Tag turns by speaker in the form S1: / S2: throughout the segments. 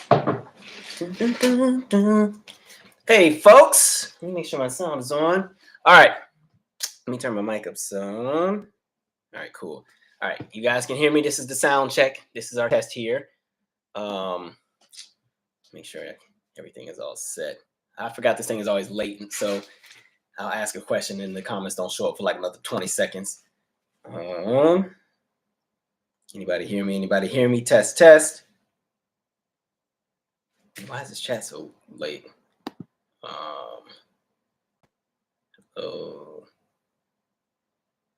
S1: Dun, dun, dun, dun. Hey, folks. Let me make sure my sound is on. All right. Let me turn my mic up some. All right, cool. All right, you guys can hear me. This is the sound check. This is our test here. Make sure everything is all set. I forgot this thing is always latent, so I'll ask a question and the comments don't show up for like another 20 seconds. Anybody hear me? Anybody hear me? Test, test. Why is this chat so late? Oh.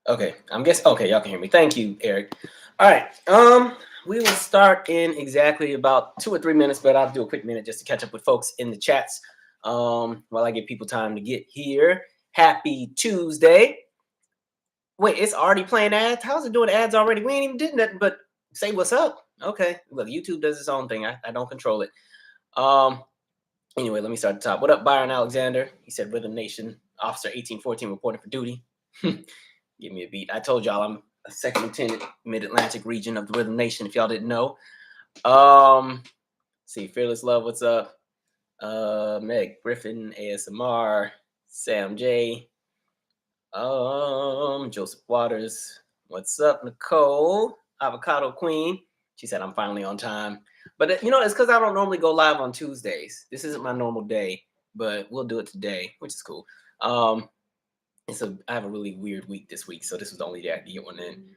S1: Okay, I'm guessing. Okay, y'all can hear me. Thank you, Eric. All right. We will start in exactly about 2 or 3 minutes, but I'll do a quick minute just to catch up with folks in the chats. While I give people time to get here. Happy Tuesday. Wait, it's already playing ads? How's it doing ads already? We ain't even did nothing but say what's up. Okay. Look, YouTube does its own thing. I don't control it. Anyway, let me start at the top. What up, Byron Alexander? He said Rhythm Nation, Officer 1814 reporting for duty. Give me a beat. I told y'all I'm a second lieutenant, Mid-Atlantic region of the Rhythm Nation, if y'all didn't know. See, Fearless Love, what's up? Meg Griffin, ASMR, Sam J. Joseph Waters, what's up, Nicole? Avocado Queen. She said I'm finally on time. But it's because I don't normally go live on Tuesdays. This isn't my normal day, but we'll do it today, which is cool. I have a really weird week this week, so this was the only day I could get one in.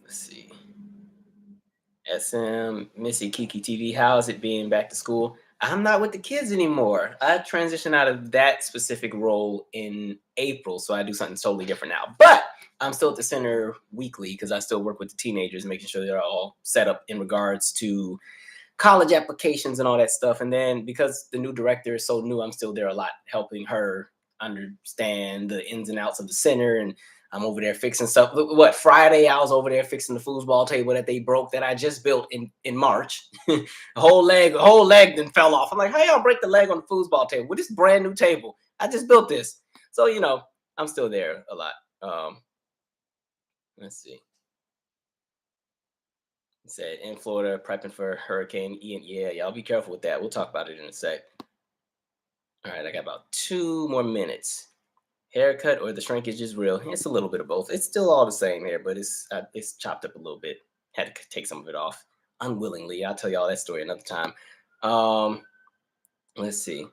S1: Let's see. SM, Missy Kiki TV, how is it being back to school? I'm not with the kids anymore. I transitioned out of that specific role in April, so I do something totally different now. But I'm still at the center weekly because I still work with the teenagers, making sure they're all set up in regards to college applications and all that stuff. And then because the new director is so new, I'm still there a lot, helping her understand the ins and outs of the center. And I'm over there fixing stuff. What, Friday, I was over there fixing the foosball table that they broke that I just built in March. a whole leg then fell off. I'm like, how y'all break the leg on the foosball table with this brand new table? I just built this. So, I'm still there a lot. Let's see. It said in Florida, prepping for Hurricane Ian. Yeah, y'all be careful with that. We'll talk about it in a sec. All right, I got about 2 more minutes. Haircut or the shrinkage is real? It's a little bit of both. It's still all the same hair, but it's chopped up a little bit. Had to take some of it off unwillingly. I'll tell y'all that story another time. Let's see.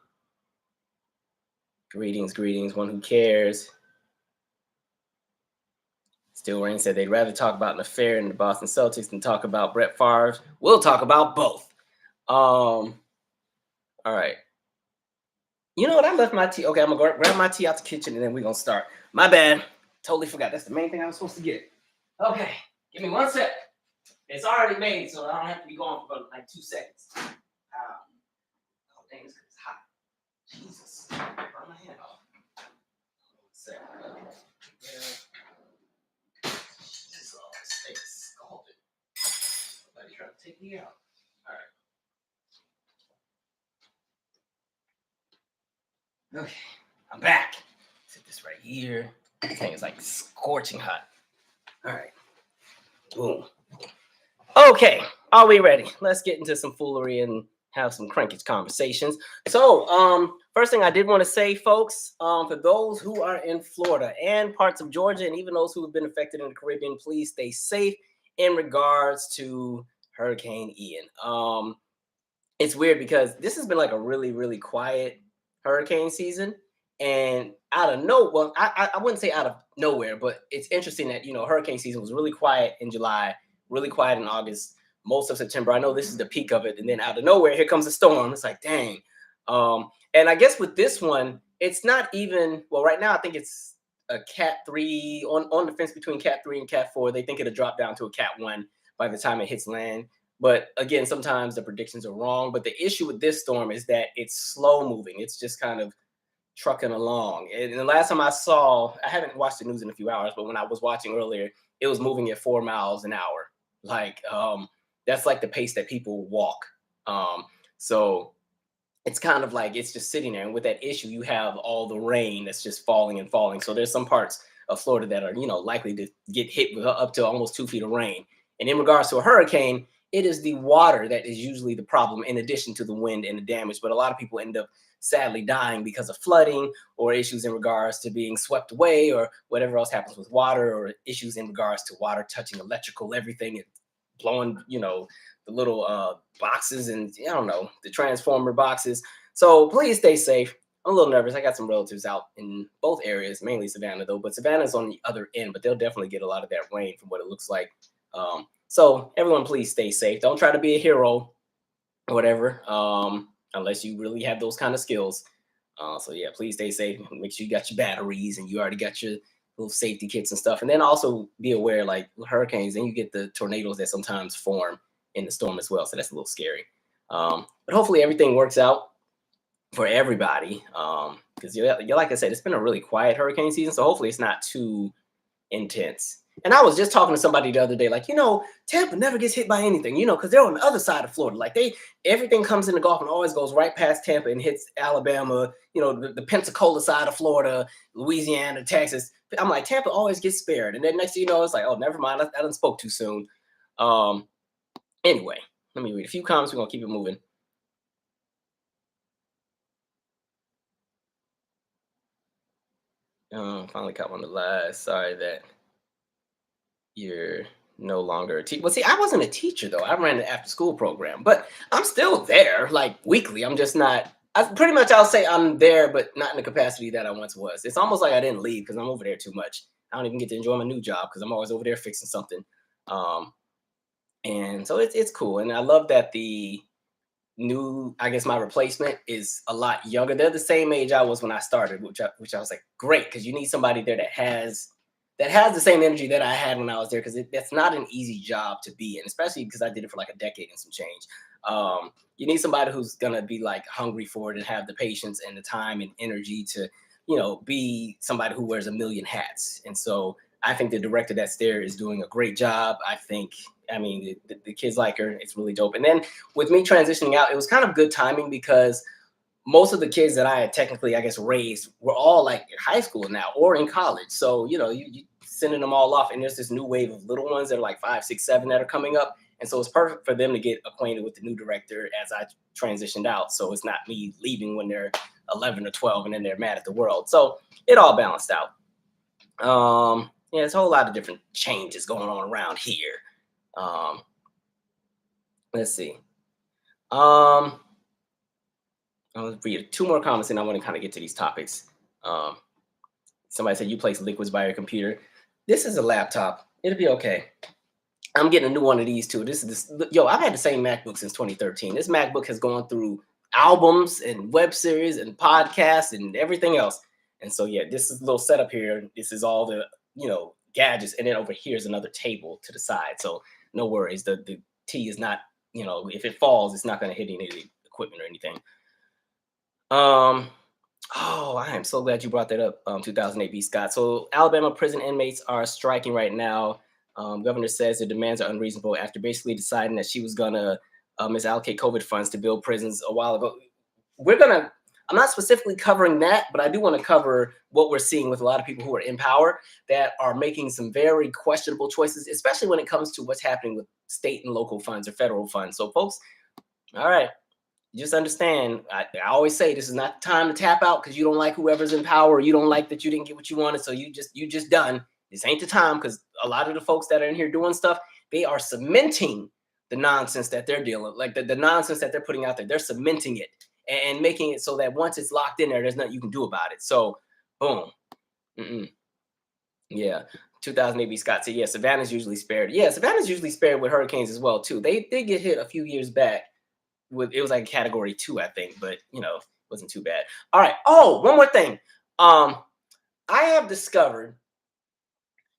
S1: Greetings. One who cares. Still Rain said they'd rather talk about an affair in the Boston Celtics than talk about Brett Favre. We'll talk about both. All right. You know what? I left my tea. Okay, I'm going to grab my tea out the kitchen and then we're going to start. My bad. Totally forgot. That's the main thing I was supposed to get. Okay. Give me 1 sec. It's already made, so I don't have to be gone for like 2 seconds. Oh, dang, it's hot. Jesus. Burn my hand off. 1 sec. This steak is scalded. Somebody trying to take me out. All right. Okay, I'm back. Set this right here. This thing is like scorching hot. All right. Boom. Okay, are we ready? Let's get into some foolery and have some crankage conversations. So, first thing I did want to say, folks, for those who are in Florida and parts of Georgia, and even those who have been affected in the Caribbean, please stay safe in regards to Hurricane Ian. It's weird because this has been like a really, really quiet hurricane season. And out of nowhere, I wouldn't say out of nowhere, but it's interesting that, hurricane season was really quiet in July, really quiet in August, most of September. I know this is the peak of it. And then out of nowhere, here comes a storm. It's like, dang. And I guess with this one, it's not even, well, right now, I think it's a Cat 3 on the fence between Cat 3 and Cat 4. They think it'll drop down to a Cat 1 by the time it hits land. But again, sometimes the predictions are wrong. But the issue with this storm is that it's slow moving. It's just kind of trucking along. And the last time I haven't watched the news in a few hours, but when I was watching earlier, it was moving at 4 miles an hour. Like, that's like the pace that people walk. So it's kind of like it's just sitting there. And with that issue, you have all the rain that's just falling and falling. So there's some parts of Florida that are, likely to get hit with up to almost 2 feet of rain. And in regards to a hurricane, it is the water that is usually the problem in addition to the wind and the damage. But a lot of people end up sadly dying because of flooding or issues in regards to being swept away or whatever else happens with water, or issues in regards to water touching electrical everything and blowing, the little boxes and I don't know, the transformer boxes. So please stay safe. I'm a little nervous. I got some relatives out in both areas, mainly Savannah though, but Savannah's on the other end, but they'll definitely get a lot of that rain from what it looks like. So everyone, please stay safe. Don't try to be a hero or whatever, unless you really have those kind of skills. So yeah, please stay safe. Make sure you got your batteries and you already got your little safety kits and stuff. And then also be aware, like hurricanes, then you get the tornadoes that sometimes form in the storm as well. So that's a little scary. But hopefully everything works out for everybody. Because like I said, it's been a really quiet hurricane season. So hopefully it's not too intense. And I was just talking to somebody the other day, like, Tampa never gets hit by anything, because they're on the other side of Florida. Like everything comes in the Gulf and always goes right past Tampa and hits Alabama, the Pensacola side of Florida, Louisiana, Texas. I'm like, Tampa always gets spared. And then next thing you know, it's like, oh, never mind. I done spoke too soon. Anyway, let me read a few comments. We're going to keep it moving. Finally caught one of the last. Sorry that you're no longer a teacher. Well, see, I wasn't a teacher though. I ran an after-school program, but I'm still there, like weekly. I'm just not. I'll say I'm there, but not in the capacity that I once was. It's almost like I didn't leave because I'm over there too much. I don't even get to enjoy my new job because I'm always over there fixing something. And so it's cool, and I love that the new, I guess my replacement is a lot younger. They're the same age I was when I started, which I was like, great, because you need somebody there that has the same energy that I had when I was there, because that's not an easy job to be in, especially because I did it for like a decade and some change. You need somebody who's gonna be like hungry for it and have the patience and the time and energy to, be somebody who wears a million hats. And so I think the director that's there is doing a great job. The kids like her. It's really dope. And then with me transitioning out, it was kind of good timing because most of the kids that I had technically, I guess, raised were all like in high school now or in college. So, you sending them all off, and there's this new wave of little ones that are like 5, 6, 7 that are coming up. And so it's perfect for them to get acquainted with the new director as I transitioned out. So it's not me leaving when they're 11 or 12 and then they're mad at the world. So it all balanced out. Yeah, there's a whole lot of different changes going on around here. Let's see. I'll read 2 more comments and I want to kind of get to these topics. Somebody said you place liquids by your computer. This is a laptop. It'll be okay. I'm getting a new one of these too. I've had the same MacBook since 2013. This MacBook has gone through albums and web series and podcasts and everything else. And so, yeah, this is a little setup here. This is all the, gadgets. And then over here is another table to the side. So no worries. The T is not, if it falls, it's not going to hit any equipment or anything. Oh, I am so glad you brought that up, 2008 B. Scott. So Alabama prison inmates are striking right now. Governor says the demands are unreasonable after basically deciding that she was going to misallocate COVID funds to build prisons a while ago. I'm not specifically covering that, but I do want to cover what we're seeing with a lot of people who are in power that are making some very questionable choices, especially when it comes to what's happening with state and local funds or federal funds. So folks, all right, just understand, I always say this is not the time to tap out because you don't like whoever's in power, or you don't like that you didn't get what you wanted, so you just done. This ain't the time, because a lot of the folks that are in here doing stuff, they are cementing the nonsense that they're dealing, like the nonsense that they're putting out there. They're cementing it and making it so that once it's locked in there, there's nothing you can do about it. So, boom. Yeah. 2008 B. Scott said, yeah, Savannah's usually spared. Yeah, Savannah's usually spared with hurricanes as well, too. They did get hit a few years back. It was like category 2, I think, but wasn't too bad. All right. Oh, one more thing. I have discovered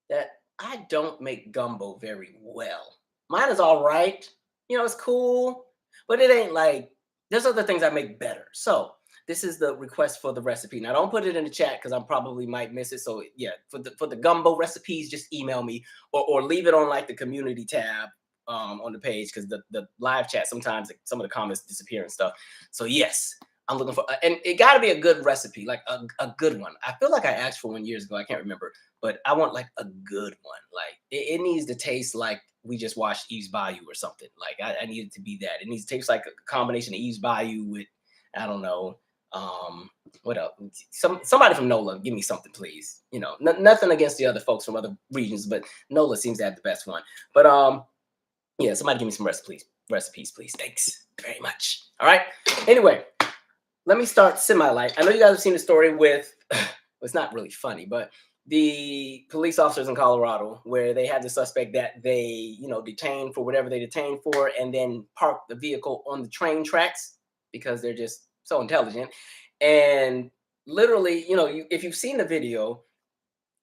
S1: that I don't make gumbo very well. Mine is all right. It's cool, but it ain't like, there's other things I make better. So this is the request for the recipe. Now don't put it in the chat because I probably might miss it. So yeah, for the gumbo recipes, just email me or leave it on like the community tab on the page, because the live chat, sometimes some of the comments disappear and stuff. So yes, I'm looking for, and it got to be a good recipe, like a good one. I feel like I asked for one years ago. I can't remember, but I want like a good one. Like it needs to taste like we just watched Eve's Bayou or something. Like I need it to be that. It needs to taste like a combination of Eve's Bayou with, I don't know, what else? Somebody from NOLA, give me something, please. You know, nothing against the other folks from other regions, but NOLA seems to have the best one. But yeah, somebody give me some recipes, please. Thanks very much. All right. Anyway, let me start semi-light. I know you guys have seen the story with, well, it's not really funny, but the police officers in Colorado, where they had the suspect that they, you know, detained for whatever they detained for, and then parked the vehicle on the train tracks because they're just so intelligent. And literally, you know, if you've seen the video,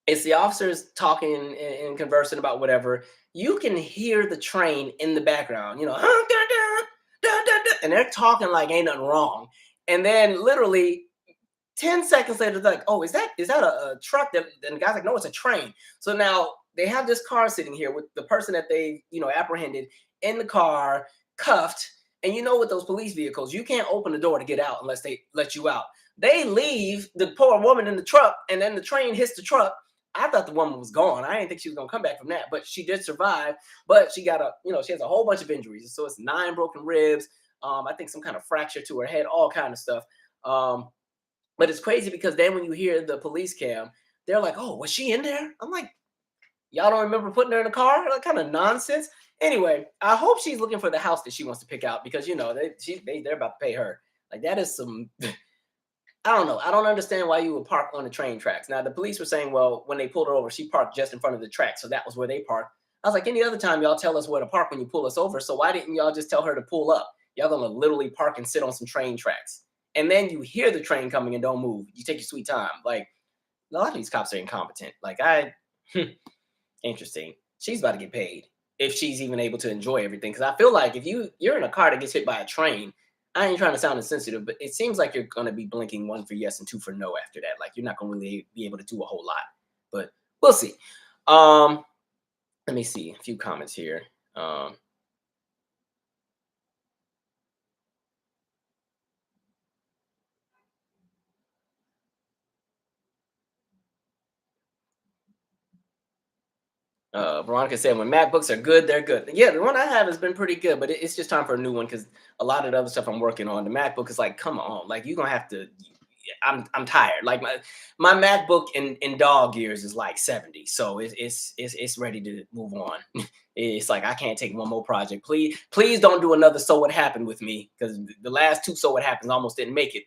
S1: it's the officers talking and conversing about whatever. You can hear the train in the background, you know, and they're talking like ain't nothing wrong. And then literally 10 seconds later, they're like, oh, is that a truck? And the guy's like, no, it's a train. So now they have this car sitting here with the person that they, you know, apprehended in the car, cuffed. And you know, with those police vehicles, you can't open the door to get out unless they let you out. They leave the poor woman in the truck, and then the train hits the truck. I thought the woman was gone. I didn't think she was gonna come back from that, but she did survive. But she got she has a whole bunch of injuries. So it's 9 broken ribs. I think some kind of fracture to her head, all kind of stuff. But it's crazy because then when you hear the police cam, they're like, "Oh, was she in there?" I'm like, "Y'all don't remember putting her in the car?" That kind of nonsense. Anyway, I hope she's looking for the house that she wants to pick out because you know they're about to pay her. Like that is some. I don't know. I don't understand why you would park on the train tracks. Now the police were saying, well, when they pulled her over, she parked just in front of the track, so that was where they parked. I was like, any other time y'all tell us where to park when you pull us over, so why didn't y'all just tell her to pull up? Y'all gonna literally park and sit on some train tracks, and then you hear the train coming and don't move. You take your sweet time. Like a lot of these cops are incompetent. Like interesting. She's about to get paid if she's even able to enjoy everything. Because I feel like if you're in a car that gets hit by a train, I ain't trying to sound insensitive, but it seems like you're gonna be blinking 1 for yes and 2 for no after that. Like you're not gonna really be able to do a whole lot. But we'll see. Let me see a few comments here. Veronica said, when MacBooks are good, they're good. Yeah, the one I have has been pretty good, but it's just time for a new one because a lot of the other stuff I'm working on, the MacBook is like, come on, like you're gonna have to. I'm tired. Like my MacBook in dog years is like 70, so it's ready to move on. It's like I can't take one more project. Please don't do another So What Happened with me because the last 2 So What Happens almost didn't make it.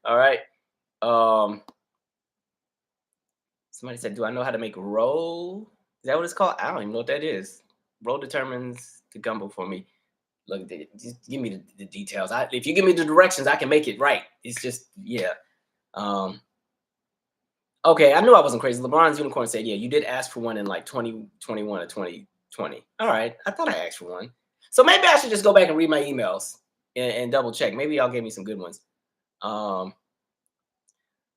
S1: All right. Somebody said, do I know how to make roll? Is that what it's called? I don't even know what that is. Roll determines the gumbo for me. Look, just give me the details. If you give me the directions, I can make it right. It's just, yeah. Okay, I knew I wasn't crazy. LeBron's Unicorn said, yeah, you did ask for one in like 2021 or 2020. All right, I thought I asked for one. So maybe I should just go back and read my emails and double check. Maybe y'all gave me some good ones.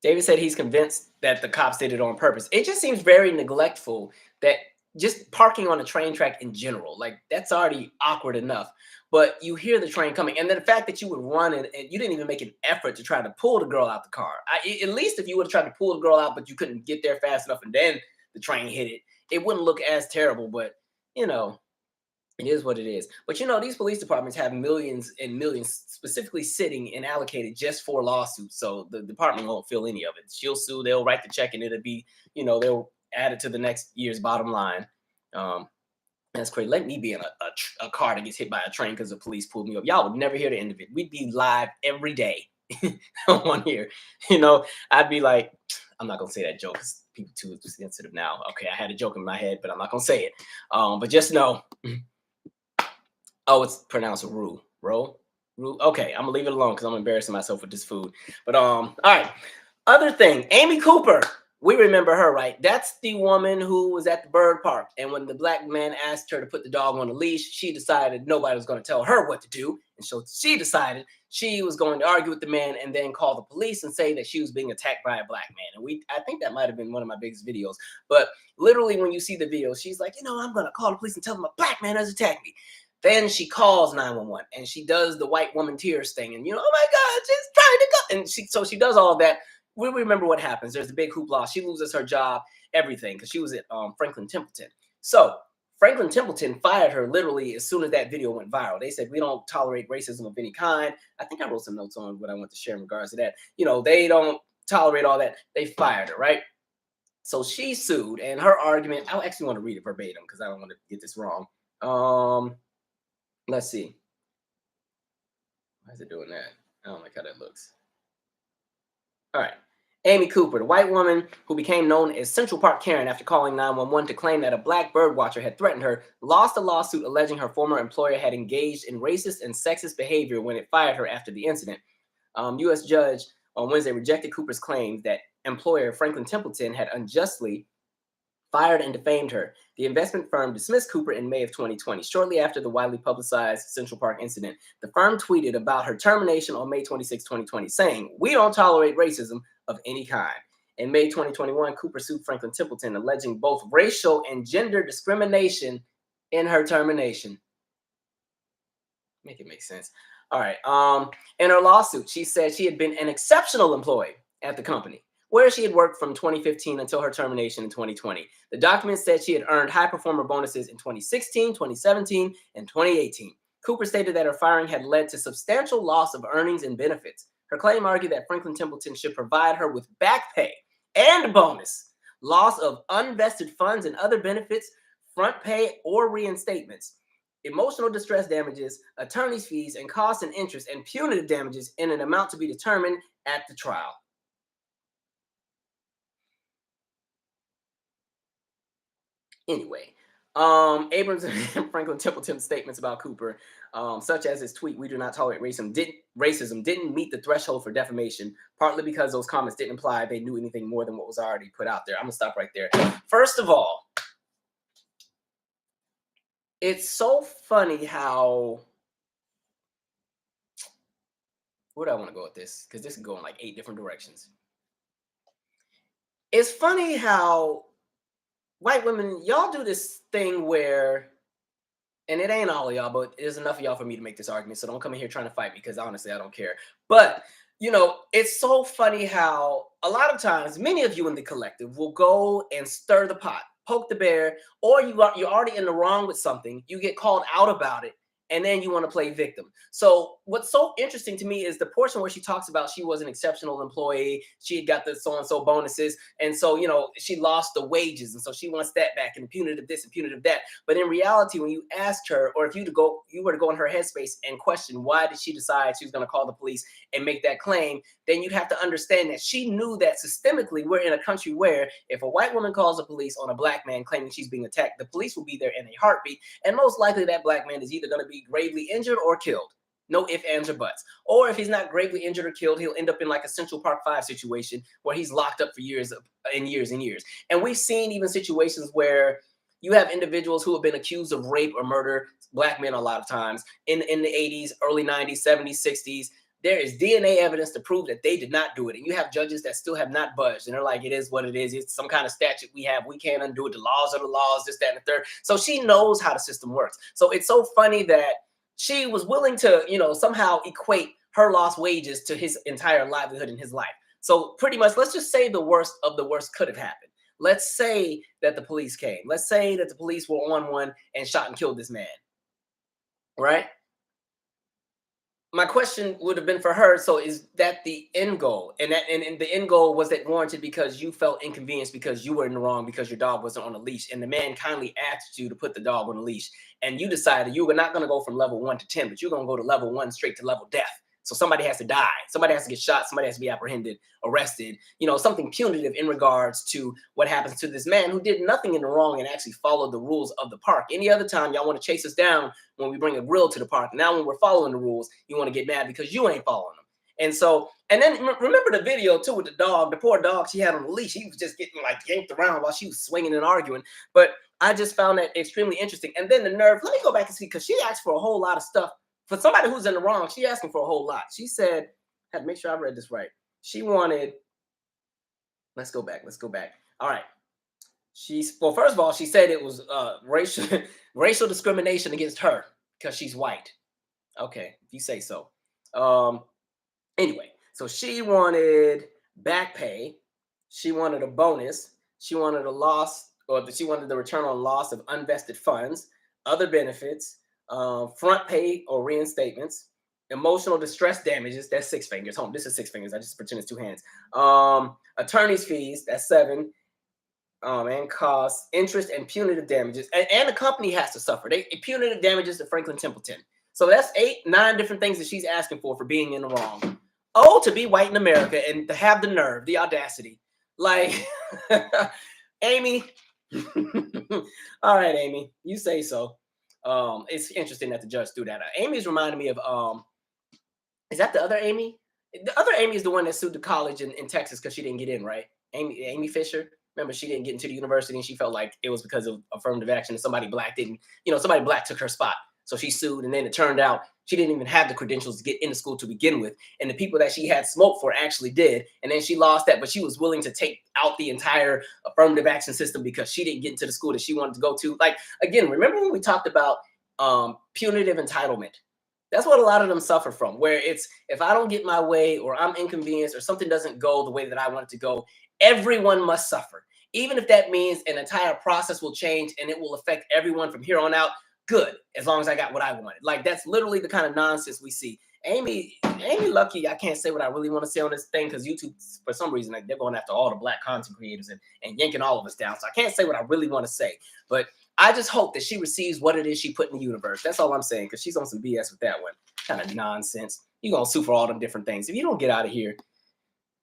S1: David said he's convinced that the cops did it on purpose. It just seems very neglectful that just parking on a train track in general, like that's already awkward enough. But you hear the train coming, and then the fact that you would run and you didn't even make an effort to try to pull the girl out the car. At least if you would have tried to pull the girl out, but you couldn't get there fast enough, and then the train hit it, it wouldn't look as terrible. But you know, it is what it is. But you know, these police departments have millions and millions specifically sitting and allocated just for lawsuits. So the department won't feel any of it. She'll sue, they'll write the check, and it'll be, you know, they'll add it to the next year's bottom line. That's crazy. Let me be in a car that gets hit by a train because the police pulled me up. Y'all would never hear the end of it. We'd be live every day on here. You know, I'd be like, I'm not gonna say that joke because people too sensitive now. Okay, I had a joke in my head, but I'm not gonna say it. But just know. Oh, it's pronounced Rue. Rue? Okay, I'm gonna leave it alone because I'm embarrassing myself with this food. But all right. Other thing, Amy Cooper. We remember her, right? That's the woman who was at the bird park. And when the black man asked her to put the dog on a leash, she decided nobody was going to tell her what to do. And so she decided she was going to argue with the man and then call the police and say that she was being attacked by a black man. And I think that might have been one of my biggest videos. But literally when you see the video, she's like, you know, I'm going to call the police and tell them a black man has attacked me. Then she calls 911 and she does the white woman tears thing. And, oh my God, she's trying to go. And so she does all that. We remember what happens. There's a big hoopla. She loses her job, everything, because she was at Franklin Templeton. So Franklin Templeton fired her literally as soon as that video went viral. They said, we don't tolerate racism of any kind. I think I wrote some notes on what I want to share in regards to that. They don't tolerate all that. They fired her, right? So she sued, and her argument, I actually want to read it verbatim because I don't want to get this wrong. Let's see. Why is it doing that? I don't like how that looks. All right. Amy Cooper, the white woman who became known as Central Park Karen after calling 911 to claim that a black bird watcher had threatened her, lost a lawsuit alleging her former employer had engaged in racist and sexist behavior when it fired her after the incident. U.S. judge on Wednesday rejected Cooper's claims that employer Franklin Templeton had unjustly fired and defamed her. The investment firm dismissed Cooper in May of 2020, shortly after the widely publicized Central Park incident. The firm tweeted about her termination on May 26, 2020, saying, "We don't tolerate racism of any kind." In May 2021, Cooper sued Franklin Templeton, alleging both racial and gender discrimination in her termination. Make it make sense. All right. In her lawsuit, she said she had been an exceptional employee at the company, where she had worked from 2015 until her termination in 2020. The document said she had earned high performer bonuses in 2016, 2017, and 2018. Cooper stated that her firing had led to substantial loss of earnings and benefits. Her claim argued that Franklin Templeton should provide her with back pay and bonus, loss of unvested funds and other benefits, front pay or reinstatements, emotional distress damages, attorney's fees, and costs and interest, and punitive damages in an amount to be determined at the trial. Anyway, Abrams and Franklin Templeton's statements about Cooper, such as his tweet, "We do not tolerate racism," didn't meet the threshold for defamation, partly because those comments didn't imply they knew anything more than what was already put out there. I'm going to stop right there. First of all, it's so funny how... Where do I want to go with this? Because this can go in like 8 different directions. It's funny how white women, y'all do this thing where, and it ain't all of y'all, but there's enough of y'all for me to make this argument, so don't come in here trying to fight me, because honestly, I don't care. But, it's so funny how a lot of times, many of you in the collective will go and stir the pot, poke the bear, or you're already in the wrong with something, you get called out about it, and then you want to play victim. So what's so interesting to me is the portion where she talks about she was an exceptional employee, she had got the so-and-so bonuses, and so, she lost the wages, and so she wants that back, and punitive this and punitive that. But in reality, when you asked her, or if you were to go in her headspace and question why did she decide she was going to call the police and make that claim, then you'd have to understand that she knew that systemically we're in a country where if a white woman calls the police on a black man claiming she's being attacked, the police will be there in a heartbeat, and most likely that black man is either going to be gravely injured or killed. No ifs, ands, or buts. Or if he's not gravely injured or killed, he'll end up in like a Central Park 5 situation where he's locked up for years and years and years. And we've seen even situations where you have individuals who have been accused of rape or murder, black men a lot of times, in the 80s, early 90s, 70s, 60s. There is DNA evidence to prove that they did not do it. And you have judges that still have not budged. And they're like, it is what it is. It's some kind of statute we have. We can't undo it. The laws are the laws, this, that, and the third. So she knows how the system works. So it's so funny that she was willing to, somehow equate her lost wages to his entire livelihood in his life. So pretty much, let's just say the worst of the worst could have happened. Let's say that the police came. Let's say that the police were on one and shot and killed this man. Right? My question would have been for her, so is that the end goal? And the end goal, was that warranted because you felt inconvenienced because you were in the wrong because your dog wasn't on a leash, and the man kindly asked you to put the dog on a leash, and you decided you were not going to go from level 1 to 10, but you're going to go to level 1 straight to level death. So somebody has to die. Somebody has to get shot. Somebody has to be apprehended, arrested, something punitive in regards to what happens to this man who did nothing in the wrong and actually followed the rules of the park. Any other time, y'all want to chase us down when we bring a grill to the park. Now, when we're following the rules, you want to get mad because you ain't following them. And so, and then remember the video too with the dog, the poor dog she had on the leash. He was just getting like yanked around while she was swinging and arguing. But I just found that extremely interesting. And then the nerve, let me go back and see, because she asked for a whole lot of stuff. For somebody who's in the wrong, she asking for a whole lot. She said, I had to make sure I read this right. She wanted, let's go back. All right. Well, first of all, she said it was racial discrimination against her. because she's white. Okay, if you say so. Anyway, so she wanted back pay. She wanted a bonus. She wanted a loss, or she wanted the return on loss of unvested funds, other benefits, front pay or reinstatements, emotional distress damages. That's 6 fingers. Home. This is 6 fingers. I just pretend it's 2 hands. Attorney's fees. That's 7. And costs, interest, and punitive damages. And the company has to suffer. Punitive damages to Franklin Templeton. So that's 8, 9 different things that she's asking for being in the wrong. Oh, to be white in America and to have the nerve, the audacity. Like, Amy. All right, Amy, you say so. It's interesting that the judge threw that out. Amy's reminding me of, is that the other Amy? The other Amy is the one that sued the college in Texas because she didn't get in, right? Amy Fisher. Remember, she didn't get into the university and she felt like it was because of affirmative action and somebody black took her spot. So she sued, and then it turned out she didn't even have the credentials to get into school to begin with. And the people that she had smoked for actually did. And then she lost that, but she was willing to take out the entire affirmative action system because she didn't get into the school that she wanted to go to. Like, again, remember when we talked about punitive entitlement? That's what a lot of them suffer from, where it's, if I don't get my way or I'm inconvenienced or something doesn't go the way that I want it to go, everyone must suffer. Even if that means an entire process will change and it will affect everyone from here on out, good, as long as I got what I wanted. Like, that's literally the kind of nonsense we see. Amy, lucky I can't say what I really want to say on this thing because YouTube, for some reason, like, they're going after all the black content creators and yanking all of us down. So I can't say what I really want to say. But I just hope that she receives what it is she put in the universe. That's all I'm saying, because she's on some BS with that one. Kind of nonsense. You're going to sue for all them different things. If you don't get out of here.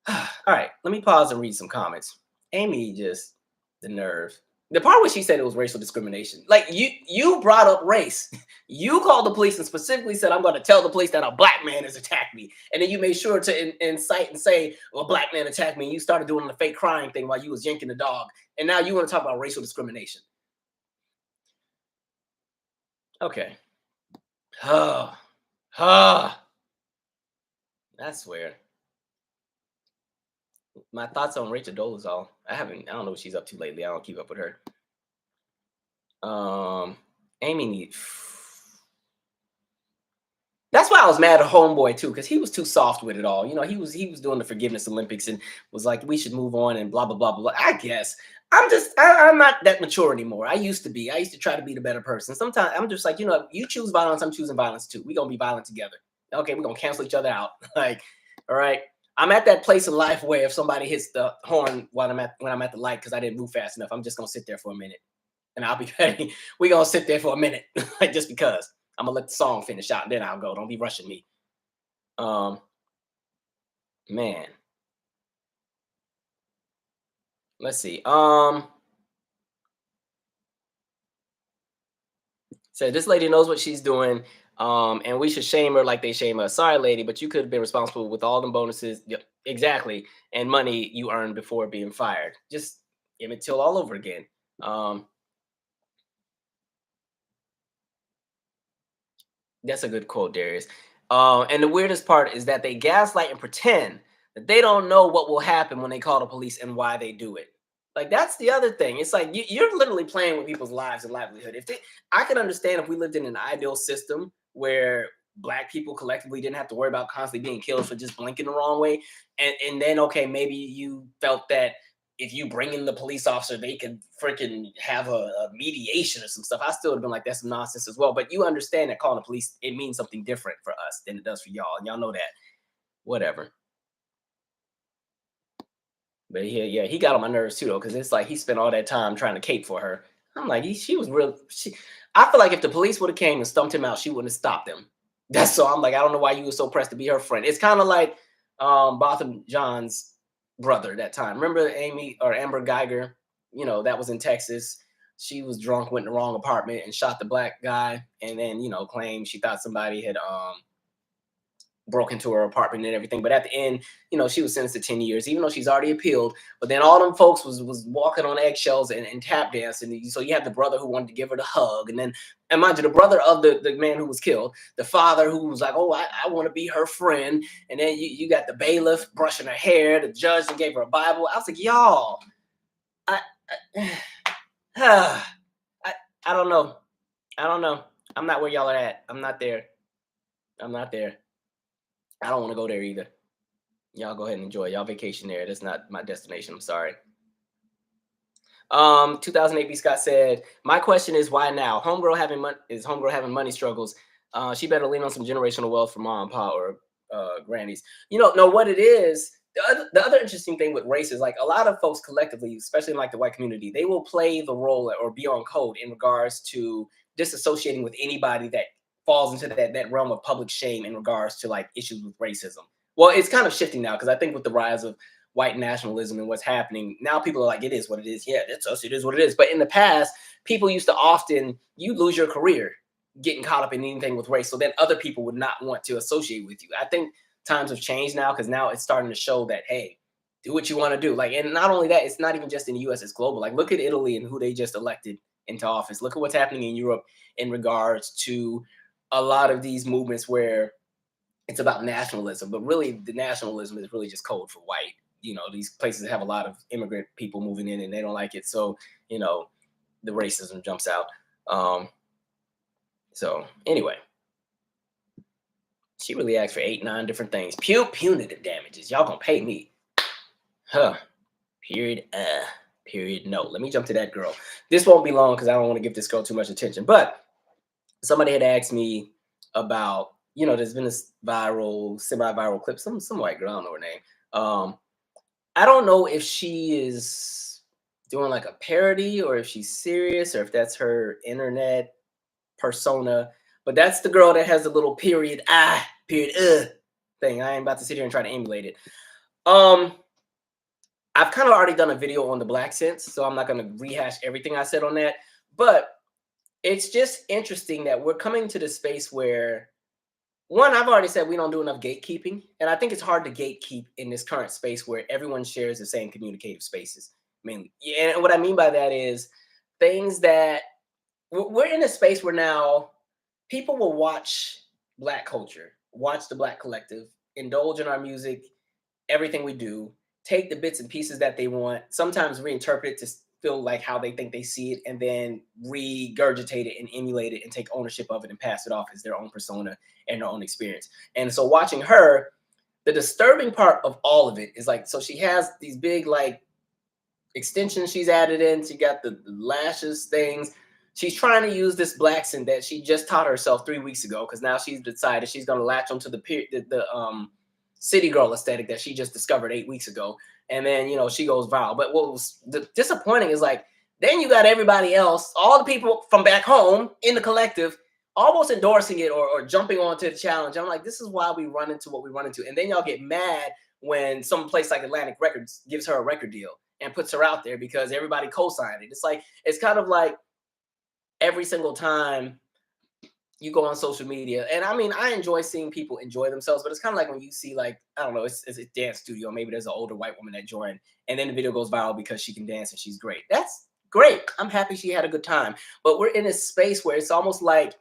S1: All right, let me pause and read some comments. Amy, just the nerve. The part where she said it was racial discrimination. Like, you brought up race. You called the police and specifically said, I'm going to tell the police that a black man has attacked me. And then you made sure to incite and say, well, a black man attacked me. And you started doing the fake crying thing while you was yanking the dog. And now you want to talk about racial discrimination. Okay. That's weird. My thoughts on Rachel Dolezal. I don't know what she's up to lately. I don't keep up with her. Amy, that's why I was mad at Homeboy too, because he was too soft with it all. You know, he was doing the forgiveness Olympics and was like, we should move on and blah blah blah blah. I guess I'm not that mature anymore. I used to be. I used to try to be the better person. Sometimes I'm just like, you know, you choose violence, I'm choosing violence too. We're gonna be violent together. Okay, we're gonna cancel each other out. Like, all right. I'm at that place in life where if somebody hits the horn when I'm at the light because I didn't move fast enough, I'm just gonna sit there for a minute. And I'll be ready. We're gonna sit there for a minute, like, just because. I'm gonna let the song finish out, and then I'll go. Don't be rushing me. Man. Let's see. So this lady knows what she's doing. And we should shame her like they shame us. Sorry, lady, but you could have been responsible with all them bonuses. Yep, exactly. And money you earned before being fired. Just Emmett Till all over again. That's a good quote, Darius. And the weirdest part is that they gaslight and pretend that they don't know what will happen when they call the police and why they do it. Like, that's the other thing. It's like you're literally playing with people's lives and livelihood. I can understand if we lived in an ideal system where black people collectively didn't have to worry about constantly being killed for just blinking the wrong way. And then, okay, maybe you felt that if you bring in the police officer, they could freaking have a mediation or some stuff. I still would have been like, that's some nonsense as well. But you understand that calling the police, it means something different for us than it does for y'all. And y'all know that. Whatever. But yeah, he got on my nerves too, though, because it's like he spent all that time trying to cape for her. I'm like, she was real. I feel like if the police would have came and stumped him out, she wouldn't have stopped them. That's so. I'm like, I don't know why you were so pressed to be her friend. It's kind of like Botham John's brother that time. Remember Amber Geiger? You know, that was in Texas. She was drunk, went in the wrong apartment and shot the black guy, and then, you know, claimed she thought somebody had broke into her apartment and everything. But at the end, you know, she was sentenced to 10 years, even though she's already appealed. But then all them folks was walking on eggshells and tap dancing. So you have the brother who wanted to give her the hug. And then, and mind you, the brother of the man who was killed, the father who was like, oh, I want to be her friend. And then you got the bailiff brushing her hair, the judge that gave her a Bible. I was like, y'all, I don't know. I'm not where y'all are at. I'm not there. I'm not there. I don't want to go there either. Y'all go ahead and enjoy. Y'all vacation there. That's not my destination. I'm sorry. 2008 B Scott said, "My question is why now? Homegirl having money struggles. She better lean on some generational wealth from mom, pa, or grannies. You know what it is. The other interesting thing with race is like a lot of folks collectively, especially in like the white community, they will play the role or be on code in regards to disassociating with anybody that falls into that realm of public shame in regards to like issues with racism. Well, it's kind of shifting now because I think with the rise of white nationalism and what's happening now, people are like, it is what it is. Yeah, that's us. It is what it is. But in the past, people used to often you lose your career getting caught up in anything with race, so then other people would not want to associate with you. I think times have changed now because now it's starting to show that hey, do what you want to do. Like, and not only that, it's not even just in the U.S. It's global. Like, look at Italy and who they just elected into office. Look at what's happening in Europe in regards to a lot of these movements where it's about nationalism, but really the nationalism is really just code for white. These places have a lot of immigrant people moving in and they don't like it. So, the racism jumps out. So anyway, she really asked for 8, 9 different things. Punitive damages. Y'all gonna pay me. Huh. Period. Period. No. Let me jump to that girl. This won't be long because I don't want to give this girl too much attention. But somebody had asked me about, there's been this semi-viral clip, some white girl, I don't know her name. I don't know if she is doing like a parody or if she's serious or if that's her internet persona, but that's the girl that has the little period thing. I ain't about to sit here and try to emulate it. I've kind of already done a video on the black sense, so I'm not going to rehash everything I said on that, but it's just interesting that we're coming to the space where, one, I've already said we don't do enough gatekeeping, and I think it's hard to gatekeep in this current space where everyone shares the same communicative spaces, mainly. And what I mean by that is things that we're in a space where now people will watch Black culture, watch the Black collective, indulge in our music, everything we do, take the bits and pieces that they want, sometimes reinterpret it to feel like how they think they see it, and then regurgitate it and emulate it and take ownership of it and pass it off as their own persona and their own experience. And so watching her, the disturbing part of all of it is like, so she has these big like extensions she's added in. She got the lashes things. She's trying to use this black scent that she just taught herself 3 weeks ago because now she's decided she's going to latch onto the city girl aesthetic that she just discovered 8 weeks ago. And then, she goes viral. But what was disappointing is like, then you got everybody else, all the people from back home in the collective, almost endorsing it or jumping onto the challenge. I'm like, this is why we run into what we run into. And then y'all get mad when some place like Atlantic Records gives her a record deal and puts her out there because everybody co-signed it. It's kind of like every single time you go on social media, and I mean, I enjoy seeing people enjoy themselves, but it's kind of like when you see like, I don't know, it's a dance studio, maybe there's an older white woman that joined, and then the video goes viral because she can dance and she's great. That's great. I'm happy she had a good time. But we're in a space where it's almost like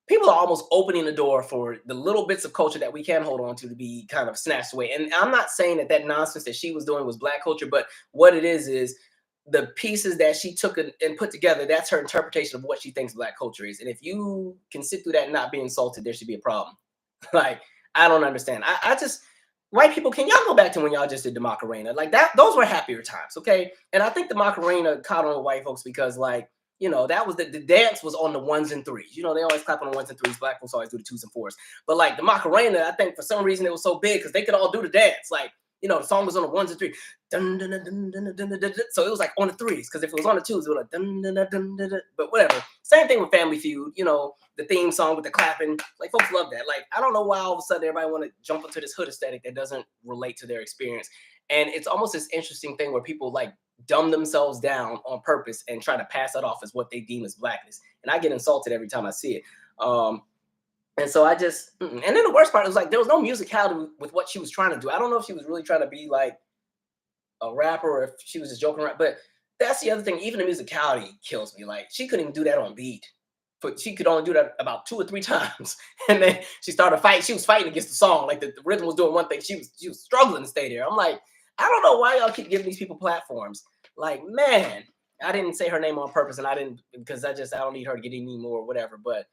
S1: people are almost opening the door for the little bits of culture that we can hold on to be kind of snatched away. And I'm not saying that nonsense that she was doing was black culture, but what it is the pieces that she took and put together, that's her interpretation of what she thinks black culture is. And if you can sit through that and not be insulted, there should be a problem. Like, I don't understand. I just, white people, can y'all go back to when y'all just did the Macarena? Like that, those were happier times, okay? And I think the Macarena caught on with white folks because like, that was the dance was on the 1s and 3s. They always clap on the 1s and 3s. Black folks always do the 2s and 4s. But like the Macarena, I think for some reason it was so big because they could all do the dance. Like, the song was on the 1s and 3s. Dun, dun, dun, dun, dun, dun, dun, dun. So it was like on the 3s, because if it was on the 2s, it was like dun, dun, dun, dun, dun, dun. But whatever. Same thing with Family Feud, the theme song with the clapping. Like, folks love that. Like, I don't know why all of a sudden everybody want to jump into this hood aesthetic that doesn't relate to their experience. And it's almost this interesting thing where people like dumb themselves down on purpose and try to pass that off as what they deem as blackness. And I get insulted every time I see it. And so I just, and then the worst part was like, there was no musicality with what she was trying to do. I don't know if she was really trying to be like a rapper or if she was just joking around, but that's the other thing. Even the musicality kills me. Like, she couldn't even do that on beat, but she could only do that about 2 or 3 times. And then she started fighting. She was fighting against the song. Like the rhythm was doing one thing. She was struggling to stay there. I'm like, I don't know why y'all keep giving these people platforms. Like, man, I didn't say her name on purpose, and I didn't, because I don't need her to get any more or whatever, but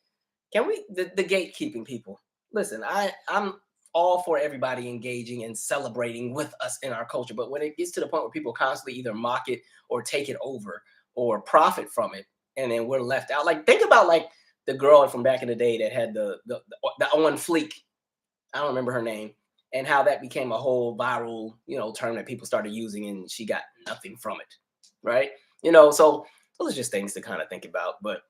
S1: Can we the gatekeeping people? Listen, I'm all for everybody engaging and celebrating with us in our culture, but when it gets to the point where people constantly either mock it or take it over or profit from it, and then we're left out. Like think about like the girl from back in the day that had the on fleek. I don't remember her name, and how that became a whole viral, term that people started using, and she got nothing from it, right? So those are just things to kind of think about. But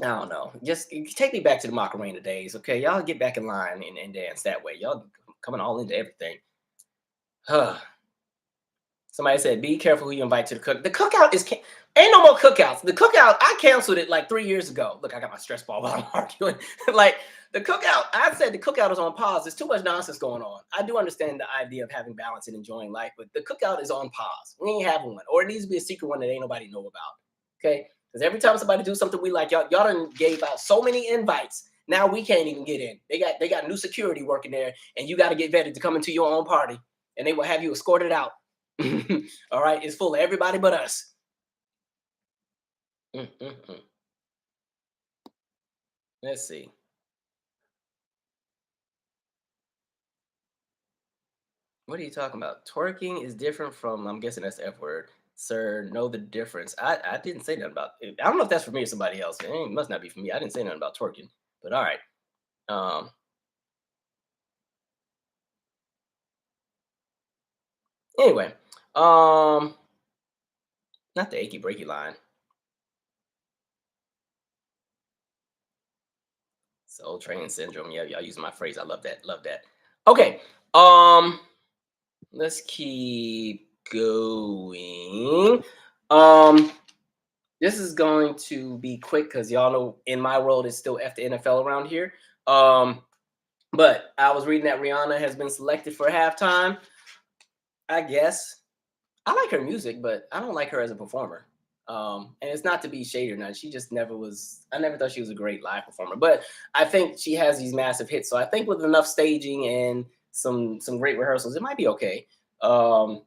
S1: I don't know. Just take me back to the Macarena days, okay? Y'all get back in line and dance that way. Y'all coming all into everything. Huh. Somebody said, "Be careful who you invite to the cook." The cookout ain't no more cookouts. The cookout, I canceled it like 3 years ago. Look, I got my stress ball while I'm arguing. Like the cookout, I said the cookout is on pause. There's too much nonsense going on. I do understand the idea of having balance and enjoying life, but the cookout is on pause. We ain't having one, or it needs to be a secret one that ain't nobody know about. Okay, because every time somebody do something we like, y'all done gave out so many invites. Now we can't even get in. They got new security working there, and you got to get vetted to come into your own party, and they will have you escorted out. All right, it's full of everybody but us. Mm. Let's see. What are you talking about? Twerking is different from. I'm guessing that's the F word, sir. Know the difference. I didn't say nothing about it. I don't know if that's for me or somebody else. It must not be for me. I didn't say nothing about twerking. But all right. Um. Anyway. Um. Not the achy breaky line. Soul train syndrome. Yeah, y'all using my phrase. I love that. Love that. Okay. Um. Let's keep going. Um. This is going to be quick because y'all know in my world it's still F the NFL around here. Um, but I was reading that Rihanna has been selected for halftime. I guess I like her music, but I don't like her as a performer. And it's not to be shady or not. She just never was. I never thought she was a great live performer. But I think she has these massive hits. So I think with enough staging and some great rehearsals, it might be okay. Um,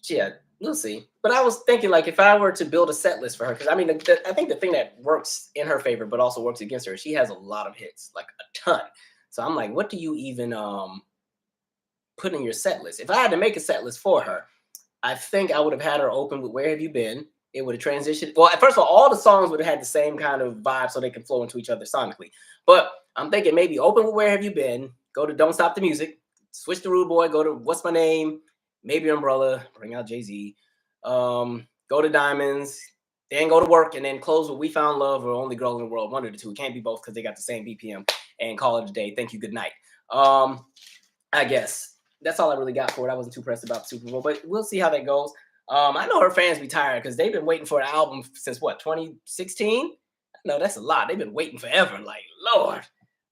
S1: yeah, we'll see. But I was thinking, like, if I were to build a set list for her, because I mean, I think the thing that works in her favor, but also works against her, she has a lot of hits, like a ton. So I'm like, what do you even put in your set list? If I had to make a set list for her, I think I would have had her open with "Where Have You Been." It would have transitioned. Well, first of all the songs would have had the same kind of vibe, so they can flow into each other sonically. But I'm thinking maybe open with "Where Have You Been," go to "Don't Stop the Music," switch to "Rude Boy," go to "What's My Name," maybe "Umbrella," bring out Jay-Z, go to "Diamonds," then go to "Work," and then close with "We Found Love" or "Only Girl in the World." One of the two. It can't be both because they got the same BPM. And call it a day. Thank you. Good night. I guess that's all I really got for it. I wasn't too pressed about the Super Bowl, but we'll see how that goes. I know her fans be tired because they've been waiting for an album since what, 2016? No, that's a lot. They've been waiting forever. Like, Lord.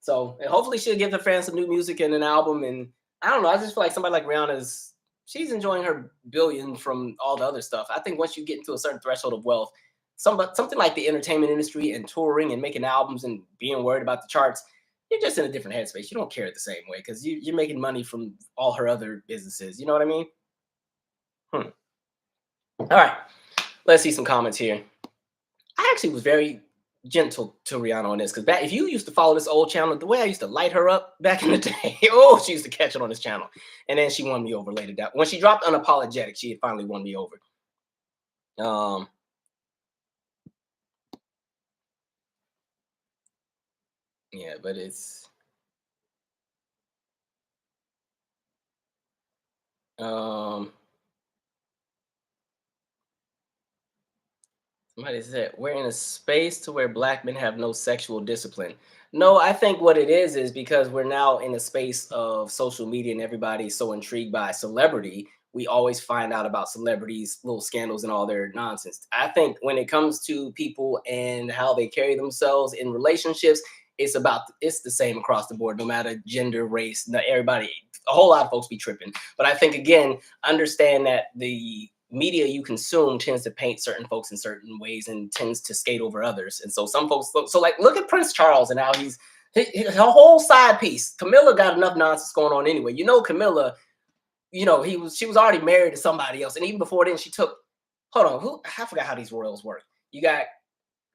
S1: So and hopefully she'll give the fans some new music and an album. And I don't know. I just feel like somebody like Rihanna's she's enjoying her billion from all the other stuff. I think once you get into a certain threshold of wealth, something like the entertainment industry and touring and making albums and being worried about the charts, you're just in a different headspace. You don't care the same way because you're making money from all her other businesses. You know what I mean? Hmm. All right. Let's see some comments here. I actually was very gentle to Rihanna on this because back if you used to follow this old channel, the way I used to light her up back in the day, oh, she used to catch it on this channel, and then she won me over later. That when she dropped Unapologetic, she had finally won me over. Um, yeah, but it's um. Somebody said we're in a space to where black men have no sexual discipline. No, I think what it is because we're now in a space of social media and everybody's so intrigued by celebrity. We always find out about celebrities, little scandals, and all their nonsense. I think when it comes to people and how they carry themselves in relationships, it's the same across the board, no matter gender, race, everybody. A whole lot of folks be tripping, but I think again, understand that the media you consume tends to paint certain folks in certain ways and tends to skate over others. And so some folks so like look at Prince Charles and how he's his whole side piece. Camilla got enough nonsense going on anyway. Camilla, she was already married to somebody else. And even before then, she took hold on, I forgot how these royals work. You got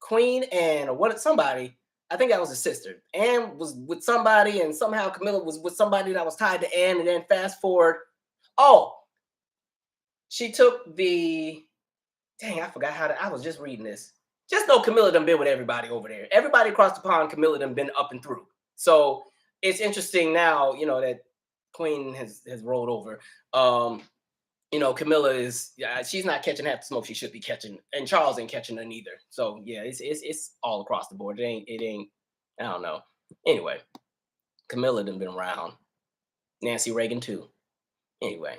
S1: Queen and what somebody. I think that was his sister. Anne was with somebody, and somehow Camilla was with somebody that was tied to Anne. And then fast forward, oh, she took the dang, I forgot how to. I was just reading this. Just know Camilla done been with everybody over there. Everybody across the pond, Camilla done been up and through. So it's interesting now, that Queen has rolled over. Camilla is she's not catching half the smoke she should be catching, and Charles ain't catching none either. So yeah, it's all across the board. It ain't. I don't know. Anyway, Camilla done been around. Nancy Reagan too. Anyway,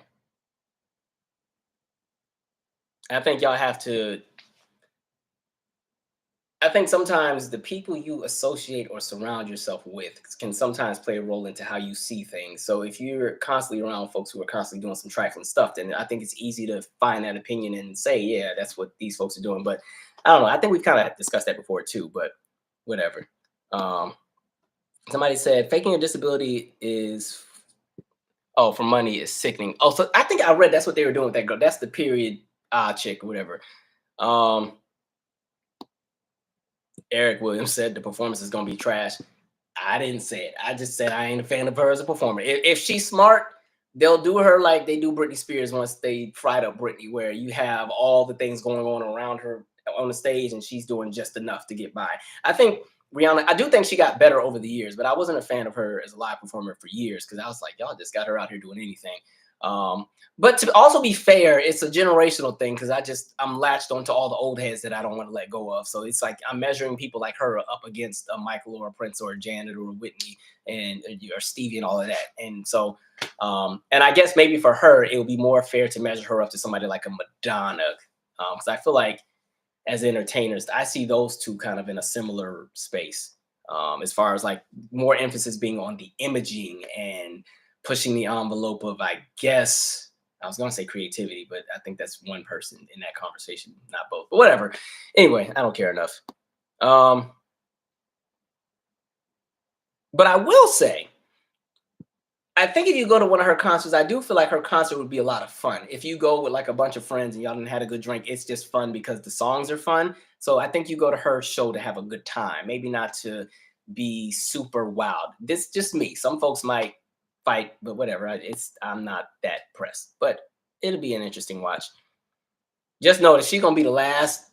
S1: I think y'all have to. I think sometimes the people you associate or surround yourself with can sometimes play a role into how you see things. So if you're constantly around folks who are constantly doing some trifling stuff, then I think it's easy to find that opinion and say, yeah, that's what these folks are doing. But I don't know. I think we've kind of discussed that before too, but whatever. Somebody said faking a disability for money is sickening. Oh, so I think I read that's what they were doing with that girl. That's the period chick or whatever. Eric Williams said the performance is going to be trash. I didn't say it. I just said I ain't a fan of her as a performer. If she's smart, they'll do her like they do Britney Spears once they fried up Britney, where you have all the things going on around her on the stage and she's doing just enough to get by. I think Rihanna, I do think she got better over the years, but I wasn't a fan of her as a live performer for years because I was like, y'all just got her out here doing anything. But to also be fair, it's a generational thing because I'm latched onto all the old heads that I don't want to let go of. So it's like I'm measuring people like her up against a Michael or a Prince or a Janet or a Whitney or Stevie and all of that. And so, and I guess maybe for her, it would be more fair to measure her up to somebody like a Madonna. Because I feel like as entertainers, I see those two kind of in a similar space as far as like more emphasis being on the imaging and pushing the envelope of, I guess, I was going to say creativity, but I think that's one person in that conversation, not both, but whatever. Anyway, I don't care enough. But I will say, I think if you go to one of her concerts, I do feel like her concert would be a lot of fun. If you go with like a bunch of friends and y'all done had a good drink, it's just fun because the songs are fun. So I think you go to her show to have a good time, maybe not to be super wild. This just me. Some folks might fight, but whatever. I'm not that pressed, but it'll be an interesting watch. Just know that she's gonna be the last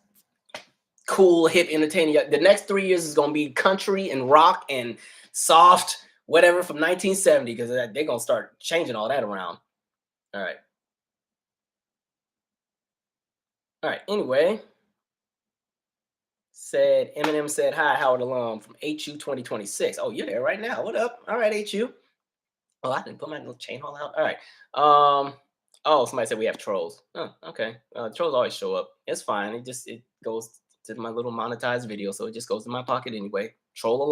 S1: cool hip entertainer. The next 3 years is gonna be country and rock and soft, whatever from 1970, because they're gonna start changing all that around. All right. Anyway, Eminem said hi, Howard alum from HU 2026. Oh, you're there right now. What up? All right, HU. Oh, I didn't put my little chain haul out. All right. Oh, somebody said we have trolls. Oh, okay. Trolls always show up. It's fine. It goes to my little monetized video, so it just goes in my pocket anyway. Troll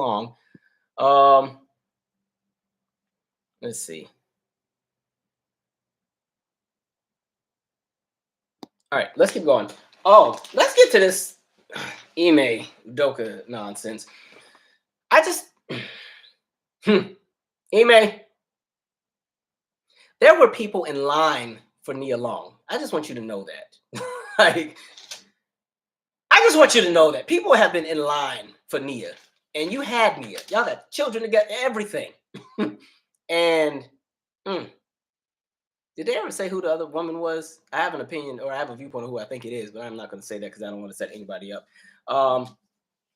S1: along. Let's see. All right, let's keep going. Oh, let's get to this Ime Udoka nonsense. Ime. There were people in line for Nia Long. I just want you to know that. Like, I just want you to know that people have been in line for Nia, and you had Nia. Y'all got children together, everything. And did they ever say who the other woman was? I have an opinion, or I have a viewpoint of who I think it is, but I'm not going to say that because I don't want to set anybody up.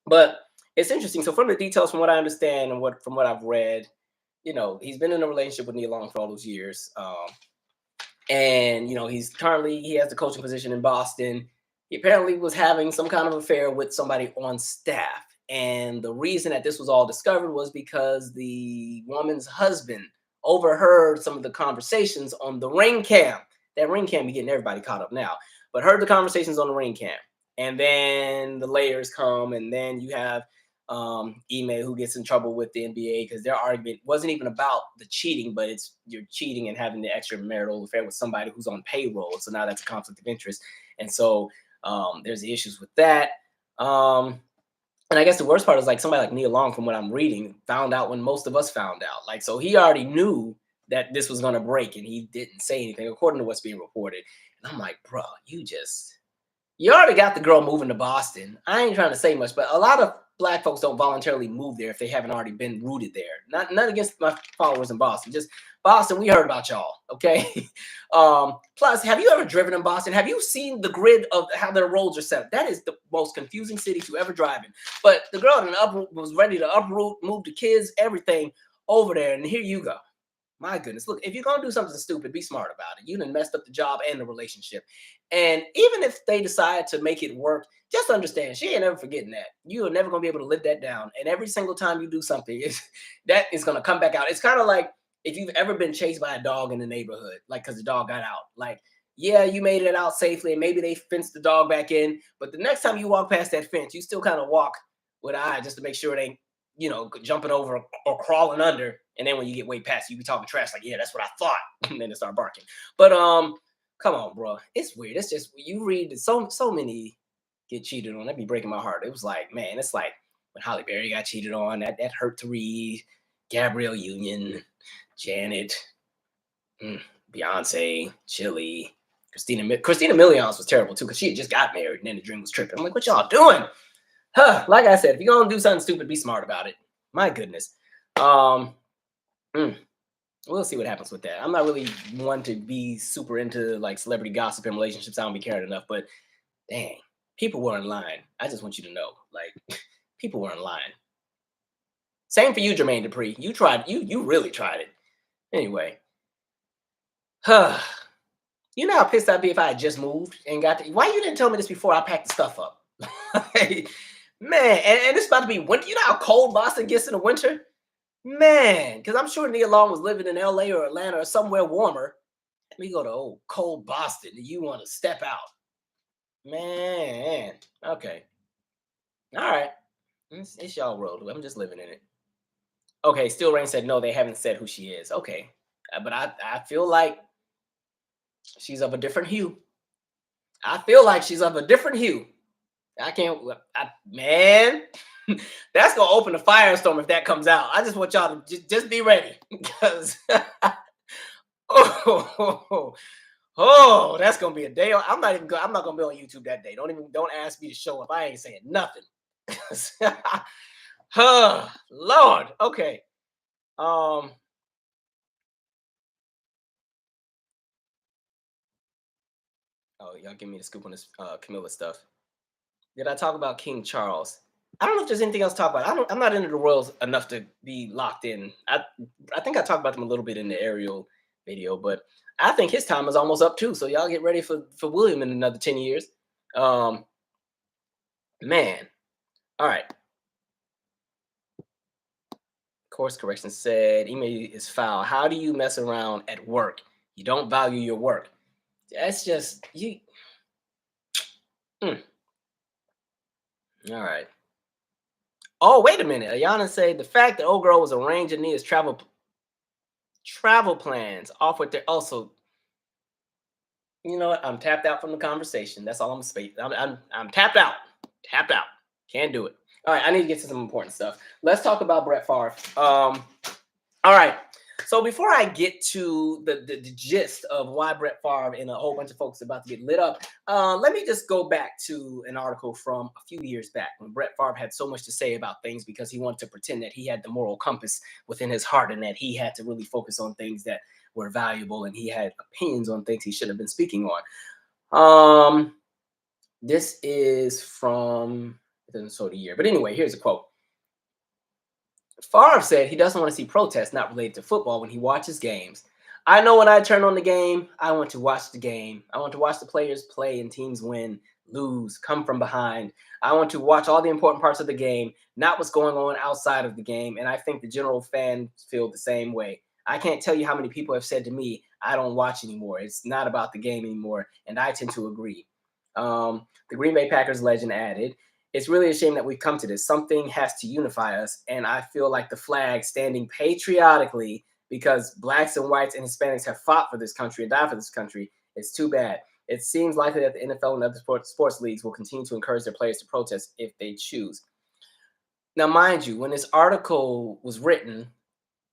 S1: But it's interesting. So from the details, from what I understand and from what I've read, he's been in a relationship with Nia Long for all those years. And, he has the coaching position in Boston. He apparently was having some kind of affair with somebody on staff. And the reason that this was all discovered was because the woman's husband overheard some of the conversations on the ring cam. That ring cam be getting everybody caught up now, but heard the conversations on the ring cam. And then the layers come, and then you have Ime, who gets in trouble with the NBA because their argument wasn't even about the cheating, but it's you're cheating and having the extramarital affair with somebody who's on payroll. So now that's a conflict of interest. And so there's the issues with that. And I guess the worst part is like somebody like Nia Long, from what I'm reading, found out when most of us found out. Like, so he already knew that this was going to break and he didn't say anything according to what's being reported. And I'm like, bro, you already got the girl moving to Boston. I ain't trying to say much, but a lot of black folks don't voluntarily move there if they haven't already been rooted there. Not against my followers in Boston. Just Boston, we heard about y'all, okay? Plus, have you ever driven in Boston? Have you seen the grid of how their roads are set up? That is the most confusing city to ever drive in. But the girl in the uproot was ready to uproot, move the kids, everything over there, and here you go. My goodness. Look, if you're going to do something stupid, be smart about it. You done messed up the job and the relationship. And even if they decide to make it work, just understand, she ain't ever forgetting that. You are never going to be able to live that down. And every single time you do something, that is going to come back out. It's kind of like if you've ever been chased by a dog in the neighborhood, like because the dog got out. Like, yeah, you made it out safely, and maybe they fenced the dog back in. But the next time you walk past that fence, you still kind of walk with an eye just to make sure it ain't, jumping over or crawling under. And then when you get way past, you be talking trash like, yeah, that's what I thought. And then they start barking. But come on, bro. It's weird. It's just you read so many get cheated on. That'd be breaking my heart. It was like, man, it's like when Halle Berry got cheated on. That hurt to read. Gabrielle Union, Janet, Beyonce, Chili, Christina Milian was terrible too because she had just got married and then the dream was tripping. I'm like, what y'all doing? Like I said, if you're gonna do something stupid, be smart about it. My goodness. We'll see what happens with that. I'm not really one to be super into like celebrity gossip and relationships. I don't be caring enough, but dang, people were in line. I just want you to know, like, people were in line. Same for you, Jermaine Dupri. You tried. You really tried it. Anyway, you know how pissed I'd be if I had just moved and got to. Why you didn't tell me this before I packed the stuff up? Man, and it's about to be winter. You know how cold Boston gets in the winter? Man, because I'm sure Nia Long was living in LA or Atlanta or somewhere warmer. We go to old cold Boston and you want to step out. Man, okay. All right. It's y'all world. I'm just living in it. Okay, Still Rain said no, they haven't said who she is. Okay. But I feel like she's of a different hue. I feel like she's of a different hue. Man, that's gonna open a firestorm if that comes out. I just want y'all to just be ready because that's gonna be a day. I'm not gonna be on YouTube that day. Don't ask me to show up. I ain't saying nothing. Oh, Lord. Okay. Oh, y'all give me the scoop on this Camilla stuff. Did I talk about King Charles? I don't know if there's anything else to talk about. I'm not into the royals enough to be locked in. I think I talked about them a little bit in the Ariel video, but I think his time is almost up too. So y'all get ready for William in another 10 years. Man. All right. Course correction said, Ime is foul. How do you mess around at work? You don't value your work. That's just you. All right. Oh, wait a minute. Ayana said the fact that old girl was arranging Nia's travel plans off with their also. You know what? I'm tapped out from the conversation. That's all I'm saying. I'm tapped out. Tapped out. Can't do it. All right, I need to get to some important stuff. Let's talk about Brett Favre. All right. So before I get to the gist of why Brett Favre and a whole bunch of folks are about to get lit up, let me just go back to an article from a few years back when Brett Favre had so much to say about things because he wanted to pretend that he had the moral compass within his heart and that he had to really focus on things that were valuable and he had opinions on things he shouldn't have been speaking on. This is from, it doesn't show the year, but anyway, here's a quote. Favre said he doesn't want to see protests not related to football when he watches games. I know when I turn on the game, I want to watch the game. I want to watch the players play and teams win, lose, come from behind. I want to watch all the important parts of the game, not what's going on outside of the game. And I think the general fans feel the same way. I can't tell you how many people have said to me, I don't watch anymore. It's not about the game anymore. And I tend to agree. The Green Bay Packers legend added, it's really a shame that we've come to this. Something has to unify us. And I feel like the flag standing patriotically because blacks and whites and Hispanics have fought for this country and died for this country. It's too bad. It seems likely that the NFL and other sports leagues will continue to encourage their players to protest if they choose. Now, mind you, when this article was written,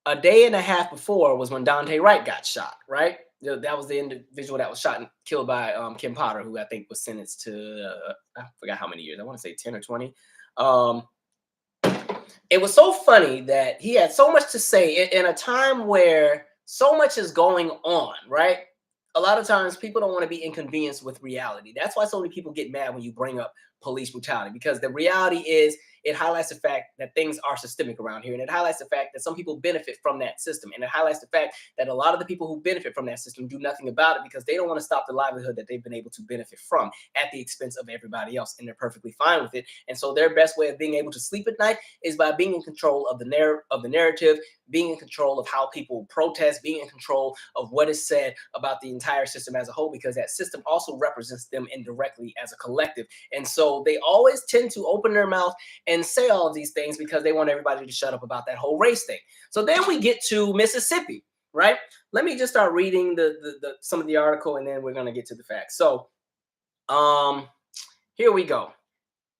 S1: a day and a half before was when Dante Wright got shot, right? That was the individual that was shot and killed by Kim Potter, who I think was sentenced to, I forgot how many years. I want to say 10 or 20. it was so funny that he had so much to say in a time where so much is going on, right? A lot of times people don't want to be inconvenienced with reality. That's why so many people get mad when you bring up police brutality, because the reality is it highlights the fact that things are systemic around here. And it highlights the fact that some people benefit from that system. And it highlights the fact that a lot of the people who benefit from that system do nothing about it because they don't want to stop the livelihood that they've been able to benefit from at the expense of everybody else. And they're perfectly fine with it. And so their best way of being able to sleep at night is by being in control of the narrative, being in control of how people protest, being in control of what is said about the entire system as a whole, because that system also represents them indirectly as a collective. And so they always tend to open their mouth and say all of these things because they want everybody to shut up about that whole race thing. So then we get to Mississippi, right? Let me just start reading the some of the article, and then we're going to get to the facts. So here we go.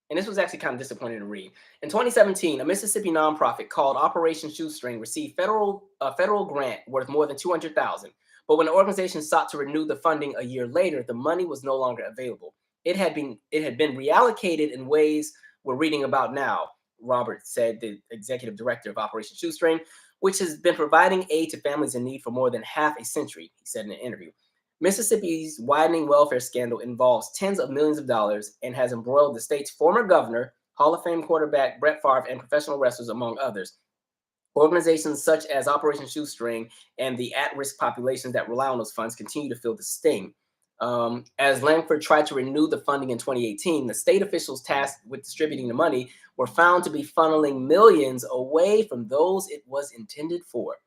S1: And this was actually kind of disappointing to read. In 2017, a Mississippi nonprofit called Operation Shoestring received a federal grant worth more than $200,000. But when the organization sought to renew the funding a year later, the money was no longer available. It had been reallocated in ways we're reading about now, Robert said, the executive director of Operation Shoestring, which has been providing aid to families in need for more than half a century, he said in an interview. Mississippi's widening welfare scandal involves tens of millions of dollars and has embroiled the state's former governor, Hall of Fame quarterback Brett Favre, and professional wrestlers, among others. Organizations such as Operation Shoestring and the at-risk populations that rely on those funds continue to feel the sting. As Langford tried to renew the funding in 2018, the state officials tasked with distributing the money were found to be funneling millions away from those it was intended for.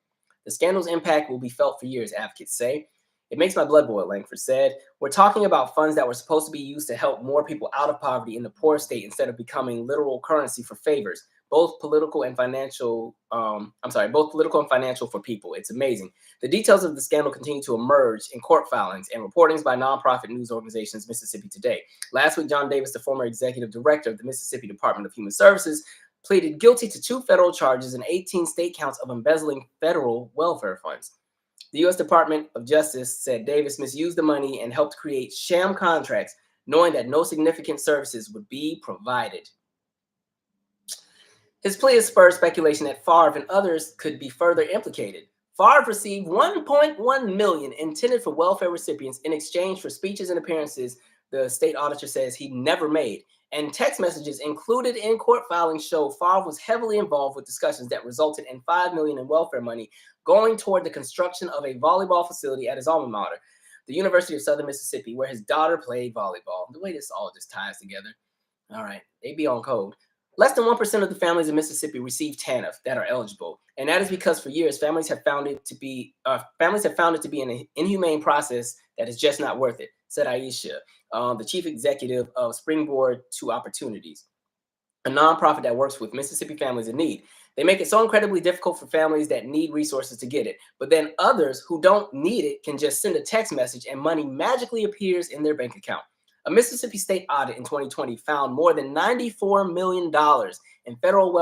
S1: The scandal's impact will be felt for years, advocates say. It makes my blood boil, Langford said. We're talking about funds that were supposed to be used to help more people out of poverty in the poor state instead of becoming literal currency for favors, both political and financial for people. It's amazing. The details of the scandal continue to emerge in court filings and reportings by nonprofit news organizations Mississippi Today. Last week, John Davis, the former executive director of the Mississippi Department of Human Services, pleaded guilty to 2 federal charges and 18 state counts of embezzling federal welfare funds. The U.S. Department of Justice said Davis misused the money and helped create sham contracts, knowing that no significant services would be provided. His plea has spurred speculation that Favre and others could be further implicated. Favre received $1.1 million intended for welfare recipients in exchange for speeches and appearances the state auditor says he never made. And text messages included in court filings show Favre was heavily involved with discussions that resulted in $5 million in welfare money going toward the construction of a volleyball facility at his alma mater, the University of Southern Mississippi, where his daughter played volleyball. The way this all just ties together. All right, they be on code. Less than 1% of the families in Mississippi receive TANF that are eligible, and that is because for years families have found it to be an inhumane process that is just not worth it, said Aisha, the chief executive of Springboard to Opportunities, a nonprofit that works with Mississippi families in need. They make it so incredibly difficult for families that need resources to get it, but then others who don't need it can just send a text message and money magically appears in their bank account. A Mississippi state audit in 2020 found more than $94 million in federal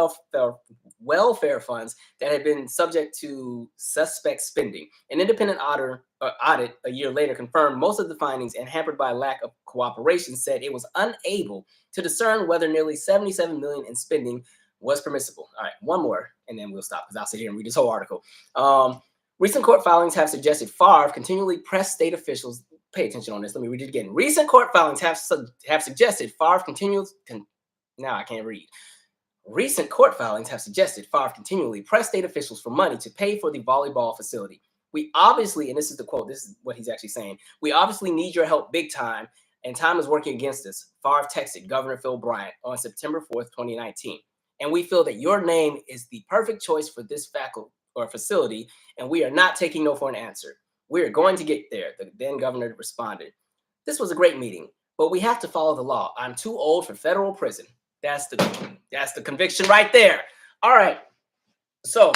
S1: welfare funds that had been subject to suspect spending. An independent audit a year later confirmed most of the findings, and hampered by lack of cooperation, said it was unable to discern whether nearly $77 million in spending was permissible. All right, one more, and then we'll stop because I'll sit here and read this whole article. Recent court filings have suggested Favre continually pressed state officials. Pay attention on this. Let me read it again. Recent court filings have suggested Favre Recent court filings have suggested Favre continually pressed state officials for money to pay for the volleyball facility. We obviously, and this is the quote, this is what he's actually saying, we obviously need your help big time, and time is working against us, Favre texted Governor Phil Bryant on September 4th, 2019. And we feel that your name is the perfect choice for this facility, and we are not taking no for an answer. We are going to get there, the then governor responded. This was a great meeting, but we have to follow the law. I'm too old for federal prison. That's the conviction right there. All right. So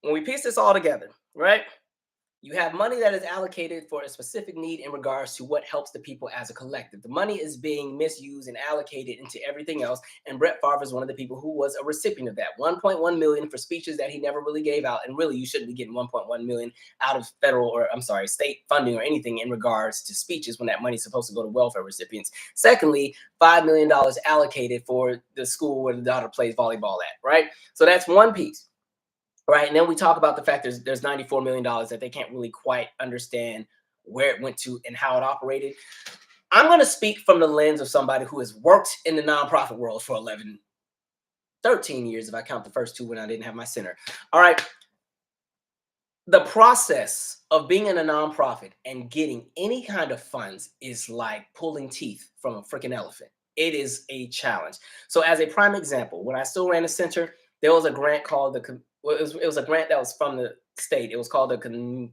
S1: when we piece this all together, right? You have money that is allocated for a specific need in regards to what helps the people as a collective. The money is being misused and allocated into everything else. And Brett Favre is one of the people who was a recipient of that. 1.1 million for speeches that he never really gave out. And really, you shouldn't be getting 1.1 million out of federal or state funding or anything in regards to speeches when that money is supposed to go to welfare recipients. Secondly, $5 million allocated for the school where the daughter plays volleyball at, right? So that's one piece. Right. And then we talk about the fact there's $94 million that they can't really quite understand where it went to and how it operated. I'm going to speak from the lens of somebody who has worked in the nonprofit world for 13 years, if I count the first 2 when I didn't have my center. All right. The process of being in a nonprofit and getting any kind of funds is like pulling teeth from a freaking elephant. It is a challenge. So as a prime example, when I still ran a center, there was a grant called it was a grant that was from the state. It was called the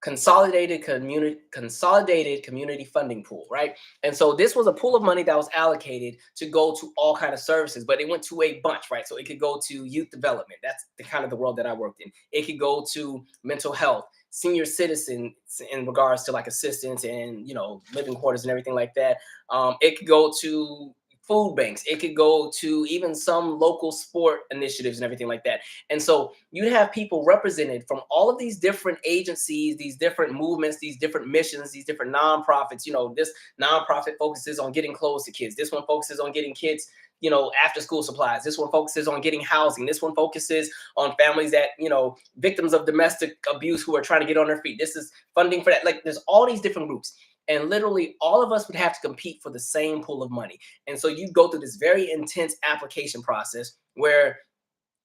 S1: consolidated community funding pool, right? And so this was a pool of money that was allocated to go to all kind of services, but it went to a bunch, right? So it could go to youth development. That's the kind of the world that I worked in. It could go to mental health, senior citizens in regards to like assistance and living quarters and everything like that. It could go to food banks. It could go to even some local sport initiatives and everything like that. And so you'd have people represented from all of these different agencies, these different movements, these different missions, these different nonprofits. This nonprofit focuses on getting clothes to kids. This one focuses on getting kids after school supplies. This one focuses on getting housing. This one focuses on families that, victims of domestic abuse who are trying to get on their feet. This is funding for that. Like there's all these different groups. And literally all of us would have to compete for the same pool of money. And so you go through this very intense application process where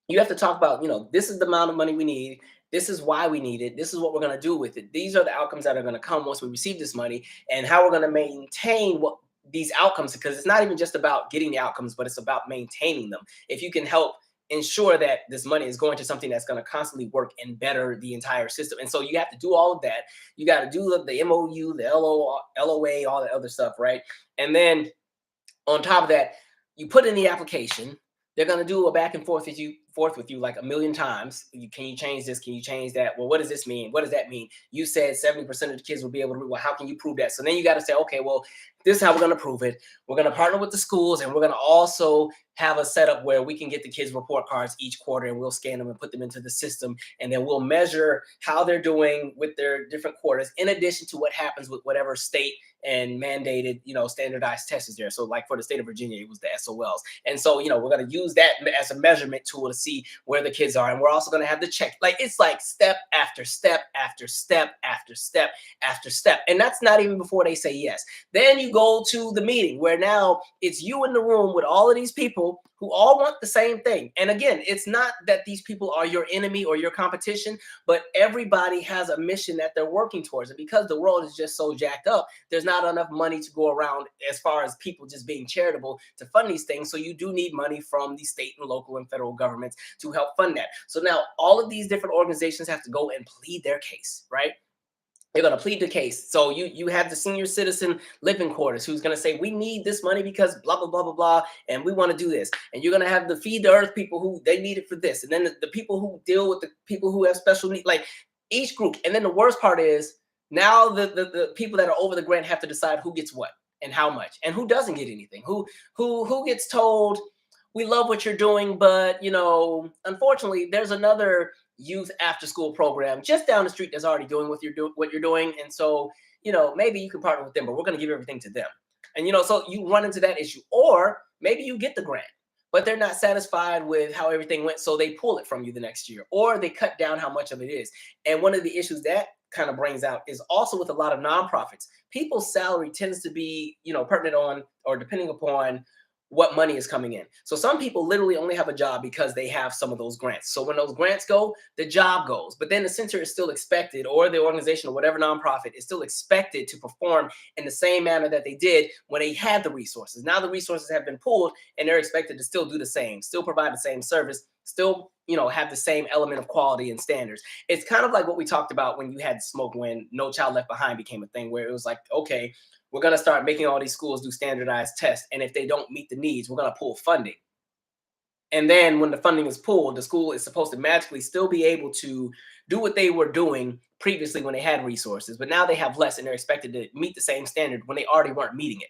S1: you have to talk about, this is the amount of money we need. This is why we need it. This is what we're going to do with it. These are the outcomes that are going to come once we receive this money and how we're going to maintain these outcomes, because it's not even just about getting the outcomes, but it's about maintaining them. If you can help ensure that this money is going to something that's going to constantly work and better the entire system. And so you have to do all of that. You got to do the MOU, the LOA, all that other stuff, right? And then on top of that, you put in the application. They're going to do a back and forth with you like a million times. Can you change this? Can you change that? Well, what does this mean? What does that mean? You said 70% of the kids will be able to. Well, how can you prove that? So then you got to say, okay, well, this is how we're going to prove it. We're going to partner with the schools, and we're going to also have a setup where we can get the kids report cards each quarter, and we'll scan them and put them into the system. And then we'll measure how they're doing with their different quarters, in addition to what happens with whatever state and mandated, standardized tests is there. So like for the state of Virginia, it was the SOLs. And so, we're going to use that as a measurement tool to see where the kids are. And we're also going to have the check. Like it's like step after step after step after step after step. And that's not even before they say yes. Then you go to the meeting where now it's you in the room with all of these people who all want the same thing. And again, it's not that these people are your enemy or your competition, but everybody has a mission that they're working towards. And because the world is just so jacked up, there's not enough money to go around as far as people just being charitable to fund these things. So you do need money from the state and local and federal governments to help fund that. So now all of these different organizations have to go and plead their case, right? They're going to plead the case. So you have the senior citizen living quarters who's going to say, we need this money because blah, blah, blah, blah, blah, and we want to do this. And you're going to have the feed the earth people who they need it for this. And then the people who deal with the people who have special needs, like each group. And then the worst part is now the people that are over the grant have to decide who gets what and how much and who doesn't get anything, who gets told, we love what you're doing, but, unfortunately, there's another youth after school program just down the street that's already doing what you're doing. And so, maybe you can partner with them, but we're going to give everything to them. And, so you run into that issue. Or maybe you get the grant, but they're not satisfied with how everything went, so they pull it from you the next year, or they cut down how much of it is. And one of the issues that kind of brings out is also with a lot of nonprofits, people's salary tends to be, pertinent on or depending upon what money is coming in. So some people literally only have a job because they have some of those grants. So when those grants go, the job goes, but then the center is still expected, or the organization or whatever nonprofit is still expected to perform in the same manner that they did when they had the resources. Now the resources have been pulled and they're expected to still do the same, still provide the same service, still, have the same element of quality and standards. It's kind of like what we talked about when you had smoke, when No Child Left Behind became a thing, where it was like, okay, we're going to start making all these schools do standardized tests. And if they don't meet the needs, we're going to pull funding. And then when the funding is pulled, the school is supposed to magically still be able to do what they were doing previously when they had resources, but now they have less and they're expected to meet the same standard when they already weren't meeting it.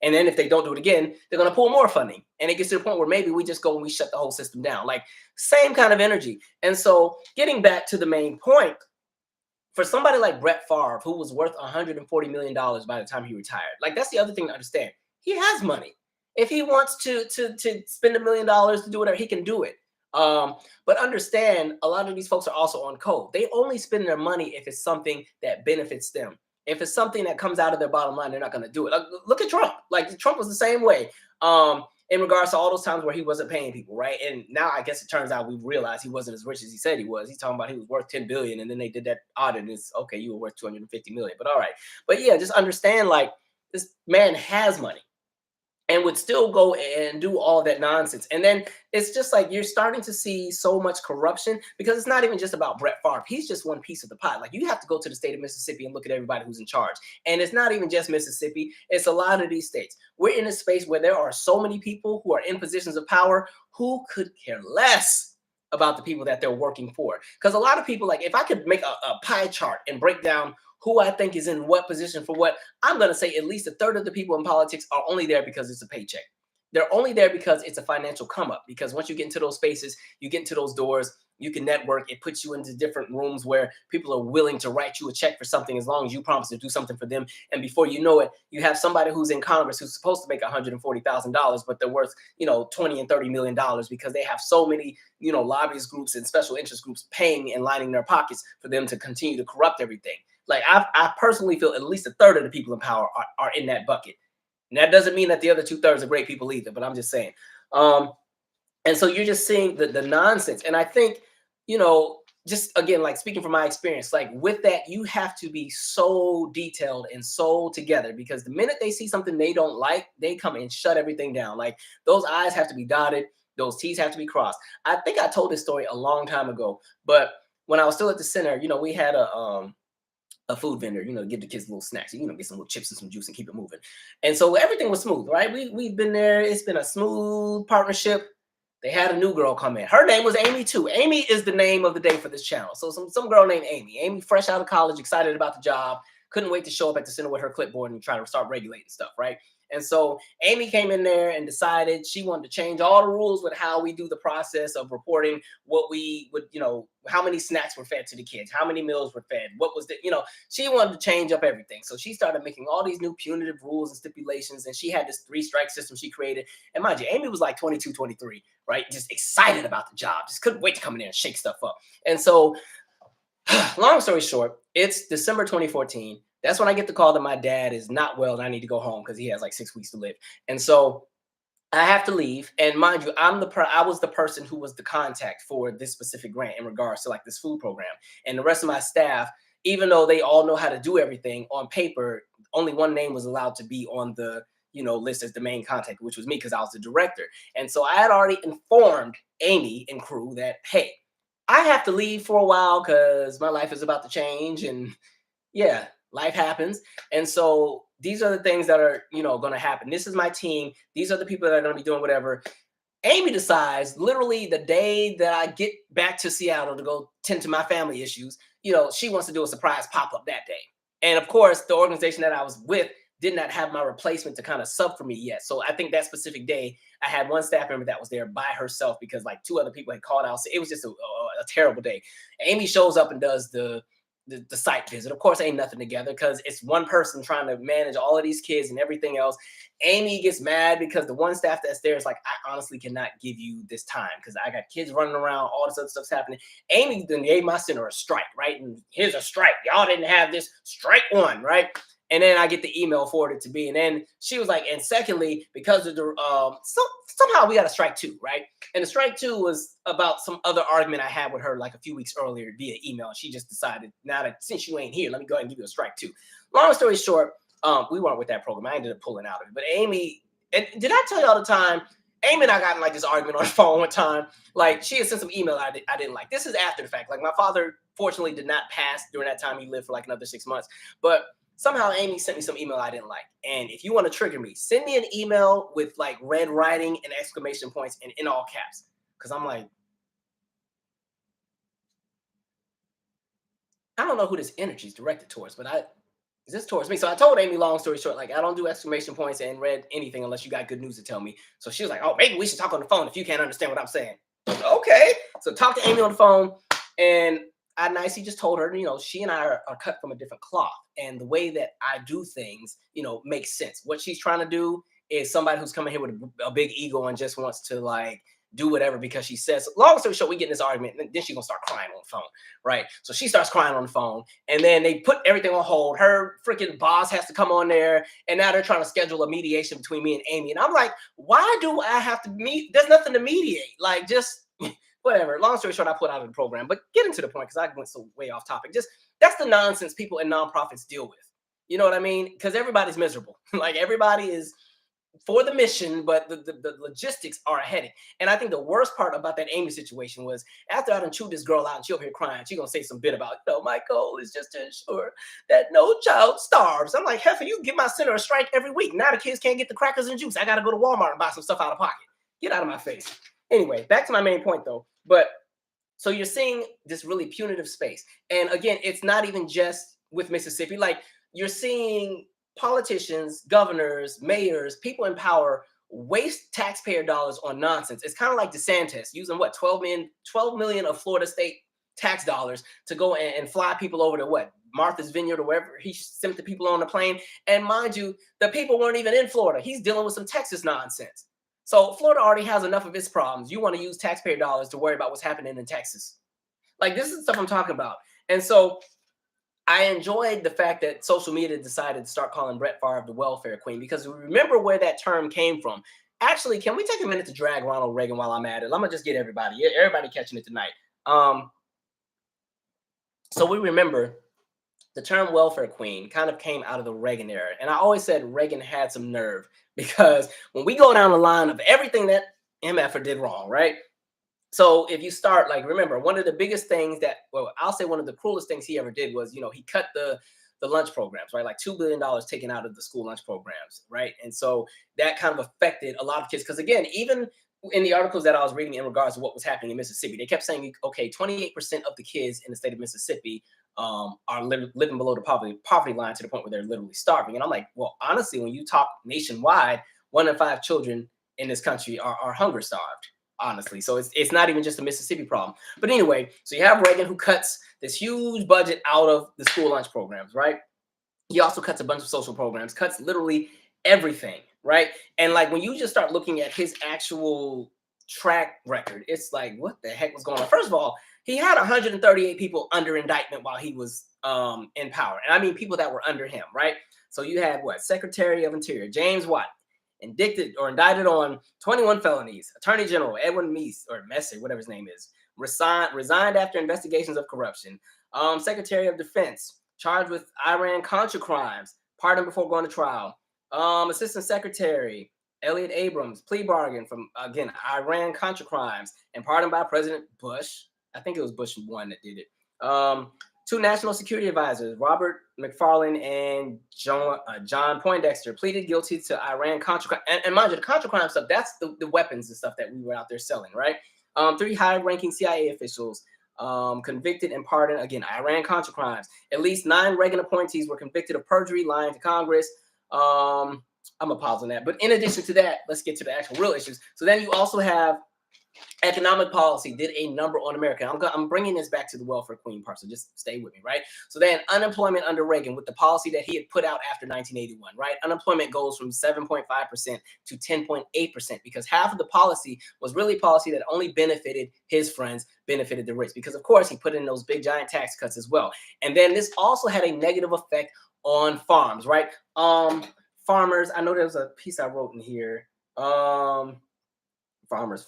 S1: And then if they don't do it again, they're going to pull more funding. And it gets to the point where maybe we just go and we shut the whole system down. Like, same kind of energy. And so getting back to the main point, for somebody like Brett Favre, who was worth $140 million by the time he retired, like, that's the other thing to understand. He has money. If he wants to spend $1 million to do whatever, he can do it. But understand, a lot of these folks are also on code. They only spend their money if it's something that benefits them. If it's something that comes out of their bottom line, they're not going to do it. Look at Trump. Like, Trump was the same way in regards to all those times where he wasn't paying people, right? And now I guess it turns out we've realized he wasn't as rich as he said he was. He's talking about he was worth $10 billion, and then they did that audit, and it's, okay, you were worth $250 million. But all right. But yeah, just understand, like, this man has money and would still go and do all that nonsense. And then it's just like you're starting to see so much corruption, because it's not even just about Brett Favre. He's just one piece of the pie. Like, you have to go to the state of Mississippi and look at everybody who's in charge. And it's not even just Mississippi. It's a lot of these states. We're in a space where there are so many people who are in positions of power who could care less about the people that they're working for. Because a lot of people, like, if I could make a pie chart and break down who I think is in what position for what, I'm going to say at least a third of the people in politics are only there because it's a paycheck. They're only there because it's a financial come up. Because once you get into those spaces, you get into those doors, you can network. It puts you into different rooms where people are willing to write you a check for something as long as you promise to do something for them. And before you know it, you have somebody who's in Congress who's supposed to make $140,000, but they're worth, $20 and $30 million because they have so many, lobbyist groups and special interest groups paying and lining their pockets for them to continue to corrupt everything. Like, I personally feel at least a third of the people in power are in that bucket. And that doesn't mean that the other 2/3 are great people either, but I'm just saying. And so you're just seeing the nonsense. And I think, just again, like, speaking from my experience, like, with that, you have to be so detailed and so together, because the minute they see something they don't like, they come and shut everything down. Like, those I's have to be dotted, those T's have to be crossed. I think I told this story a long time ago, but when I was still at the center, we had a food vendor, give the kids little snacks, get some little chips and some juice and keep it moving. And so everything was smooth, right? We've been there. It's been a smooth partnership. They had a new girl come in. Her name was Amy too. Amy is the name of the day for this channel. So some girl named Amy. Amy, fresh out of college, excited about the job, couldn't wait to show up at the center with her clipboard and try to start regulating stuff, right? And so Amy came in there and decided she wanted to change all the rules with how we do the process of reporting what we would, how many snacks were fed to the kids, how many meals were fed, what was the, she wanted to change up everything. So she started making all these new punitive rules and stipulations, and she had this 3-strike system she created. And mind you, Amy was like 22, 23, right? Just excited about the job, just couldn't wait to come in there and shake stuff up. And so long story short, it's December 2014. That's when I get the call that my dad is not well and I need to go home because he has like 6 weeks to live. And so I have to leave. And mind you, I was the person who was the contact for this specific grant in regards to like this food program. And the rest of my staff, even though they all know how to do everything on paper, only one name was allowed to be on the list as the main contact, which was me, because I was the director. And so I had already informed Amy and crew that, hey, I have to leave for a while because my life is about to change. And yeah, life happens. And so these are the things that are, going to happen. This is my team. These are the people that are going to be doing whatever. Amy decides literally the day that I get back to Seattle to go tend to my family issues, she wants to do a surprise pop-up that day. And of course, the organization that I was with did not have my replacement to kind of sub for me yet. So I think that specific day, I had one staff member that was there by herself because like 2 other people had called out. So it was just a terrible day. Amy shows up and does the site visit. Of course, ain't nothing together because it's one person trying to manage all of these kids and everything else. Amy gets mad because the one staff that's there is like, I honestly cannot give you this time because I got kids running around, all this other stuff's happening. Amy then gave my center a strike, right? And here's a strike. Y'all didn't have this, strike 1, right? And then I get the email forwarded to me. And then she was like, and secondly, because of the, somehow we got a strike 2, right? And the strike 2 was about some other argument I had with her like a few weeks earlier via email. She just decided, now that since you ain't here, let me go ahead and give you a strike 2. Long story short, we weren't with that program. I ended up pulling out of it. But Amy, and did I tell you all the time, Amy and I got in like this argument on the phone one time. Like she had sent some email I didn't like. This is after the fact. Like my father, fortunately, did not pass during that time. He lived for like another 6 months. But somehow Amy sent me some email I didn't like. And if you want to trigger me, send me an email with like red writing and exclamation points and in all caps. because I'm like, I don't know who this energy is directed towards, but is this towards me? So I told Amy, long story short, like, I don't do exclamation points and read anything unless you got good news to tell me. So she was like, oh, maybe we should talk on the phone if you can't understand what I'm saying. Okay. So talk to Amy on the phone, and I nicely just told her, she and I are cut from a different cloth. And the way that I do things, makes sense. What she's trying to do is somebody who's coming here with a big ego and just wants to like do whatever because she says. Long story short, we get in this argument, and then she's gonna start crying on the phone, right? So she starts crying on the phone, and then they put everything on hold. Her freaking boss has to come on there, and now they're trying to schedule a mediation between me and Amy. And I'm like, why do I have to meet? There's nothing to mediate. Like, just whatever. Long story short, I put out of the program, but getting to the point because I went so way off topic. Just that's the nonsense people in nonprofits deal with. You know what I mean? Because everybody's miserable. Like, everybody is for the mission, but the logistics are a headache. And I think the worst part about that Amy situation was after I done chewed this girl out and she over here crying, she gonna say some bit about, my goal is just to ensure that no child starves. I'm like, heifer, you give my center a strike every week. Now the kids can't get the crackers and juice. I gotta go to Walmart and buy some stuff out of pocket. Get out of my face. Anyway, back to my main point though. But so you're seeing this really punitive space. And again, it's not even just with Mississippi. Like, you're seeing politicians, governors, mayors, people in power waste taxpayer dollars on nonsense. It's kind of like DeSantis using 12 million of Florida state tax dollars to go and fly people over to Martha's Vineyard or wherever he sent the people on the plane. And mind you, the people weren't even in Florida. He's dealing with some Texas nonsense. So Florida already has enough of its problems. You want to use taxpayer dollars to worry about what's happening in Texas. Like, this is the stuff I'm talking about. And so I enjoyed the fact that social media decided to start calling Brett Favre the welfare queen, because we remember where that term came from. Actually, can we take a minute to drag Ronald Reagan while I'm at it? I'm gonna just get everybody catching it tonight. So we remember the term welfare queen kind of came out of the Reagan era. And I always said Reagan had some nerve, because when we go down the line of everything that MF did wrong, right? So if you start, like, remember, one of the biggest things I'll say one of the cruelest things he ever did was, he cut the lunch programs, right? Like $2 billion taken out of the school lunch programs, right? And so that kind of affected a lot of kids. Because again, even in the articles that I was reading in regards to what was happening in Mississippi, they kept saying, okay, 28% of the kids in the state of Mississippi are living below the poverty line, to the point where they're literally starving. And I'm like, well, honestly, when you talk nationwide, 1 in 5 children in this country are hunger starved. Honestly, so it's not even just a Mississippi problem. But anyway, so you have Reagan, who cuts this huge budget out of the school lunch programs, right? He also cuts a bunch of social programs, cuts literally everything, right? And like, when you just start looking at his actual track record, it's like, what the heck was going on? First of all, he had 138 people under indictment while he was in power. And I mean people that were under him, right? So you had Secretary of Interior James Watt, indicted or indicted on 21 felonies. Attorney General Edwin Messer, whatever his name is, resigned after investigations of corruption. Secretary of Defense, charged with Iran-Contra crimes, pardoned before going to trial. Assistant Secretary Elliot Abrams, plea bargain from, again, Iran-Contra crimes, and pardoned by President Bush. I think it was Bush 1 that did it. 2 national security advisors, Robert McFarlane and John Poindexter, pleaded guilty to Iran-Contra. And mind you, the Contra crime stuff, that's the weapons and stuff that we were out there selling, right? 3 high-ranking CIA officials convicted and pardoned, again, Iran-Contra crimes. At least 9 Reagan appointees were convicted of perjury, lying to Congress. I'm going to pause on that. But in addition to that, let's get to the actual real issues. So then you also have economic policy did a number on America. I'm bringing this back to the welfare queen part, so just stay with me, right? So then unemployment under Reagan, with the policy that he had put out after 1981, right? Unemployment goes from 7.5% to 10.8%, because half of the policy was really policy that only benefited his friends, benefited the rich, because of course he put in those big giant tax cuts as well. And then this also had a negative effect on farms, right? Farmers, I know there was a piece I wrote in here. Farmers.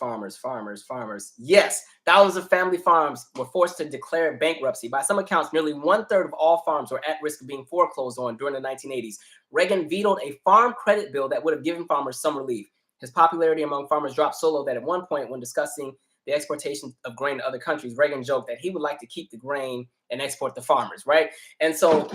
S1: Yes, thousands of family farms were forced to declare bankruptcy. By some accounts, nearly 1/3 of all farms were at risk of being foreclosed on during the 1980s. Reagan vetoed a farm credit bill that would have given farmers some relief. His popularity among farmers dropped so low that at one point, when discussing the exportation of grain to other countries, Reagan joked that he would like to keep the grain and export the farmers, right? And so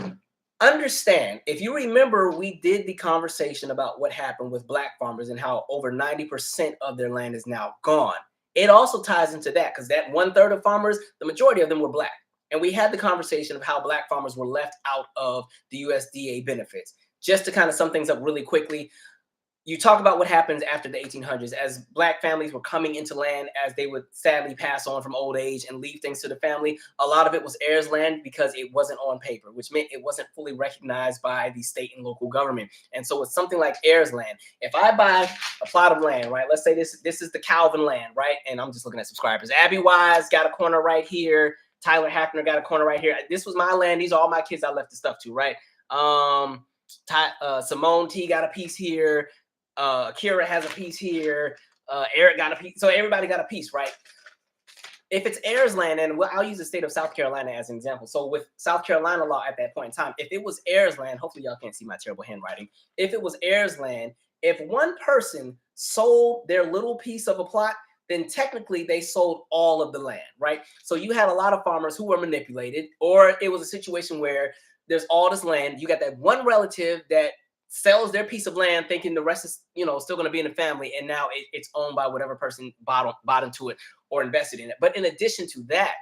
S1: understand, if you remember, we did the conversation about what happened with Black farmers and how over 90% of their land is now gone. It also ties into that because that 1/3 of farmers, the majority of them were black. And we had the conversation of how black farmers were left out of the USDA benefits. Just to kind of sum things up really quickly, you talk about what happens after the 1800s as black families were coming into land, as they would sadly pass on from old age and leave things to the family. A lot of it was heirs land because it wasn't on paper, which meant it wasn't fully recognized by the state and local government. And so it's something like heirs land. If I buy a plot of land, right, let's say this is the Calvin land, right, and I'm just looking at subscribers. Abby Wise got a corner right here. Tyler Hackner got a corner right here. This was my land. These are all my kids I left the stuff to, right? Simone T got a piece here. Kira has a piece here. Eric got a piece. So everybody got a piece, right? If it's heirs land, and I'll use the state of South Carolina as an example. So with South Carolina law at that point in time, if it was heirs land, hopefully y'all can't see my terrible handwriting. If it was heirs land, if one person sold their little piece of a plot, then technically they sold all of the land, right? So you had a lot of farmers who were manipulated, or it was a situation where there's all this land. You got that one relative that sells their piece of land thinking the rest is, still going to be in the family, and now it's owned by whatever person bought into it or invested in it. But in addition to that,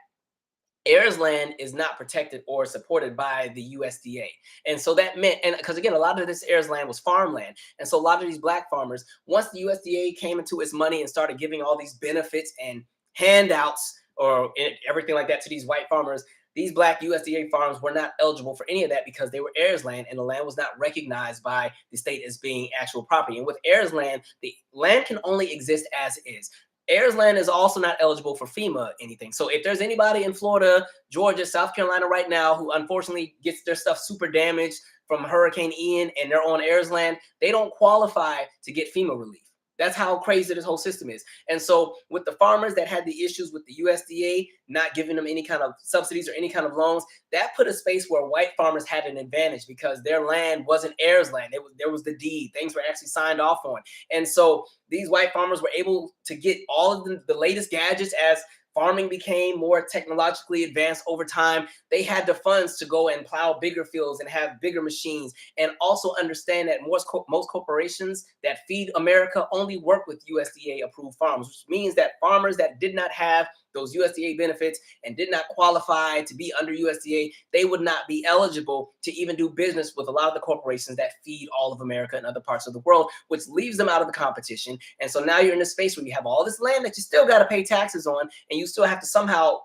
S1: heirs land is not protected or supported by the USDA. And so that meant, and because again, a lot of this heirs land was farmland. And so a lot of these black farmers, once the USDA came into its money and started giving all these benefits and handouts or everything like that to these white farmers, these black USDA farms were not eligible for any of that because they were heirs land, and the land was not recognized by the state as being actual property. And with heirs land, the land can only exist as is. Heirs land is also not eligible for FEMA anything. So if there's anybody in Florida, Georgia, South Carolina right now who unfortunately gets their stuff super damaged from Hurricane Ian and they're on heirs land, they don't qualify to get FEMA relief. That's how crazy this whole system is. And so with the farmers that had the issues with the USDA not giving them any kind of subsidies or any kind of loans, that put a space where white farmers had an advantage because their land wasn't heirs land. There was the deed. Things were actually signed off on. And so these white farmers were able to get all of the latest gadgets as farming became more technologically advanced over time. They had the funds to go and plow bigger fields and have bigger machines, and also understand that most corporations that feed America only work with USDA approved farms, which means that farmers that did not have those USDA benefits and did not qualify to be under USDA, they would not be eligible to even do business with a lot of the corporations that feed all of America and other parts of the world, which leaves them out of the competition. And so now you're in a space where you have all this land that you still got to pay taxes on, and you still have to somehow,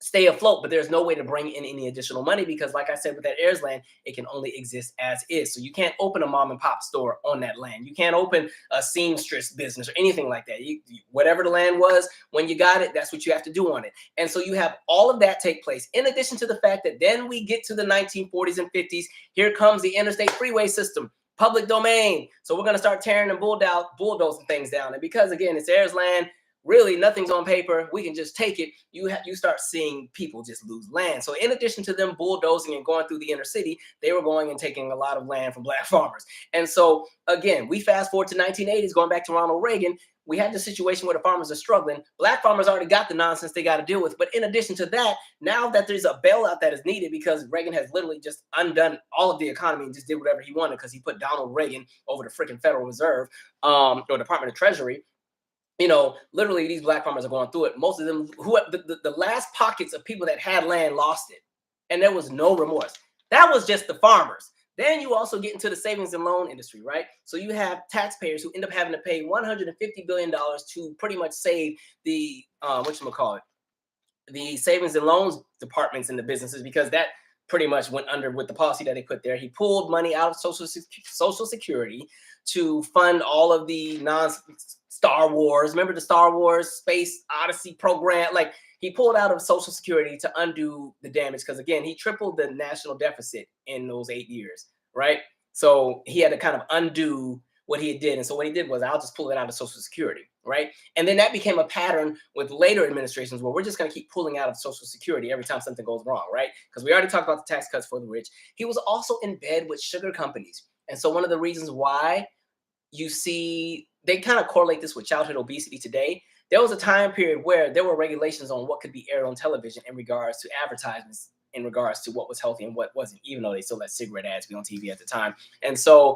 S1: stay afloat, but there's no way to bring in any additional money because, like I said, with that heirs land, it can only exist as is. So you can't open a mom and pop store on that land. You can't open a seamstress business or anything like that. Whatever the land was, when you got it, that's what you have to do on it. And so you have all of that take place, in addition to the fact that then we get to the 1940s and 50s. Here comes the interstate freeway system, public domain. So we're going to start tearing and bulldozing things down. And because, again, it's heirs land, really nothing's on paper, we can just take it. You start seeing people just lose land. So in addition to them bulldozing and going through the inner city, they were going and taking a lot of land from black farmers. And so again, we fast forward to 1980s, going back to Ronald Reagan. We had the situation where the farmers are struggling. Black farmers already got the nonsense they got to deal with. But in addition to that, now that there's a bailout that is needed because Reagan has literally just undone all of the economy and just did whatever he wanted because he put Donald Reagan over the freaking Federal Reserve or Department of Treasury. Literally these black farmers are going through it. Most of them, the last pockets of people that had land lost it. And there was no remorse. That was just the farmers. Then you also get into the savings and loan industry, right? So you have taxpayers who end up having to pay $150 billion to pretty much save the, the savings and loans departments in the businesses, because that pretty much went under with the policy that they put there. He pulled money out of Social Security to fund all of the non-Star Wars. Remember the Star Wars Space Odyssey program? Like, he pulled out of Social Security to undo the damage because, again, he tripled the national deficit in those 8 years, right? So he had to kind of undo what he did. And so what he did was, I'll just pull it out of Social Security, right? And then that became a pattern with later administrations where we're just going to keep pulling out of Social Security every time something goes wrong, right? Because we already talked about the tax cuts for the rich. He was also in bed with sugar companies. And so one of the reasons why you see, they kind of correlate this with childhood obesity today. There was a time period where there were regulations on what could be aired on television in regards to advertisements, in regards to what was healthy and what wasn't, even though they still let cigarette ads be on TV at the time. And so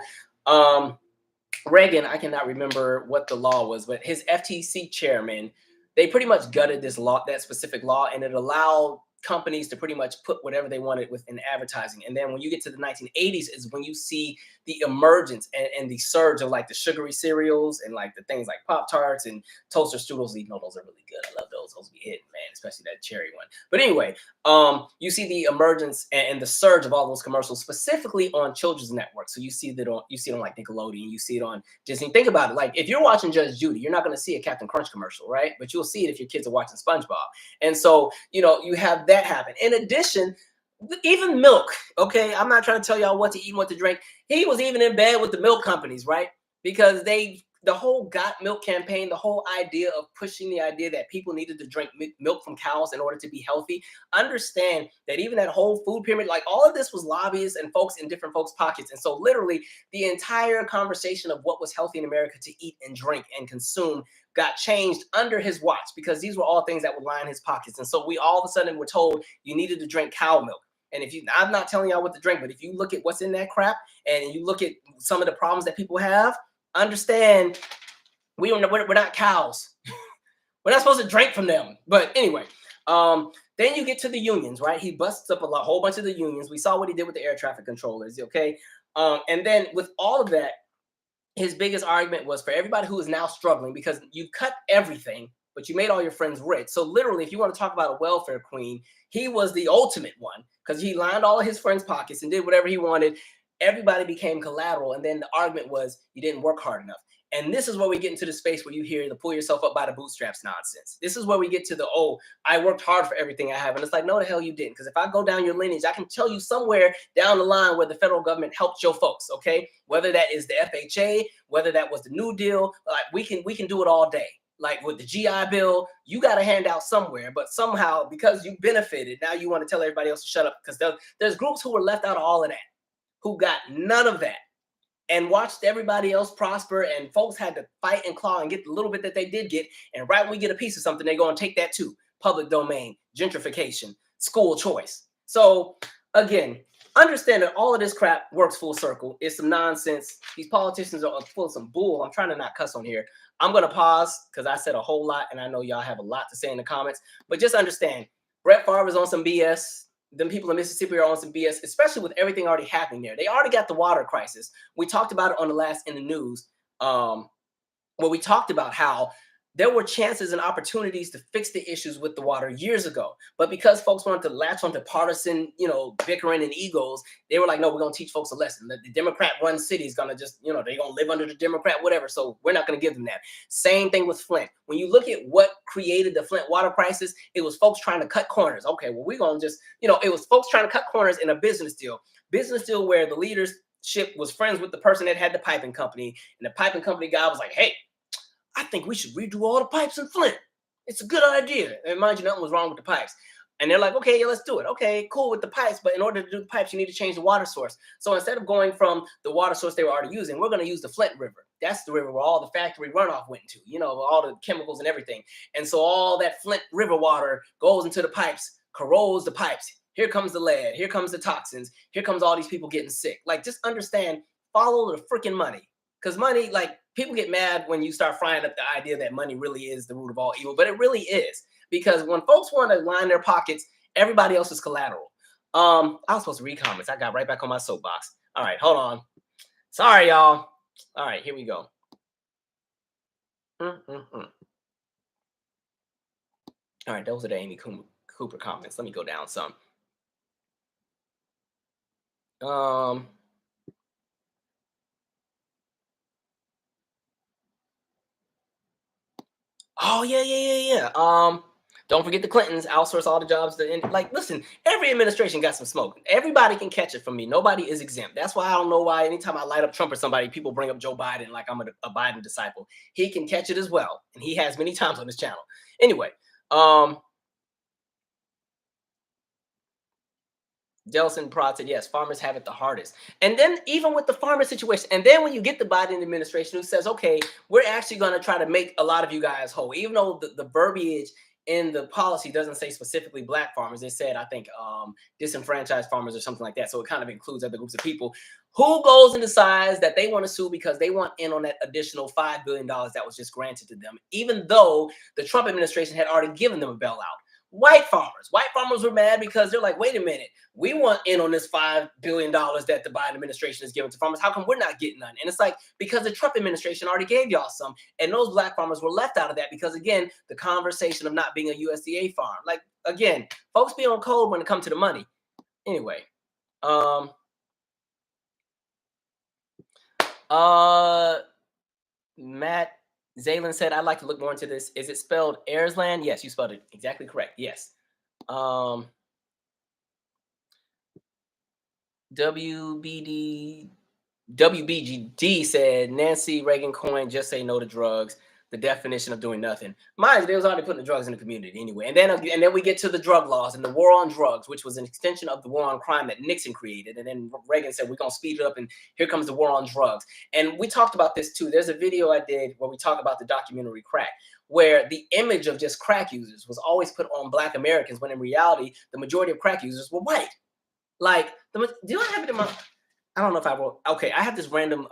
S1: Reagan, I cannot remember what the law was, but his FTC chairman, they pretty much gutted this law, that specific law, and it allowed companies to pretty much put whatever they wanted within advertising. And then when you get to the 1980s is when you see the emergence and the surge of like the sugary cereals and like the things like Pop Tarts and toaster strudels. You know, those are really good. I love those. Those be hitting, man, especially that cherry one. But anyway, you see the emergence and the surge of all those commercials, specifically on children's networks. So you see that on, you see it on like Nickelodeon, you see it on Disney. Think about it. Like if you're watching Judge Judy, you're not going to see a Captain Crunch commercial, right? But you'll see it if your kids are watching SpongeBob. And so, you know, you have that happen. In addition, even milk. Okay, I'm not trying to tell y'all what to eat and what to drink. He was even in bed with the milk companies, right? Because the whole Got Milk campaign, the whole idea of pushing the idea that people needed to drink milk from cows in order to be healthy. Understand that even that whole food pyramid, like all of this was lobbyists and folks in different folks' pockets. And so literally the entire conversation of what was healthy in America to eat and drink and consume got changed under his watch, because these were all things that would line his pockets. And so we all of a sudden were told you needed to drink cow milk. And if you, I'm not telling y'all what to drink, but if you look at what's in that crap and you look at some of the problems that people have, understand we're not cows. We're not supposed to drink from them. But anyway, then you get to the unions, right? He busts up a whole bunch of the unions. We saw what he did with the air traffic controllers, okay? And then with all of that, his biggest argument was for everybody who is now struggling, because you cut everything, but you made all your friends rich. So literally, if you want to talk about a welfare queen, he was the ultimate one, because he lined all of his friends' pockets and did whatever he wanted. Everybody became collateral. And then the argument was you didn't work hard enough. And this is where we get into the space where you hear the pull yourself up by the bootstraps nonsense. This is where we get to the, oh, I worked hard for everything I have. And it's like, no, the hell you didn't. Because if I go down your lineage, I can tell you somewhere down the line where the federal government helped your folks, okay? Whether that is the FHA, whether that was the New Deal, like we can do it all day. Like with the GI Bill, you got a handout somewhere, but somehow because you benefited, now you want to tell everybody else to shut up, because there's groups who were left out of all of that, who got none of that and watched everybody else prosper, and folks had to fight and claw and get the little bit that they did get. And right when we get a piece of something, they're going to take that too. Public domain, gentrification, school choice. So again, understand that all of this crap works full circle. It's some nonsense. These politicians are full of some bull. I'm trying to not cuss on here. I'm going to pause because I said a whole lot, and I know y'all have a lot to say in the comments. But just understand, Brett Favre is on some BS. Them people in Mississippi are on some BS, especially with everything already happening there. They already got the water crisis. We talked about it on the last In the News, where we talked about how there were chances and opportunities to fix the issues with the water years ago. But because folks wanted to latch onto partisan, bickering and egos, they were like, no, we're going to teach folks a lesson. The Democrat-run city is going to just, they're going to live under the Democrat, whatever. So we're not going to give them that. Same thing with Flint. When you look at what created the Flint water crisis, it was folks trying to cut corners. Okay, well, we're going to just, it was folks trying to cut corners in a business deal where the leadership was friends with the person that had the piping company. And the piping company guy was like, hey, I think we should redo all the pipes in Flint. It's a good idea. And mind you, nothing was wrong with the pipes. And they're like, okay, yeah, let's do it. Okay, cool with the pipes. But in order to do the pipes, you need to change the water source. So instead of going from the water source they were already using, we're going to use the Flint River. That's the river where all the factory runoff went into, all the chemicals and everything. And so all that Flint River water goes into the pipes, corrodes the pipes. Here comes the lead. Here comes the toxins. Here comes all these people getting sick. Like, just understand, follow the freaking money. Because money, like, people get mad when you start frying up the idea that money really is the root of all evil, but it really is. Because when folks want to line their pockets, everybody else is collateral. I was supposed to read comments. I got right back on my soapbox. All right, hold on. Sorry, y'all. All right, here we go. All right, those are the Amy Cooper comments. Let me go down some. Oh, yeah. Don't forget the Clintons outsource all the jobs listen, every administration got some smoke. Everybody can catch it from me. Nobody is exempt. That's why I don't know why anytime I light up Trump or somebody, people bring up Joe Biden like I'm a Biden disciple. He can catch it as well. And he has many times on this channel. Anyway, Delson Prod said, yes, farmers have it the hardest. And then even with the farmer situation, and then when you get the Biden administration who says, okay, we're actually going to try to make a lot of you guys whole, even though the verbiage in the policy doesn't say specifically black farmers. It said, I think, disenfranchised farmers or something like that. So it kind of includes other groups of people. Who goes and decides that they want to sue because they want in on that additional $5 billion that was just granted to them, even though the Trump administration had already given them a bailout? White farmers. White farmers were mad because they're like, wait a minute, we want in on this $5 billion that the Biden administration is giving to farmers. How come we're not getting none? And it's like, because the Trump administration already gave y'all some, and those black farmers were left out of that because, again, the conversation of not being a USDA farm. Like, again, folks be on code when it comes to the money. Anyway, Matt Zaylen said, I'd like to look more into this. Is it spelled Airsland? Yes, you spelled it exactly correct. Yes. WBGD said, Nancy Reagan coined just say no to drugs, the definition of doing nothing. Mind you, they was already putting the drugs in the community anyway. And then we get to the drug laws and the war on drugs, which was an extension of the war on crime that Nixon created. And then Reagan said, we're going to speed it up, and here comes the war on drugs. And we talked about this too. There's a video I did where we talk about the documentary Crack, where the image of just crack users was always put on Black Americans, when in reality, the majority of crack users were white. Like, do I have it in my, I don't know if I wrote, okay, I have this random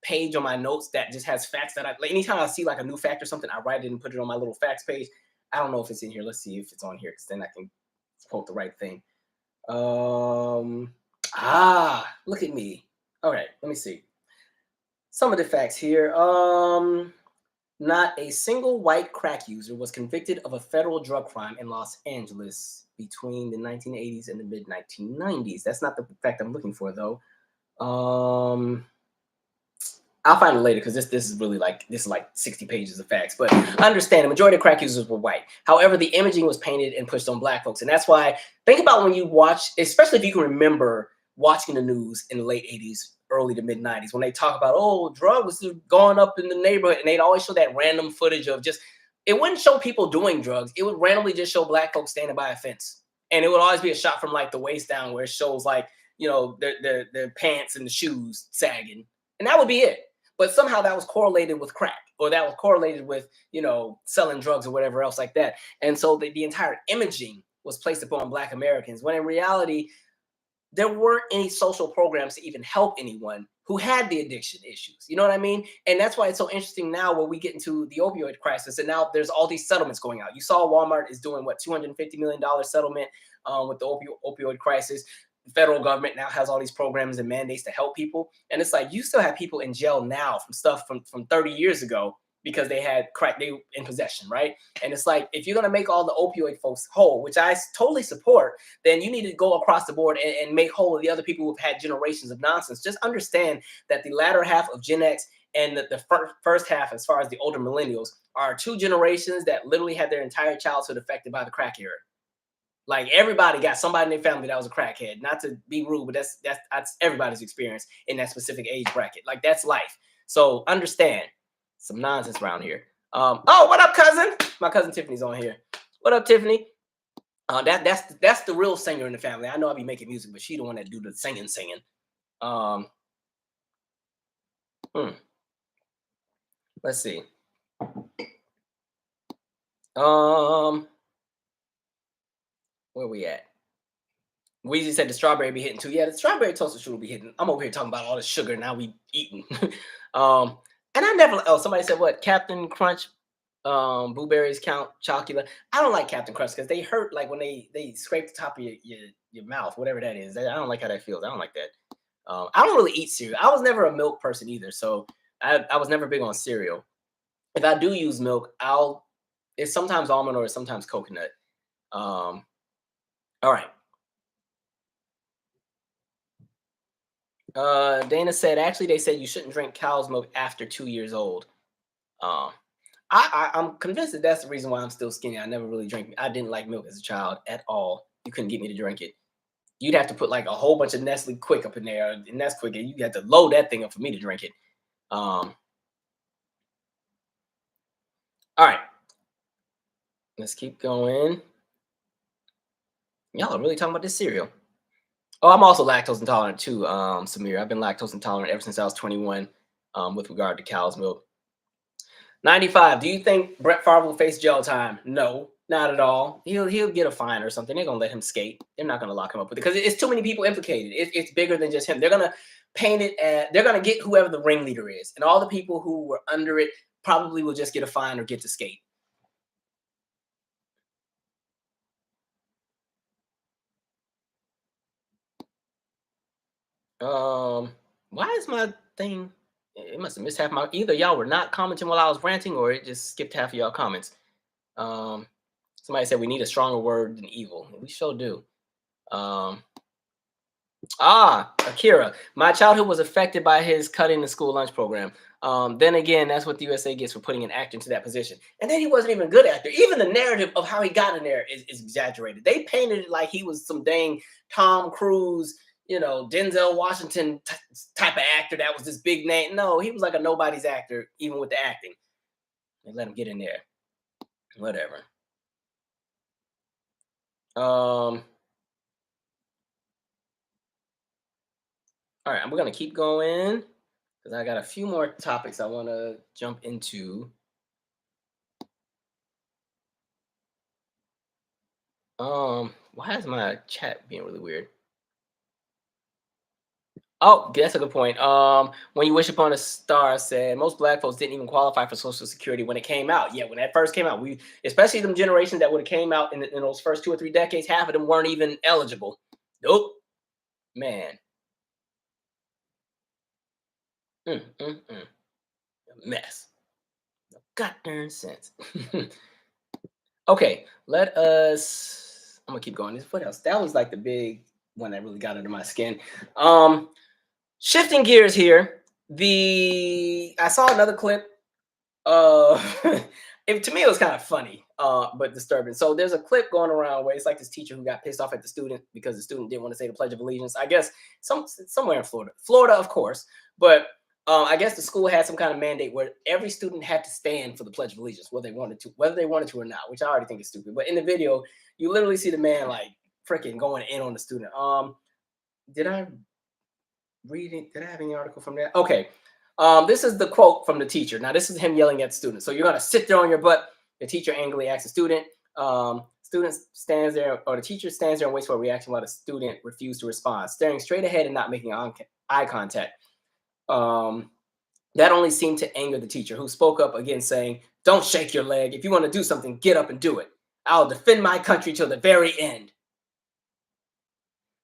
S1: page on my notes that just has facts that like anytime I see like a new fact or something, I write it and put it on my little facts page. I don't know if it's in here. Let's see if it's on here, because then I can quote the right thing. Look at me. All right, let me see. Some of the facts here. Not a single white crack user was convicted of a federal drug crime in Los Angeles between the 1980s and the mid 1990s. That's not the fact I'm looking for, though. I'll find it later, because this is really like, this is like 60 pages of facts. But I understand the majority of crack users were white. However, the imaging was painted and pushed on Black folks. And that's why, think about when you watch, especially if you can remember watching the news in the late 80s, early to mid 90s, when they talk about, oh, drugs are going up in the neighborhood. And they'd always show that random footage of just, it wouldn't show people doing drugs. It would randomly just show Black folks standing by a fence. And it would always be a shot from like the waist down, where it shows like, you know, their pants and the shoes sagging. And that would be it. But somehow that was correlated with crack, or that was correlated with, you know, selling drugs or whatever else like that. And so the entire imaging was placed upon Black Americans, when in reality, there weren't any social programs to even help anyone who had the addiction issues. You know what I mean? And that's why it's so interesting now when we get into the opioid crisis, and now there's all these settlements going out. You saw Walmart is doing what, $250 million settlement with the opioid crisis. The federal government now has all these programs and mandates to help people. And it's like, you still have people in jail now from stuff from 30 years ago because they had crack, they in possession, right? And it's like, if you're going to make all the opioid folks whole, which I totally support, then you need to go across the board and make whole the other people who've had generations of nonsense. Just understand that the latter half of Gen X and the first half, as far as the older millennials, are two generations that literally had their entire childhood affected by the crack era. Like, everybody got somebody in their family that was a crackhead. Not to be rude, but that's everybody's experience in that specific age bracket. Like, that's life. So understand some nonsense around here. Oh, what up, cousin? My cousin Tiffany's on here. What up, Tiffany? That's the real singer in the family. I know I be making music, but she the one that do the singing. Let's see. Where we at? Weezy said the strawberry be hitting too. Yeah, the strawberry toaster strudel be hitting. I'm over here talking about all this sugar now we eating. And I never. Oh, somebody said what? Captain Crunch, blueberries count chocolate. I don't like Captain Crunch because they hurt. Like when they scrape the top of your mouth, whatever that is. I don't like how that feels. I don't like that. I don't really eat cereal. I was never a milk person either, so I was never big on cereal. If I do use milk, it's sometimes almond or sometimes coconut. All right. Dana said, actually, they said you shouldn't drink cow's milk after 2 years old. I'm convinced that that's the reason why I'm still skinny. I never really drank. I didn't like milk as a child at all. You couldn't get me to drink it. You'd have to put like a whole bunch of Nestle Quick up in there, and that's quick. And you had to load that thing up for me to drink it. All right. Let's keep going. Y'all are really talking about this cereal. Oh, I'm also lactose intolerant too, Samir. I've been lactose intolerant ever since I was 21 with regard to cow's milk. 95, do you think Brett Favre will face jail time? No. Not at all. He'll get a fine or something. They're gonna let him skate. They're not gonna lock him up with it because it's too many people implicated. It's bigger than just him. They're gonna paint it as they're gonna get whoever the ringleader is, and all the people who were under it probably will just get a fine or get to skate. Why is my thing? It must have missed half my. Either y'all were not commenting while I was ranting, or it just skipped half of y'all comments. Um, Somebody said we need a stronger word than evil. We sure do. Um, Akira. My childhood was affected by his cutting the school lunch program. Then again, that's what the USA gets for putting an actor into that position. And then he wasn't even a good actor. Even the narrative of how he got in there is exaggerated. They painted it like he was some dang Tom Cruise, Denzel Washington type of actor that was this big name. No, he was like a nobody's actor, even with the acting. They let him get in there. Whatever. All right, we're gonna keep going because I got a few more topics I want to jump into. Why is my chat being really weird? Oh, that's a good point. When you wish upon a star said most black folks didn't even qualify for Social Security when it came out. Yeah, when that first came out, we especially them generations that would have came out in those first 2 or 3 decades, half of them weren't even eligible. Nope, man. A mess. No goddamn sense. Okay, let us. I'm gonna keep going. What else? That was like the big one that really got under my skin. Shifting gears here. I saw another clip. Uh, to me, it was kind of funny, but disturbing. So there's a clip going around where it's like this teacher who got pissed off at the student because the student didn't want to say the Pledge of Allegiance. I guess somewhere in Florida, of course. But I guess the school had some kind of mandate where every student had to stand for the Pledge of Allegiance, whether they wanted to or not. Which I already think is stupid. But in the video, you literally see the man like freaking going in on the student. Did I read it? Did I have any article from that? Okay. This is the quote from the teacher. Now, this is him yelling at the student. So you're going to sit there on your butt. The teacher angrily asks the student. Student stands there, or the teacher stands there and waits for a reaction while the student refuses to respond, staring straight ahead and not making eye contact. That only seemed to anger the teacher, who spoke up again, saying, "Don't shake your leg. If you want to do something, get up and do it. I'll defend my country till the very end."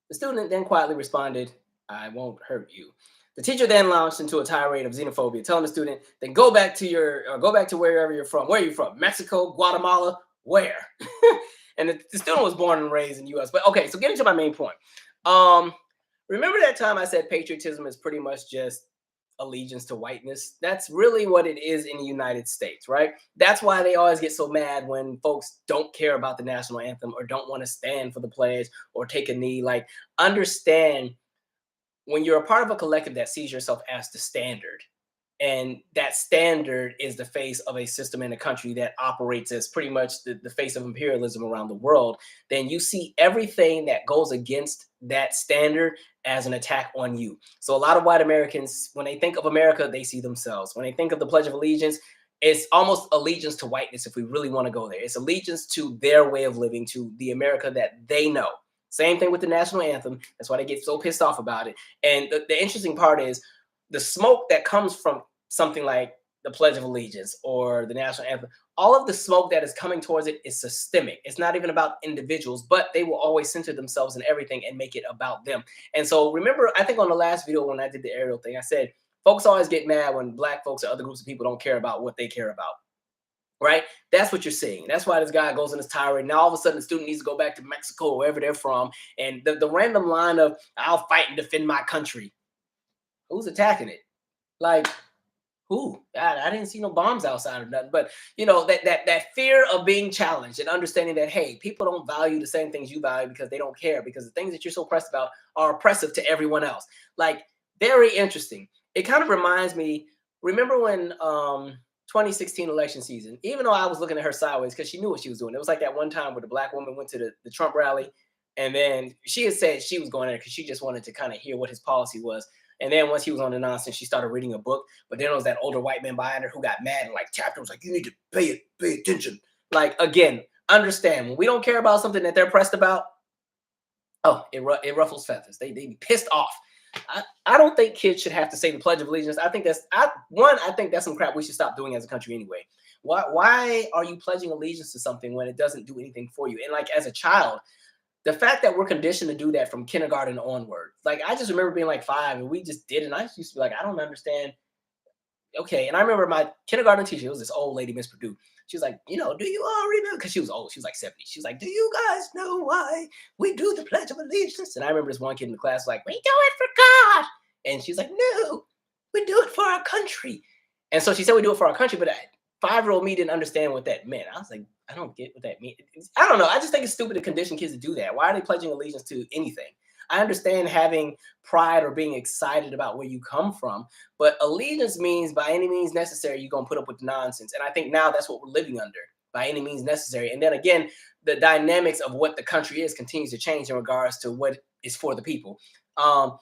S1: The student then quietly responded, "I won't hurt you." The teacher then launched into a tirade of xenophobia, telling the student, "Then go back to wherever you're from. Where are you from? Mexico, Guatemala, where?" And the student was born and raised in the U.S. But okay, so getting to my main point. Remember that time I said patriotism is pretty much just allegiance to whiteness? That's really what it is in the United States, right? That's why they always get so mad when folks don't care about the national anthem or don't want to stand for the pledge or take a knee. Like, understand, when you're a part of a collective that sees yourself as the standard, and that standard is the face of a system in a country that operates as pretty much the face of imperialism around the world, then you see everything that goes against that standard as an attack on you. So a lot of white Americans, when they think of America, they see themselves. When they think of the Pledge of Allegiance, it's almost allegiance to whiteness if we really want to go there. It's allegiance to their way of living, to the America that they know. Same thing with the national anthem. That's why they get so pissed off about it. And the interesting part is the smoke that comes from something like the Pledge of Allegiance or the national anthem. All of the smoke that is coming towards it is systemic. It's not even about individuals, but they will always center themselves in everything and make it about them. And so remember, I think on the last video when I did the aerial thing, I said, folks always get mad when black folks or other groups of people don't care about what they care about. Right? That's what you're seeing. That's why this guy goes in his tirade. Now all of a sudden the student needs to go back to Mexico or wherever they're from. And the random line of, "I'll fight and defend my country." Who's attacking it? Like, who? I didn't see no bombs outside or nothing. But that fear of being challenged and understanding that, hey, people don't value the same things you value because they don't care, because the things that you're so pressed about are oppressive to everyone else. Like, very interesting. It kind of reminds me, remember when 2016 election season, even though I was looking at her sideways because she knew what she was doing. It was like that one time where the black woman went to the Trump rally, and then she had said she was going there because she just wanted to kind of hear what his policy was. And then once he was on the nonsense, she started reading a book. But then there was that older white man behind her who got mad and like tapped her, was like, "You need to pay attention." Like, again, understand when we don't care about something that they're pressed about. Oh, it ruffles feathers. They be pissed off. I don't think kids should have to say the Pledge of Allegiance. I think I think that's some crap we should stop doing as a country anyway. Why are you pledging allegiance to something when it doesn't do anything for you? And like as a child, the fact that we're conditioned to do that from kindergarten onward. Like I just remember being like 5 and we just did it. And I used to be like, I don't understand. Okay. And I remember my kindergarten teacher, it was this old lady, Miss Purdue. She was like, do you all remember? Because she was old. She was like 70. She was like, do you guys know why we do the Pledge of Allegiance? And I remember this one kid in the class was like, we do it for God. And she's like, no, we do it for our country. And so she said we do it for our country, but 5-year-old me didn't understand what that meant. I was like, I don't get what that means. I don't know. I just think it's stupid to condition kids to do that. Why are they pledging allegiance to anything? I understand having pride or being excited about where you come from, but allegiance means by any means necessary, you're going to put up with the nonsense. And I think now that's what we're living under, by any means necessary. And then again, the dynamics of what the country is continues to change in regards to what is for the people.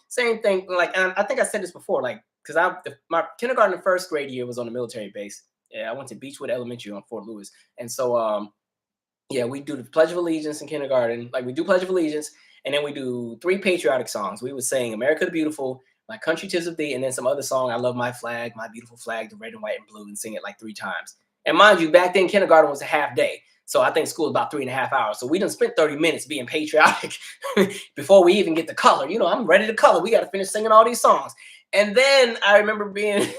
S1: Same thing, like, I think I said this before, like, because my kindergarten and first grade year was on a military base. Yeah, I went to Beechwood Elementary on Fort Lewis. And so, yeah, we do the Pledge of Allegiance in kindergarten. Like we do Pledge of Allegiance. And then we do 3 patriotic songs. We would sing America the Beautiful, My Country 'Tis of Thee, and then some other song, I Love My Flag, My Beautiful Flag, the red and white and blue, and sing it like 3 times. And mind you, back then, kindergarten was a half day. So I think school was about 3.5 hours. So we done spent 30 minutes being patriotic before we even get to color. I'm ready to color. We got to finish singing all these songs. And then I remember being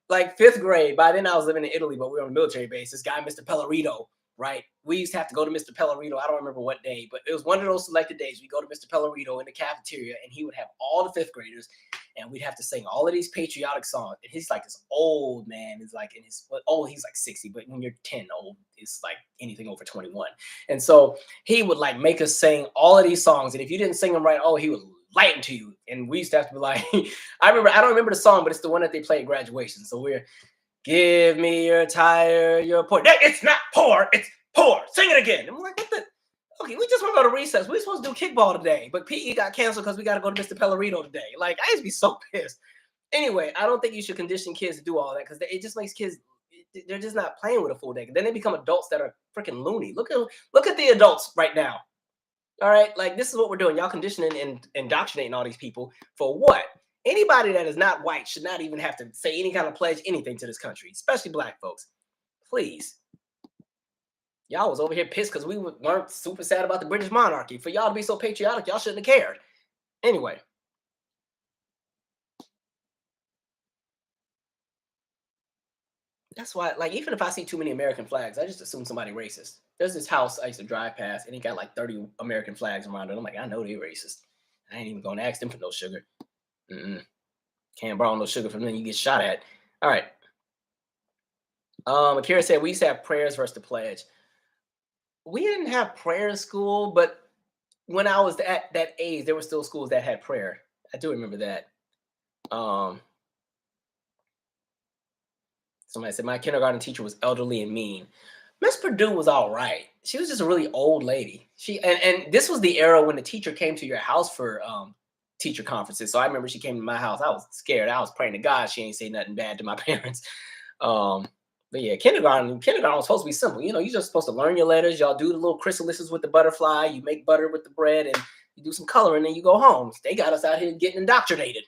S1: like 5th grade. By then I was living in Italy, but we were on a military base. This guy, Mr. Pellerito, right? We used to have to go to Mr. Pellerito. I don't remember what day, but it was one of those selected days. We go to Mr. Pellerito in the cafeteria, and he would have all the 5th graders, and we'd have to sing all of these patriotic songs. And he's like this old man. He's like he's like 60, but when you're 10, old, it's like anything over 21. And so he would like make us sing all of these songs, and if you didn't sing them right, he would lighten to you. And we used to have to be like, I don't remember the song, but it's the one that they play at graduation. So we're, give me your tire, your poor. It's not poor, it's poor. Sing it again. I'm like, what the? Okay, we just want to go to recess. We're supposed to do kickball today, but PE got canceled because we got to go to Mr. Pellerito today. Like, I used to be so pissed. Anyway, I don't think you should condition kids to do all that because it just makes kids, they're just not playing with a full day. Then they become adults that are freaking loony. Look at the adults right now. All right, like this is what we're doing. Y'all conditioning and indoctrinating all these people for what? Anybody that is not white should not even have to say any kind of pledge, anything to this country, especially black folks. Please. Y'all was over here pissed because we weren't super sad about the British monarchy. For y'all to be so patriotic, y'all shouldn't have cared. Anyway. That's why, like, even if I see too many American flags, I just assume somebody racist. There's this house I used to drive past, and it got like 30 American flags around it. I'm like, I know they're racist. I ain't even going to ask them for no sugar. Can't borrow no sugar from them. You get shot at. All right. Akira said we used to have prayers versus the pledge. We didn't have prayer in school, but when I was at that age, there were still schools that had prayer. I do remember that. Somebody said my kindergarten teacher was elderly and mean. Miss Purdue was all right. She was just a really old lady. And this was the era when the teacher came to your house for teacher conferences. So I remember she came to my house. I was scared. I was praying to God she ain't say nothing bad to my parents. But yeah, kindergarten was supposed to be simple. You're just supposed to learn your letters. Y'all do the little chrysalises with the butterfly. You make butter with the bread, and you do some coloring, and you go home. They got us out here getting indoctrinated.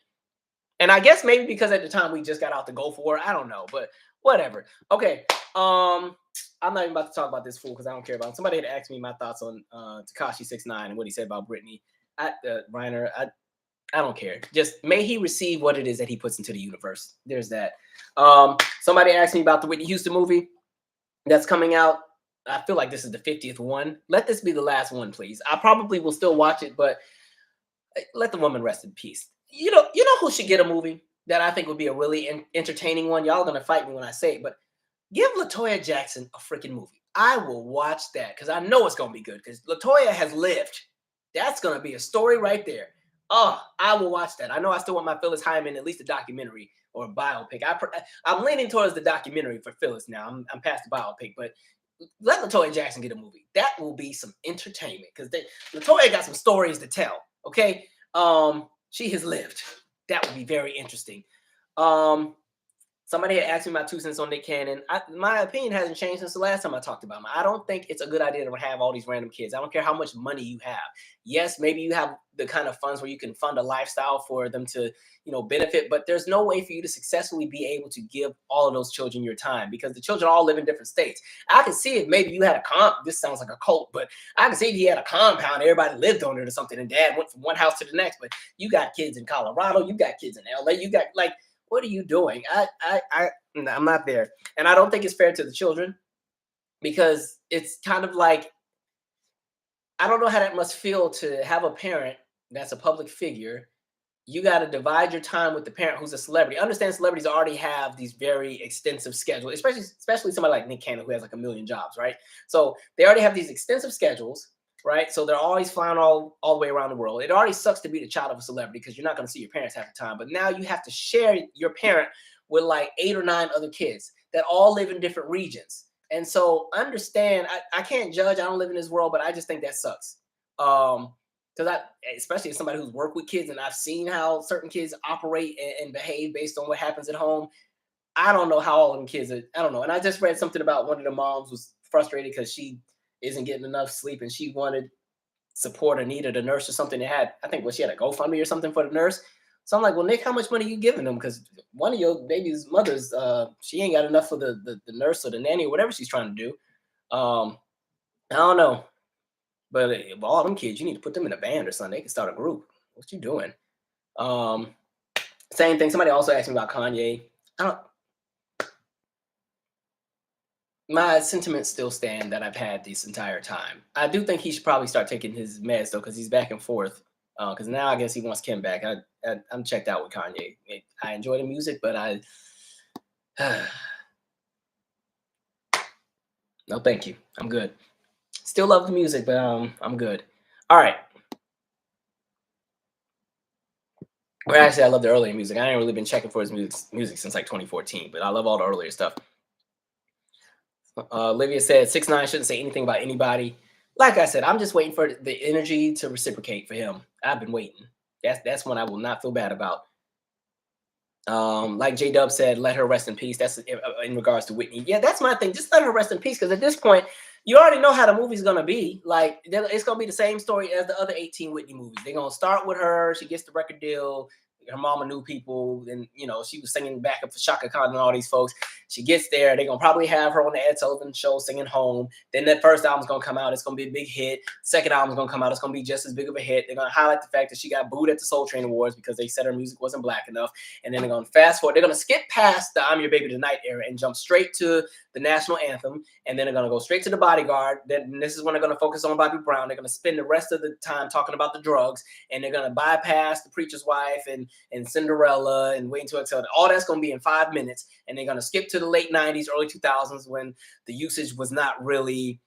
S1: And I guess maybe because at the time we just got out to go for war. I don't know, but whatever. Okay. I'm not even about to talk about this fool because I don't care about him. Somebody had asked me my thoughts on Tekashi 6ix9ine and what he said about Britney. Reiner, I don't care. Just may he receive what it is that he puts into the universe. There's that. Somebody asked me about the Whitney Houston movie that's coming out. I feel like this is the 50th one. Let this be the last one, please. I probably will still watch it, but let the woman rest in peace. You know who should get a movie that I think would be a really entertaining one? Y'all are going to fight me when I say it, but give LaToya Jackson a freaking movie. I will watch that because I know it's going to be good because LaToya has lived. That's going to be a story right there. Oh, I will watch that. I know I still want my Phyllis Hyman, at least a documentary or a biopic. I'm leaning towards the documentary for Phyllis now. I'm past the biopic, but let LaToya Jackson get a movie. That will be some entertainment because LaToya got some stories to tell. Okay, she has lived. That would be very interesting. Somebody had asked me my 2 cents on Nick Cannon. My opinion hasn't changed since the last time I talked about him. I don't think it's a good idea to have all these random kids. I don't care how much money you have. Yes, maybe you have the kind of funds where you can fund a lifestyle for them to, benefit, but there's no way for you to successfully be able to give all of those children your time because the children all live in different states. I can see if maybe you had this sounds like a cult, but I can see if you had a compound, everybody lived on it or something, and dad went from one house to the next. But you got kids in Colorado, you got kids in LA, you got like, what are you doing? I'm not there. And I don't think it's fair to the children because it's kind of like, I don't know how that must feel to have a parent that's a public figure. You got to divide your time with the parent who's a celebrity. I understand celebrities already have these very extensive schedules, especially somebody like Nick Cannon who has like a million jobs, right? So they already have these extensive schedules, right? So they're always flying all the way around the world. It already sucks to be the child of a celebrity because you're not going to see your parents half the time. But now you have to share your parent with like 8 or 9 other kids that all live in different regions. And so understand, I can't judge. I don't live in this world, but I just think that sucks. Because especially as somebody who's worked with kids and I've seen how certain kids operate and behave based on what happens at home. I don't know how all of them kids are. I don't know. And I just read something about one of the moms was frustrated because she isn't getting enough sleep and she wanted support or needed a nurse or something. They had, I think, she had a GoFundMe or something for the nurse. So I'm like, well, Nick, how much money are you giving them? Because one of your baby's mothers, she ain't got enough for the nurse or the nanny or whatever she's trying to do. I don't know. But all them kids, you need to put them in a band or something. They can start a group. What you doing? Same thing. Somebody also asked me about Kanye. My sentiments still stand that I've had this entire time. I do think he should probably start taking his meds though, because he's back and forth. Because now I guess he wants Kim back. I'm checked out with Kanye. I enjoy the music, but no, thank you. I'm good. Still love the music, but I'm good. All right. Well, actually, I love the earlier music. I ain't really been checking for his music since like 2014, but I love all the earlier stuff. Olivia said 6ix9ine shouldn't say anything about anybody. Like I said, I'm just waiting for the energy to reciprocate for him. I've been waiting. That's one I will not feel bad about. Like J Dub said, let her rest in peace. That's in regards to Whitney. Yeah, that's my thing. Just let her rest in peace because at this point, you already know how the movie's gonna be. Like it's gonna be the same story as the other 18 Whitney movies. They're gonna start with her. She gets the record deal. Her mama knew people, and she was singing backup for Shaka Khan and all these folks. She gets there, they're gonna probably have her on the Ed Sullivan Show singing "Home." Then that first album's gonna come out, it's gonna be a big hit. Second album's gonna come out, it's gonna be just as big of a hit. They're gonna highlight the fact that she got booed at the Soul Train Awards because they said her music wasn't black enough. And then they're gonna fast forward. They're gonna skip past the "I'm Your Baby Tonight" era and jump straight to the national anthem. And then they're gonna go straight to The Bodyguard. Then this is when they're gonna focus on Bobby Brown. They're gonna spend the rest of the time talking about the drugs, and they're gonna bypass The Preacher's Wife and Cinderella and Waiting to Exhale. All that's going to be in 5 minutes. And they're going to skip to the late 90s, early 2000s when the usage was not really,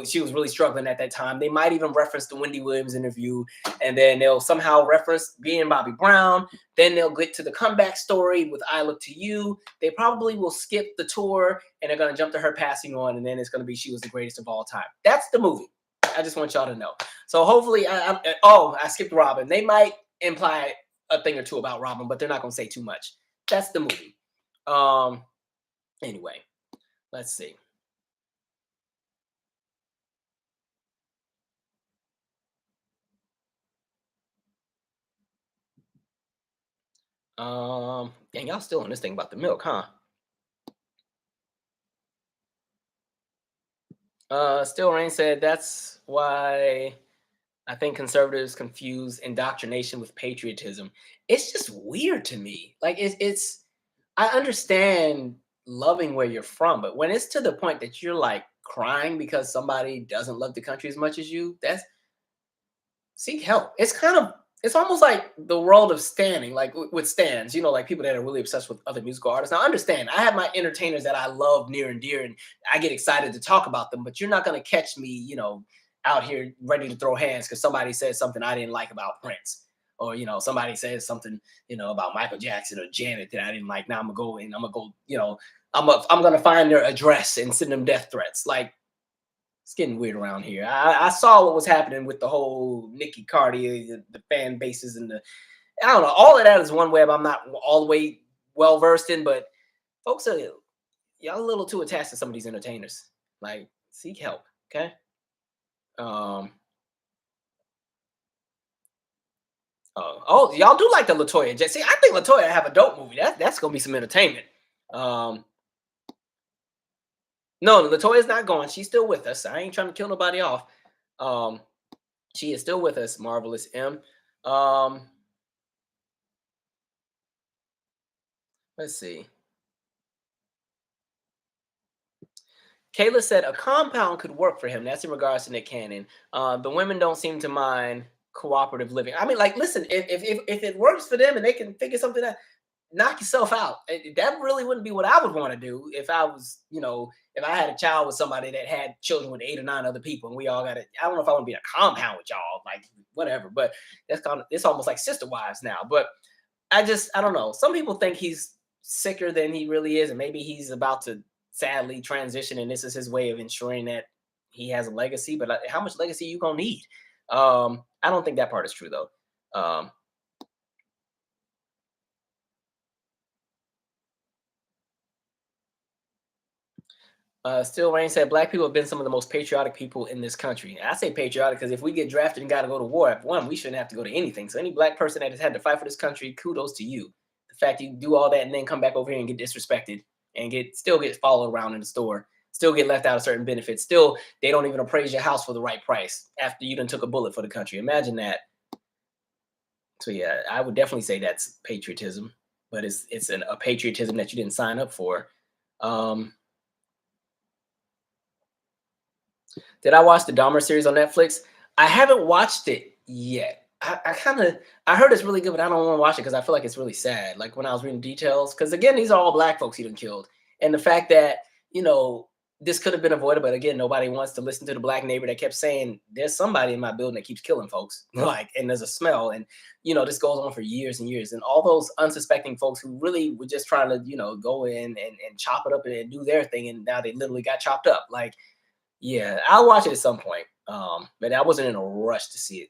S1: she was really struggling at that time. They might even reference the Wendy Williams interview. And then they'll somehow reference being Bobby Brown. Then they'll get to the comeback story with I Look to You. They probably will skip the tour and they're going to jump to her passing on. And then it's going to be She Was the Greatest of All Time. That's the movie. I just want y'all to know. So hopefully, I skipped Robin. They might imply a thing or two about Robin, but they're not going to say too much. That's the movie. Anyway, let's see. Dang, y'all still on this thing about the milk, huh? Still Rain said that's why I think conservatives confuse indoctrination with patriotism. It's just weird to me. Like it's I understand loving where you're from, but when it's to the point that you're like crying because somebody doesn't love the country as much as you, that's seek help. It's almost like the world of standing, like with stands, like people that are really obsessed with other musical artists. Now, I understand, I have my entertainers that I love near and dear, and I get excited to talk about them, but you're not going to catch me, out here ready to throw hands because somebody said something I didn't like about Prince. Or, somebody says something, about Michael Jackson or Janet that I didn't like. Now I'm going to go and I'm going to go, I'm going to find their address and send them death threats. Like, it's getting weird around here. I saw what was happening with the whole Nicki Cardi, the fan bases and I don't know. All of that is one web I'm not all the way well versed in, but Folks are y'all a little too attached to some of these entertainers. Like, seek help, okay? Um, y'all do like the Latoya J. See, I think Latoya have a dope movie. That's gonna be some entertainment. Um, no, Latoya's not gone. She's still with us. I ain't trying to kill nobody off. Um, she is still with us. Marvelous M. Um, let's see. Kayla said a compound could work for him. That's in regards to Nick Cannon. The women don't seem to mind cooperative living. I mean, like, listen, if it works for them and they can figure something out, knock yourself out. That really wouldn't be what I would want to do if I was, if I had a child with somebody that had children with 8 or 9 other people, and we all got it. I don't know if I want to be in a compound with y'all, like whatever. But it's almost like sister wives now. But I don't know. Some people think he's sicker than he really is, and maybe he's about to sadly transition, and this is his way of ensuring that he has a legacy. But how much legacy you gonna need? I don't think that part is true though. Um, Still Rain said black people have been some of the most patriotic people in this country. I say patriotic because if we get drafted and got to go to war, one, we shouldn't have to go to anything. So any black person that has had to fight for this country, kudos to you. The fact you do all that and then come back over here and get disrespected and still get followed around in the store, still get left out of certain benefits, still they don't even appraise your house for the right price after you done took a bullet for the country. Imagine that. So yeah, I would definitely say that's patriotism, but it's a patriotism that you didn't sign up for. Um, Did I watch the Dahmer series on Netflix? I haven't watched it yet. I heard it's really good, but I don't want to watch it because I feel like it's really sad. Like when I was reading details, because again, these are all black folks he done killed, and the fact that you know this could have been avoided, but again, nobody wants to listen to the black neighbor that kept saying, "There's somebody in my building that keeps killing folks," like, and there's a smell, and this goes on for years and years, and all those unsuspecting folks who really were just trying to go in and chop it up and do their thing, and now they literally got chopped up, like. Yeah, I'll watch it at some point. But I wasn't in a rush to see it.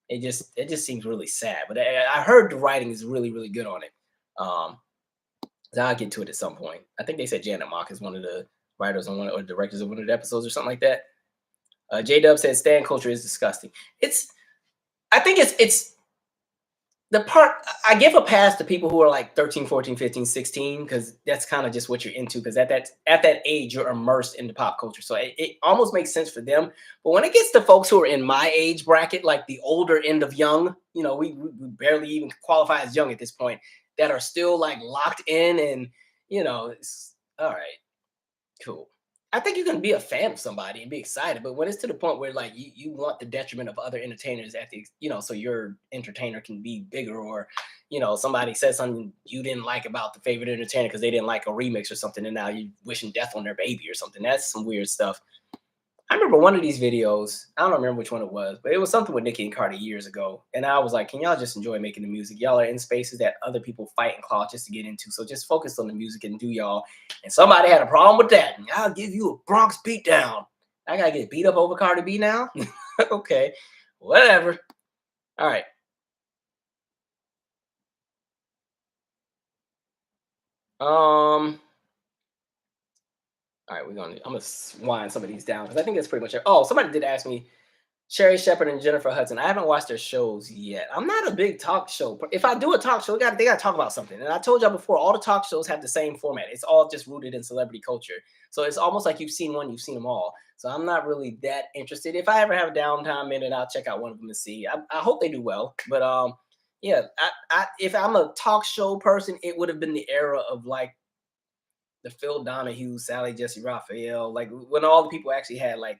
S1: It just seems really sad. But I heard the writing is really, really good on it. Um, so I'll get to it at some point. I think they said Janet Mock is one of the writers on one or directors of one of the episodes or something like that. J Dub said stan culture is disgusting. I think it's the part I give a pass to people who are like 13, 14, 15, 16, because that's kind of just what you're into. Because at that age, you're immersed into pop culture. So it almost makes sense for them. But when it gets to folks who are in my age bracket, like the older end of young, we barely even qualify as young at this point, that are still like locked in and, it's all right, cool. I think you can be a fan of somebody and be excited, but when it's to the point where like you want the detriment of other entertainers so your entertainer can be bigger, or somebody says something you didn't like about the favorite entertainer because they didn't like a remix or something, and now you wishing death on their baby or something. That's some weird stuff. I remember one of these videos. I don't remember which one it was, but it was something with Nicki and Cardi years ago. And I was like, can y'all just enjoy making the music? Y'all are in spaces that other people fight and claw just to get into. So just focus on the music and do y'all. And somebody had a problem with that. And I'll give you a Bronx beatdown. I got to get beat up over Cardi B now? Okay, whatever. All right. All right, I'm gonna wind some of these down because I think that's pretty much it. Oh, somebody did ask me Sherry Shepherd and Jennifer Hudson. I haven't watched their shows yet. I'm not a big talk show. If I do a talk show, they got to talk about something. And I told y'all before, all the talk shows have the same format. It's all just rooted in celebrity culture. So it's almost like you've seen one, you've seen them all. So I'm not really that interested. If I ever have a downtime minute, I'll check out one of them and see. I hope they do well. But yeah, if I'm a talk show person, it would have been the era of like the Phil Donahue, Sally Jesse Raphael, like when all the people actually had like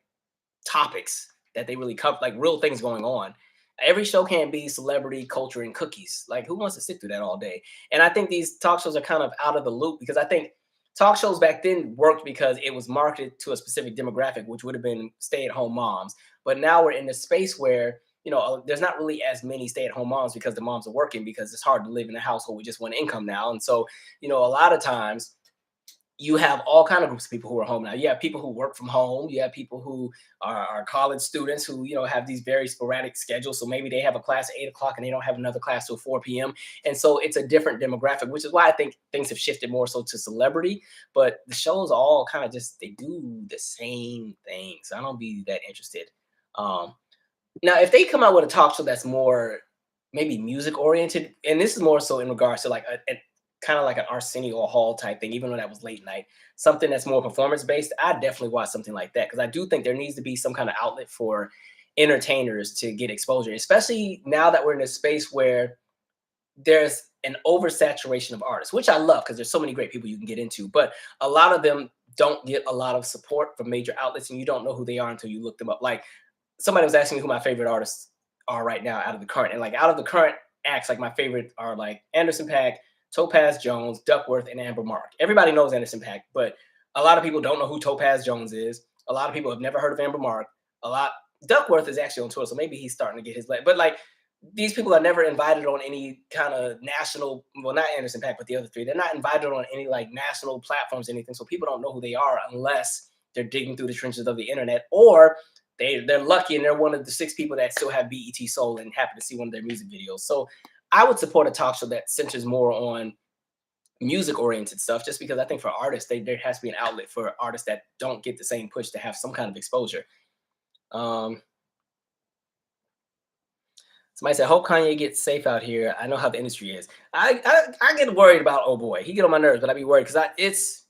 S1: topics that they really cover, like real things going on. Every show can't be celebrity culture and cookies. Like who wants to sit through that all day? And I think these talk shows are kind of out of the loop because I think talk shows back then worked because it was marketed to a specific demographic, which would have been stay-at-home moms. But now we're in a space where there's not really as many stay-at-home moms because the moms are working because it's hard to live in a household with just one income now. And so, a lot of times you have all kind of groups of people who are home now. You have people who work from home. You have people who are college students who, have these very sporadic schedules. So maybe they have a class at 8 o'clock and they don't have another class till 4 p.m. And so it's a different demographic, which is why I think things have shifted more so to celebrity. But the shows all kind of just, they do the same thing. So I don't be that interested. Um, Now, if they come out with a talk show that's more maybe music oriented, and this is more so in regards to like a kind of like an Arsenio Hall type thing, even though that was late night, something that's more performance based, I definitely watch something like that because I do think there needs to be some kind of outlet for entertainers to get exposure, especially now that we're in a space where there's an oversaturation of artists, which I love because there's so many great people you can get into, but a lot of them don't get a lot of support from major outlets and you don't know who they are until you look them up. Like somebody was asking me who my favorite artists are right now out of the current. And like out of the current acts, like my favorite are like Anderson .Paak, Topaz Jones, Duckworth, and Amber Mark. Everybody knows Anderson .Paak, but a lot of people don't know who Topaz Jones is. A lot of people have never heard of Amber Mark. Duckworth is actually on tour, so maybe he's starting to get his leg. But like these people are never invited on any kind of national, well, not Anderson .Paak, but the other three. They're not invited on any like national platforms or anything. So people don't know who they are unless they're digging through the trenches of the internet, or they're lucky and they're one of the 6 people that still have BET Soul and happen to see one of their music videos. So I would support a talk show that centers more on music oriented stuff, just because I think for artists, there has to be an outlet for artists that don't get the same push to have some kind of exposure. Somebody said, hope Kanye gets safe out here. I know how the industry is. I get worried about, oh boy, he get on my nerves, but I be worried because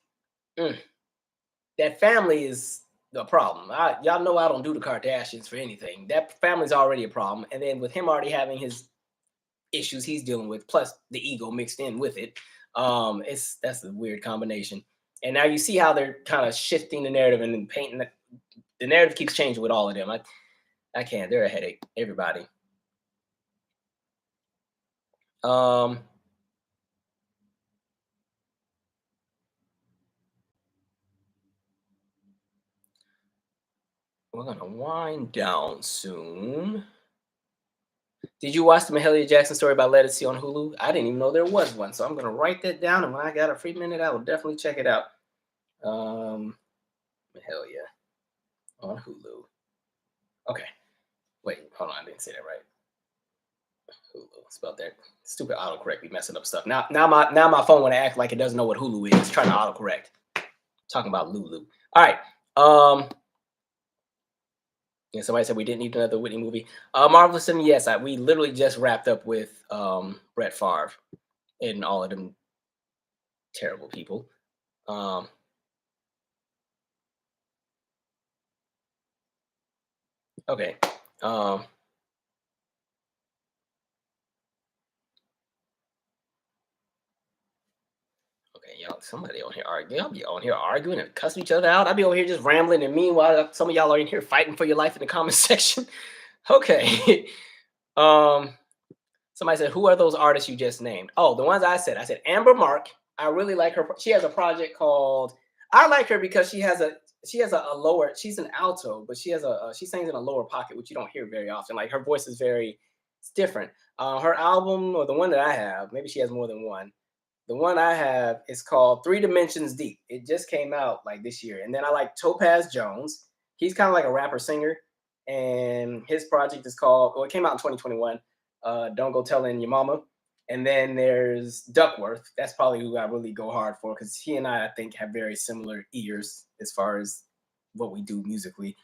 S1: that family is the problem. Y'all know I don't do the Kardashians for anything. That family's already a problem. And then with him already having his issues he's dealing with, plus the ego mixed in with it, that's a weird combination. And now you see how they're kind of shifting the narrative and painting the narrative keeps changing with all of them. I can't. They're a headache. Everybody. We're gonna wind down soon. Did you watch the Mahalia Jackson story about Let It See on Hulu? I didn't even know there was one, so I'm gonna write that down. And when I got a free minute, I will definitely check it out. Mahalia on Hulu. Okay, wait, hold on, I didn't say that right. Hulu, spelled that stupid autocorrect be messing up stuff. Now my phone want to act like it doesn't know what Hulu is. Trying to autocorrect. Talking about Lulu. All right. Yeah, somebody said we didn't need another Whitney movie. Marvelous and yes, we literally just wrapped up with Brett Favre and all of them terrible people. Okay. Okay, y'all, somebody on here arguing. I'll be on here arguing and cussing each other out. I'll be over here just rambling, and meanwhile, some of y'all are in here fighting for your life in the comment section. Okay. Somebody said, who are those artists you just named? Oh, the ones I said. I said Amber Mark. I really like her. She has a project called. I like her because she has a lower. She's an alto, but she sings in a lower pocket, which you don't hear very often. Like her voice is it's different. Her album, or the one that I have, maybe she has more than one. The one I have is called 3 Dimensions Deep. It just came out like this year. And then I like Topaz Jones. He's kind of like a rapper singer. And his project is called, well, it came out in 2021. Don't Go Telling Your Mama. And then there's Duckworth. That's probably who I really go hard for because he and I think, have very similar ears as far as what we do musically.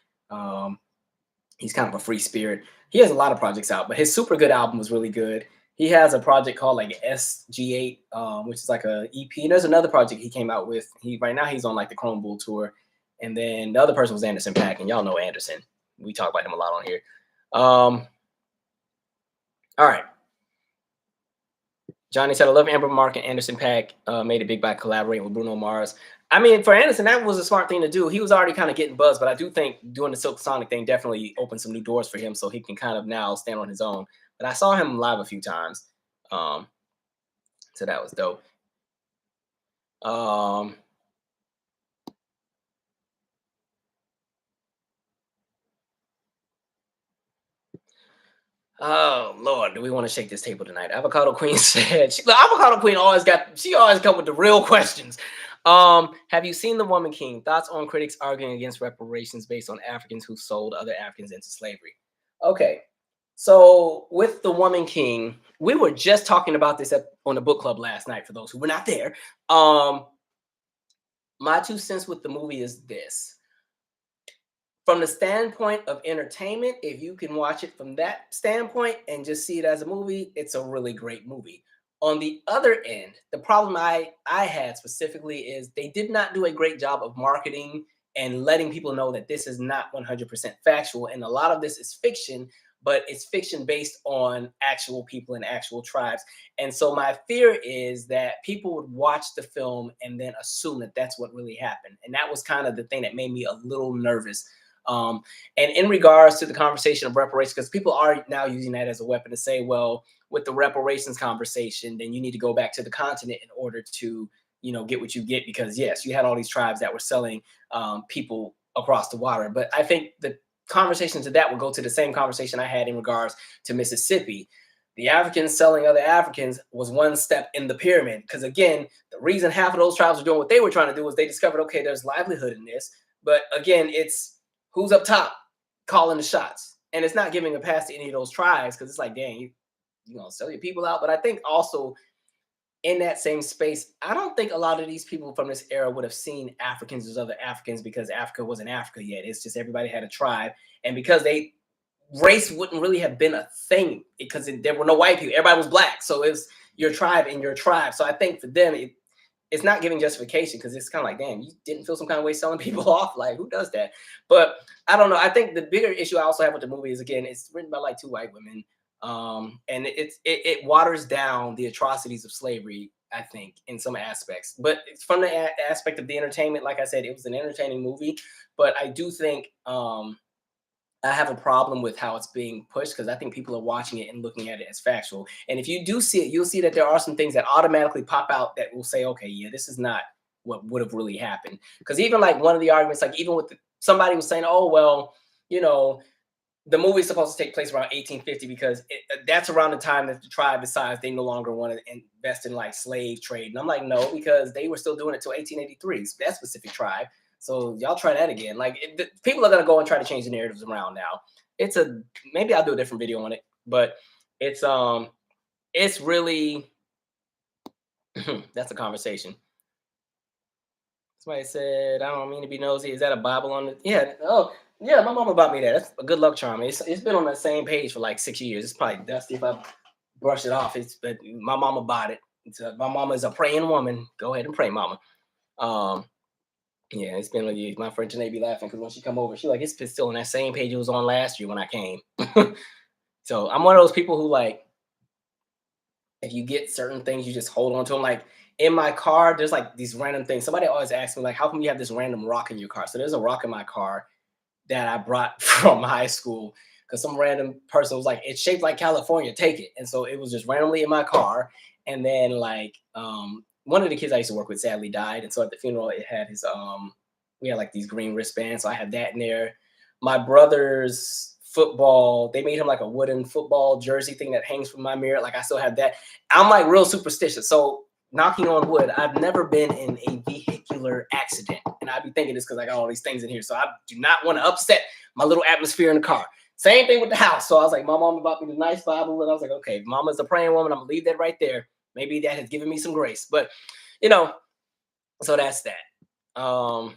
S1: He's kind of a free spirit. He has a lot of projects out, but his Super Good album was really good. He has a project called like SG8, which is like a EP. And there's another project he came out with. Right now he's on like the Chrome Bull tour. And then the other person was Anderson .Paak, and y'all know Anderson. We talk about him a lot on here. All right. Johnny said, I love Amber Mark and Anderson .Paak. Made it big by collaborating with Bruno Mars. I mean, for Anderson, that was a smart thing to do. He was already kind of getting buzzed, but I do think doing the Silk Sonic thing definitely opened some new doors for him so he can kind of now stand on his own. But I saw him live a few times. So that was dope. Oh Lord, do we want to shake this table tonight? Avocado Queen said, the Avocado Queen always come with the real questions. Have you seen The Woman King? Thoughts on critics arguing against reparations based on Africans who sold other Africans into slavery? Okay. So with The Woman King, we were just talking about this on the book club last night for those who were not there. My 2 cents with the movie is this. From the standpoint of entertainment, if you can watch it from that standpoint and just see it as a movie, it's a really great movie. On the other end, the problem I had specifically is they did not do a great job of marketing and letting people know that this is not 100% factual. And a lot of this is fiction, but it's fiction based on actual people and actual tribes. And so my fear is that people would watch the film and then assume that that's what really happened. And that was kind of the thing that made me a little nervous. And in regards to the conversation of reparations, because people are now using that as a weapon to say, well, with the reparations conversation, then you need to go back to the continent in order to, get what you get. Because yes, you had all these tribes that were selling people across the water. But I think the conversation to that will go to the same conversation I had in regards to Mississippi. The Africans selling other Africans was one step in the pyramid. Because again, the reason half of those tribes were doing what they were trying to do was they discovered, okay, there's livelihood in this. But again, it's who's up top calling the shots. And it's not giving a pass to any of those tribes because it's like, dang, you gonna sell your people out. But I think also in that same space, I don't think a lot of these people from this era would have seen Africans as other Africans because Africa wasn't Africa yet. It's just everybody had a tribe. And because race wouldn't really have been a thing because there were no white people. Everybody was black. So it's your tribe and your tribe. So I think for them, it's not giving justification because it's kind of like, damn, you didn't feel some kind of way selling people off. Like, who does that? But I don't know. I think the bigger issue I also have with the movie is, again, it's written by like two white women. And it waters down the atrocities of slavery, I think, in some aspects. But from the aspect of the entertainment, like I said, it was an entertaining movie. But I do think I have a problem with how it's being pushed because I think people are watching it and looking at it as factual. And if you do see it, you'll see that there are some things that automatically pop out that will say, okay, yeah, this is not what would have really happened. Because even like one of the arguments, like even with somebody was saying, oh, well, the movie is supposed to take place around 1850 because that's around the time that the tribe decides they no longer want to invest in like slave trade. And I'm like, no, because they were still doing it till 1883, that specific tribe. So y'all try that again. Like people are going to go and try to change the narratives around now. Maybe I'll do a different video on it, but it's really, that's a conversation. Somebody said, I don't mean to be nosy. Is that a Bible on the, yeah. Oh, yeah, my mama bought me that. That's a good luck charm. It's been on that same page for like 6 years. It's probably dusty if I brush it off. But my mama bought it. My mama is a praying woman. Go ahead and pray, mama. Yeah, it's been like my friend Janae be laughing because when she come over, she like, it's still on that same page it was on last year when I came. So I'm one of those people who like, if you get certain things, you just hold on to them. Like in my car, there's like these random things. Somebody always asks me like, how come you have this random rock in your car? So there's a rock in my car that I brought from high school because some random person was like, it's shaped like California, take it. And so it was just randomly in my car. And then like one of the kids I used to work with sadly died. And so at the funeral, it had his we had like these green wristbands. So I had that in there. My brother's football, they made him like a wooden football jersey thing that hangs from my mirror. Like I still have that. I'm like real superstitious. So knocking on wood, I've never been in a vehicular accident. And I'd be thinking this because I got all these things in here. So I do not want to upset my little atmosphere in the car. Same thing with the house. So I was like, my mom bought me the nice Bible. And I was like, okay, mama's a praying woman. I'm going to leave that right there. Maybe that has given me some grace. But, so that's that. All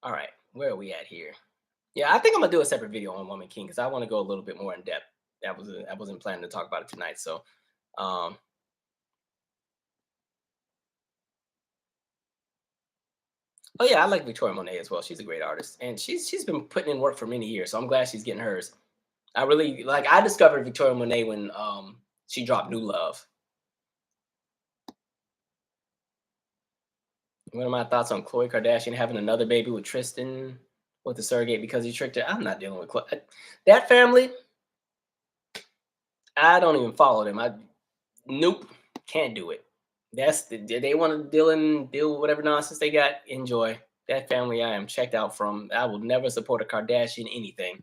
S1: right. Where are we at here? Yeah, I think I'm going to do a separate video on Woman King because I want to go a little bit more in depth. I wasn't planning to talk about it tonight. So, oh yeah, I like Victoria Monet as well. She's a great artist, and she's been putting in work for many years. So I'm glad she's getting hers. I discovered Victoria Monet when she dropped New Love. What are my thoughts on Khloe Kardashian having another baby with Tristan with the surrogate because he tricked her? I'm not dealing with Khloe. That family. I don't even follow them. Nope, can't do it. They want to deal with whatever nonsense they got. Enjoy that family. I am checked out from. I will never support a Kardashian anything.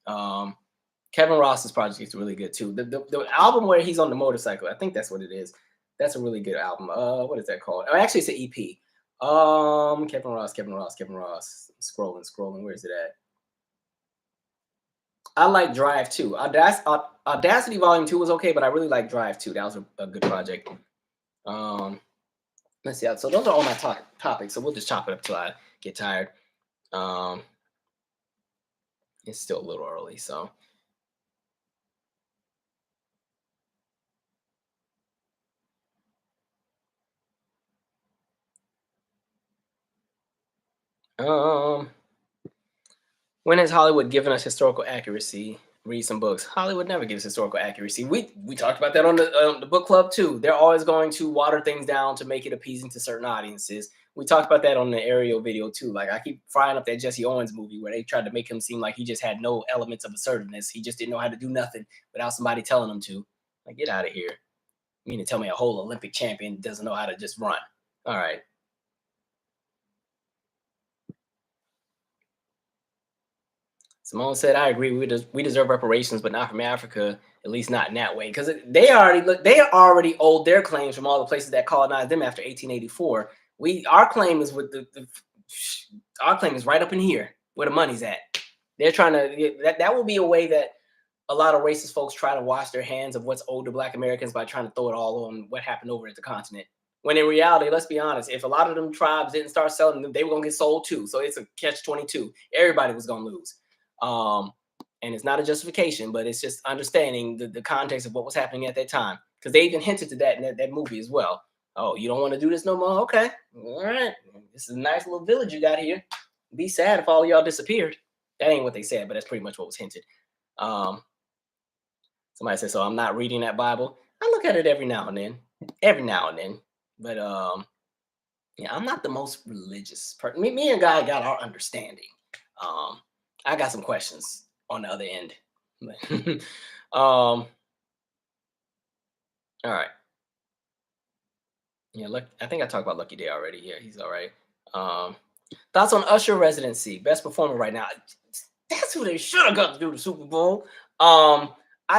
S1: Kevin Ross's project is really good too. The album where he's on the motorcycle, I think that's what it is. That's a really good album. What is that called? Oh, actually, it's an EP. Kevin Ross. Scrolling. Where is it at? I like Drive 2. Audacity Volume 2 was okay, but I really like Drive 2. That was a good project. Let's see. So those are all my topics. So we'll just chop it up till I get tired. It's still a little early, so. When has Hollywood given us historical accuracy? Read some books. Hollywood never gives historical accuracy. We talked about that on the book club too. They're always going to water things down to make it appeasing to certain audiences. We talked about that on the Ariel video too. Like I keep frying up that Jesse Owens movie where they tried to make him seem like he just had no elements of assertiveness. He just didn't know how to do nothing without somebody telling him to. Like, get out of here. You mean to tell me a whole Olympic champion doesn't know how to just run? All right. Simone said, "I agree. We deserve reparations, but not from Africa. At least not in that way, because they already owed their claims from all the places that colonized them after 1884. Our claim is our claim is right up in here where the money's at. They're trying to that will be a way that a lot of racist folks try to wash their hands of what's owed to Black Americans by trying to throw it all on what happened over at the continent. When in reality, let's be honest, if a lot of them tribes didn't start selling them, they were gonna get sold too. So it's a catch-22. Everybody was gonna lose." And it's not a justification, but it's just understanding the context of what was happening at that time. Because they even hinted to that in that movie as well. Oh, you don't want to do this no more? Okay. All right. This is a nice little village you got here. Be sad if all y'all disappeared. That ain't what they said, but that's pretty much what was hinted. Somebody said, so I'm not reading that Bible. I look at it every now and then. But yeah, I'm not the most religious person. Me and God got our understanding. I got some questions on the other end. All right. Yeah, look, I think I talked about Lucky Day already. Yeah, he's all right. Thoughts on Usher residency, best performer right now. That's who they should have got to do the Super Bowl. I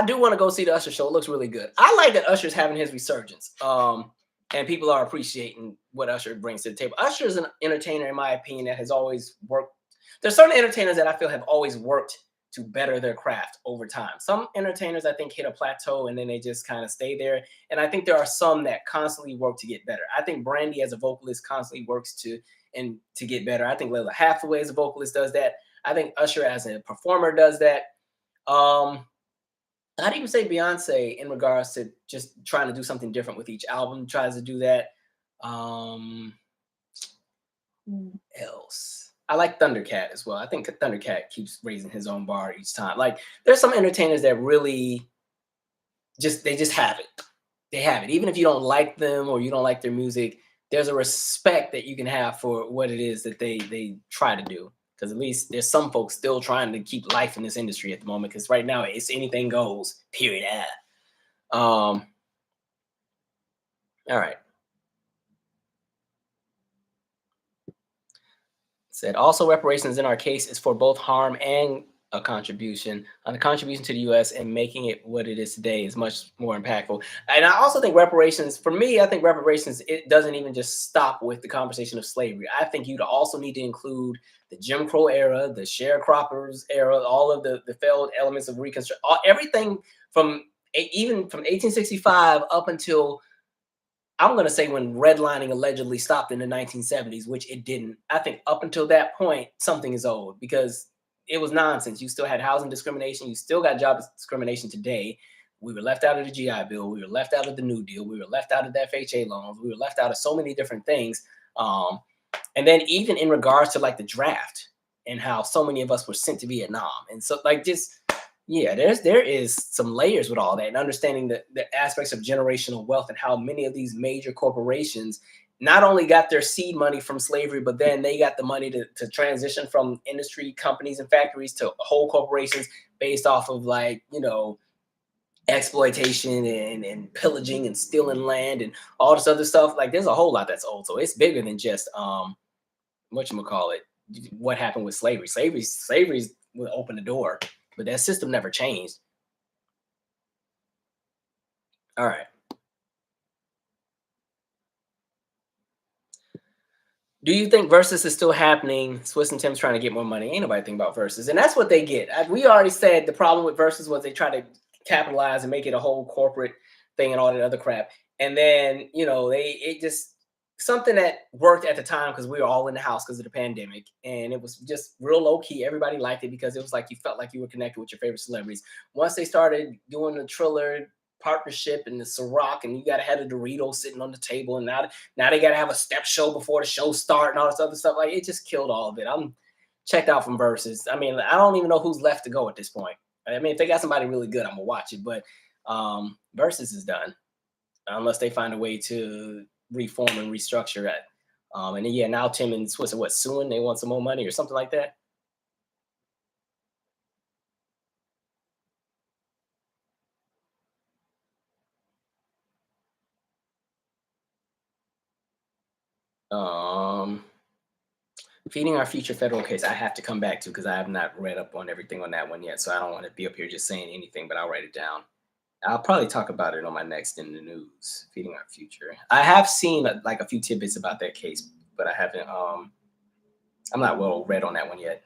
S1: do want to go see the Usher show. It looks really good. I like that Usher's having his resurgence. And people are appreciating what Usher brings to the table. Usher is an entertainer, in my opinion, that has always worked. There's certain entertainers that I feel have always worked to better their craft over time. Some entertainers, I think, hit a plateau and then they just kind of stay there. And I think there are some that constantly work to get better. I think Brandy as a vocalist constantly works to get better. I think Layla Hathaway as a vocalist does that. I think Usher as a performer does that. I'd even say Beyonce in regards to just trying to do something different with each album, tries to do that. Who else? I like Thundercat as well. I think Thundercat keeps raising his own bar each time. Like there's some entertainers that really just have it. They have it. Even if you don't like them or you don't like their music, there's a respect that you can have for what it is that they try to do. Because at least there's some folks still trying to keep life in this industry at the moment. Because right now it's anything goes. Period. All right. Said also reparations in our case is for both harm and a contribution. The contribution to the U.S. and making it what it is today is much more impactful. And I also think reparations, for me, I think reparations, it doesn't even just stop with the conversation of slavery. I think you'd also need to include the Jim Crow era, the sharecroppers era, all of the failed elements of Reconstruction, everything from even from 1865 up until, I'm going to say, when redlining allegedly stopped in the 1970s, which it didn't. I think up until that point, something is owed because it was nonsense. You still had housing discrimination. You still got job discrimination today. We were left out of the GI Bill. We were left out of the New Deal. We were left out of the FHA loans. We were left out of so many different things. And then even in regards to like the draft and how so many of us were sent to Vietnam. And so like just, yeah, there is some layers with all that and understanding the aspects of generational wealth and how many of these major corporations not only got their seed money from slavery, but then they got the money to transition from industry companies and factories to whole corporations based off of like, you know, exploitation and pillaging and stealing land and all this other stuff. Like there's a whole lot that's old. So it's bigger than just whatchamacallit, what happened with slavery. Slavery's will open the door, but that system never changed. All right. Do you think Versus is still happening? Swiss and Tim's trying to get more money. Ain't nobody think about Versus, and that's what they get. We already said the problem with Versus was they try to capitalize and make it a whole corporate thing and all that other crap. And then it just something that worked at the time because we were all in the house because of the pandemic, and it was just real low key. Everybody liked it because it was like you felt like you were connected with your favorite celebrities. Once they started doing the Triller partnership and the Ciroc, and you got to have a Dorito sitting on the table, and now they got to have a step show before the show start and all this other stuff. Like it just killed all of it. I'm checked out from Versus. I mean, I don't even know who's left to go at this point. I mean, if they got somebody really good, I'm gonna watch it. But Versus is done unless they find a way to reform and restructure it. And then now Tim and Swiss are suing? They want some more money or something like that. Um, Feeding Our Future federal case, I have to come back to because I have not read up on everything on that one yet. So I don't want to be up here just saying anything, but I'll write it down. I'll probably talk about it on my next In the News, Feeding Our Future. I have seen like a few tidbits about that case, but I haven't. I'm not well read on that one yet.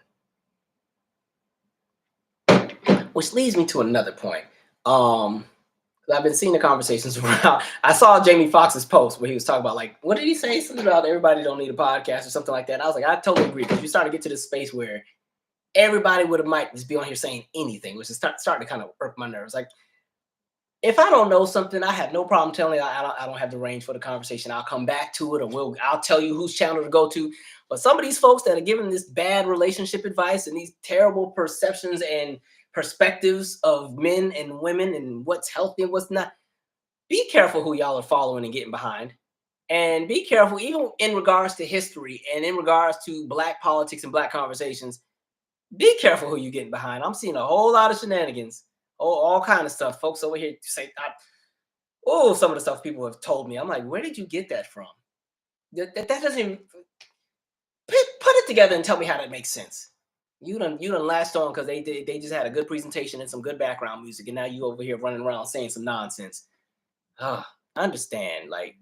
S1: Which leads me to another point. I've been seeing the conversations around. I saw Jamie Foxx's post where he was talking about like, what did he say? Something about everybody don't need a podcast or something like that. And I was like, I totally agree because you're starting to get to this space where everybody with a mic just be on here saying anything, which is starting to kind of irk my nerves. Like, if I don't know something, I have no problem telling you I don't have the range for the conversation. I'll come back to it, or I'll tell you whose channel to go to. But some of these folks that are giving this bad relationship advice and these terrible perceptions and perspectives of men and women and what's healthy and what's not, be careful who y'all are following and getting behind. And be careful, even in regards to history and in regards to black politics and black conversations, be careful who you're getting behind. I'm seeing a whole lot of shenanigans, all kind of stuff. Folks over here say, some of the stuff people have told me. I'm like, where did you get that from? That doesn't even put it together and tell me how that makes sense. You done latched on because they just had a good presentation and some good background music, and now you over here running around saying some nonsense. I understand, like,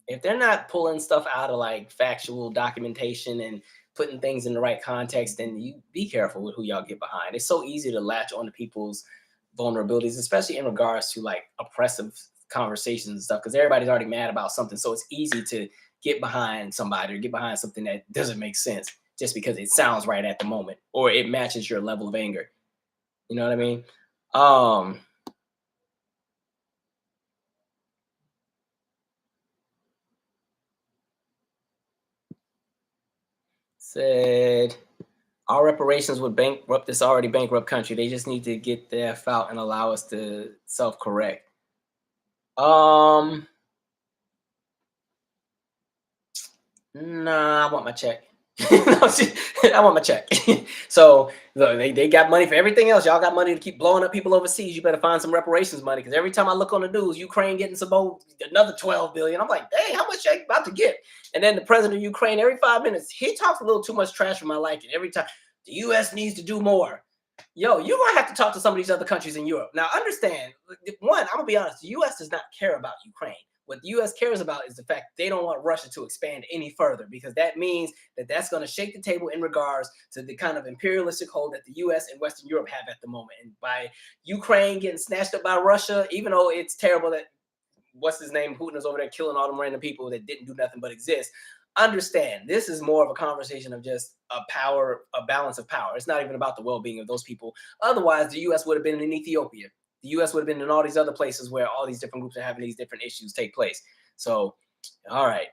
S1: if they're not pulling stuff out of like factual documentation and putting things in the right context, then you be careful with who y'all get behind. It's so easy to latch onto people's vulnerabilities, especially in regards to like oppressive conversations and stuff, because everybody's already mad about something. So it's easy to get behind somebody or get behind something that doesn't make sense just because it sounds right at the moment or it matches your level of anger. You know what I mean? Um, Said our reparations would bankrupt this already bankrupt country. They just need to get the F out and allow us to self-correct. Um, nah, I want my check. I want my check. So look, they got money for everything else. Y'all got money to keep blowing up people overseas. You better find some reparations money because every time I look on the news, Ukraine getting some more, another 12 billion. I'm like, dang, how much you about to get? And then the president of Ukraine, every 5 minutes, he talks a little too much trash for my liking. Every time the U.S. needs to do more. Yo, you're gonna have to talk to some of these other countries in Europe. Now, understand, one, I'm gonna be honest, the US does not care about Ukraine. What the US cares about is the fact they don't want Russia to expand any further because that means that that's going to shake the table in regards to the kind of imperialistic hold that the US and Western Europe have at the moment. And by Ukraine getting snatched up by Russia, even though it's terrible that what's his name, Putin is over there killing all them random people that didn't do nothing but exist. Understand, this is more of a conversation of just a balance of power. It's not even about the well-being of those people. Otherwise, the U.S. would have been in Ethiopia. The U.S. would have been in all these other places where all these different groups are having these different issues take place. So, all right.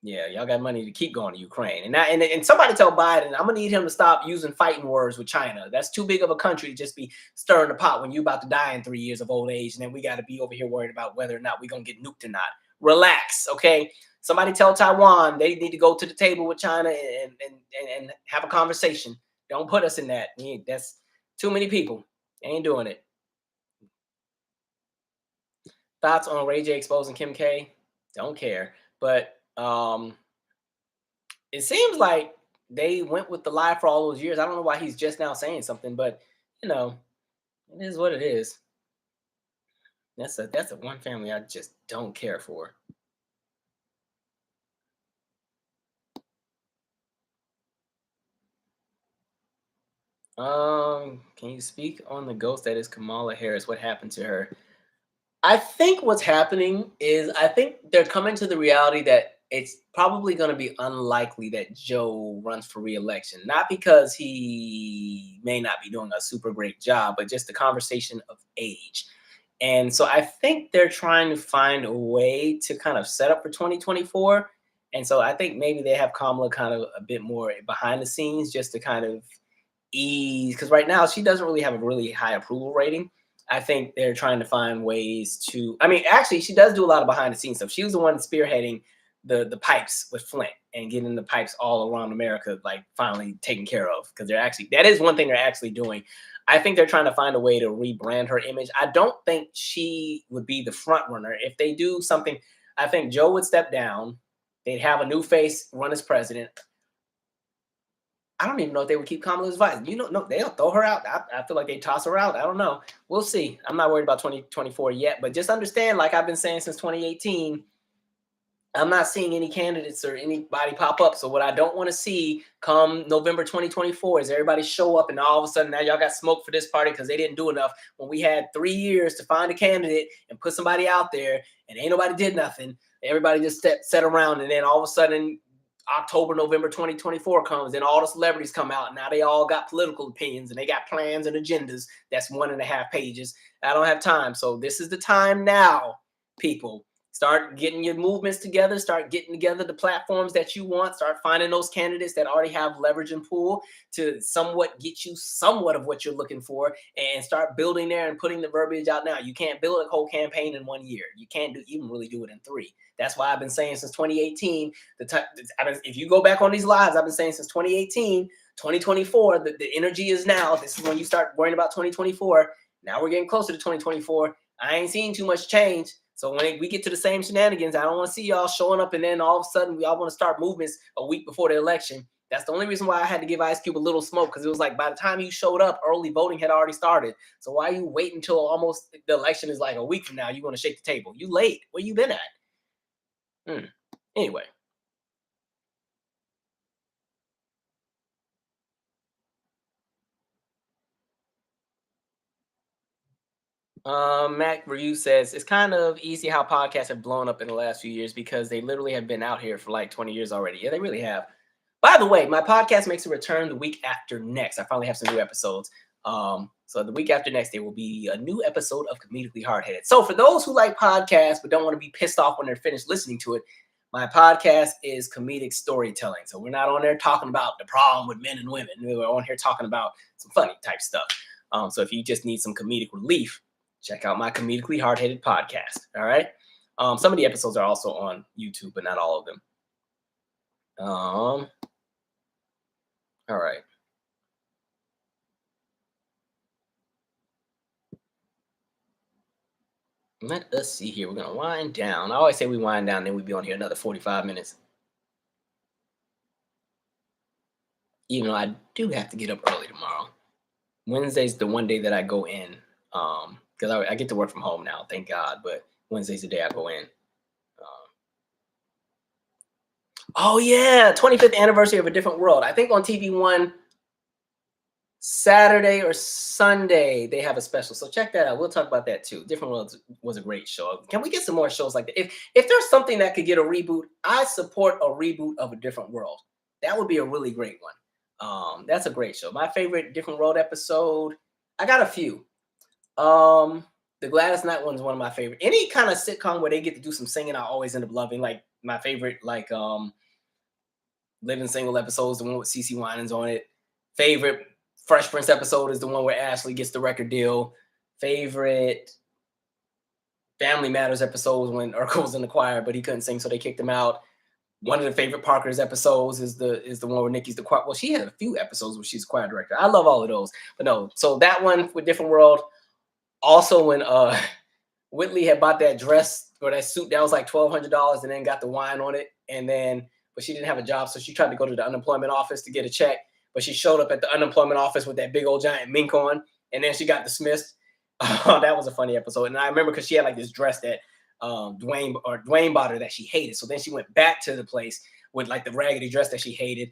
S1: Yeah, y'all got money to keep going to Ukraine. And somebody tell Biden, I'm gonna need him to stop using fighting words with China. That's too big of a country to just be stirring the pot when you about to die in 3 years of old age, and then we got to be over here worried about whether or not we're gonna get nuked or not. Relax, okay? Somebody tell Taiwan they need to go to the table with China and have a conversation. Don't put us in that. That's too many people. Ain't doing it. Thoughts on Ray J exposing Kim K? Don't care. But it seems like they went with the lie for all those years. I don't know why he's just now saying something, but you know, it is what it is. That's a one family I just don't care for. Can you speak on the ghost that is Kamala Harris? What happened to her? I think what's happening is I think they're coming to the reality that it's probably going to be unlikely that Joe runs for reelection. Not because he may not be doing a super great job, but just the conversation of age. And so I think they're trying to find a way to kind of set up for 2024. And so I think maybe they have Kamala kind of a bit more behind the scenes just to kind of ease, because right now she doesn't really have a really high approval rating. I think they're trying to find ways to. I mean, actually, she does do a lot of behind the scenes stuff. She was the one spearheading the pipes with Flint and getting the pipes all around America, like finally taken care of. Because they're actually that is one thing they're actually doing. I think they're trying to find a way to rebrand her image. I don't think she would be the front runner if they do something. I think Joe would step down. They'd have a new face run as president. I don't even know if they would keep Kamala's advice. You know, no, they'll throw her out. I feel like they toss her out. I don't know. We'll see. I'm not worried about 2024 yet, but just understand, like I've been saying since 2018, I'm not seeing any candidates or anybody pop up. So what I don't want to see come November 2024 is everybody show up and all of a sudden now y'all got smoke for this party because they didn't do enough when we had 3 years to find a candidate and put somebody out there and ain't nobody did nothing. Everybody just sat around and then all of a sudden October, November 2024 comes, and all the celebrities come out. Now they all got political opinions and they got plans and agendas. That's 1.5 pages. I don't have time. So this is the time now, people. Start getting your movements together. Start getting together the platforms that you want. Start finding those candidates that already have leverage and pull to somewhat get you somewhat of what you're looking for, and start building there and putting the verbiage out now. You can't build a whole campaign in 1 year. You can't even really do it in 3. That's why I've been saying since 2018, if you go back on these lives, I've been saying since 2018, 2024, the energy is now. This is when you start worrying about 2024. Now we're getting closer to 2024. I ain't seen too much change. So when we get to the same shenanigans, I don't want to see y'all showing up and then all of a sudden we all want to start movements a week before the election. That's the only reason why I had to give Ice Cube a little smoke, because it was like by the time you showed up, early voting had already started. So why you wait until almost the election is like a week from now? You want to shake the table? You late? Where you been at? Anyway. Mac Review says it's kind of easy how podcasts have blown up in the last few years because they literally have been out here for like 20 years already. Yeah, they really have. By the way, my podcast makes a return the week after next. I finally have some new episodes. So the week after next, there will be a new episode of Comedically Hardheaded. So for those who like podcasts but don't want to be pissed off when they're finished listening to it, my podcast is comedic storytelling. So we're not on there talking about the problem with men and women. We're on here talking about some funny type stuff. So if you just need some comedic relief, check out my Comedically Hardheaded podcast. All right. Some of the episodes are also on YouTube, but not all of them. All right. Let us see here. We're going to wind down. I always say we wind down, then we'd be on here another 45 minutes. Even though I do have to get up early tomorrow. Wednesday's the one day that I go in. Because I get to work from home now, thank God. But Wednesday's the day I go in. Oh, yeah. 25th anniversary of A Different World. I think on TV1 Saturday or Sunday, they have a special. So check that out. We'll talk about that too. Different World was a great show. Can we get some more shows like that? If there's something that could get a reboot, I support a reboot of A Different World. That would be a really great one. That's a great show. My favorite Different World episode, I got a few. The Gladys Knight one is one of my favorite. Any kind of sitcom where they get to do some singing, I always end up loving. Like my favorite, like Living Single episodes, the one with CeCe Winans on it. Favorite Fresh Prince episode is the one where Ashley gets the record deal. Favorite Family Matters episodes when Urkel was in the choir, but he couldn't sing, so they kicked him out. One of the favorite Parker's episodes is the one where Nikki's the choir. Well, she had a few episodes where she's choir director. I love all of those, but no. So that one with Different World. Also, when Whitley had bought that dress or that suit that was like $1,200 and then got the wine on it, but she didn't have a job, so she tried to go to the unemployment office to get a check. But she showed up at the unemployment office with that big old giant mink on, and then she got dismissed. That was a funny episode. And I remember because she had like this dress that Dwayne bought her that she hated. So then she went back to the place with like the raggedy dress that she hated.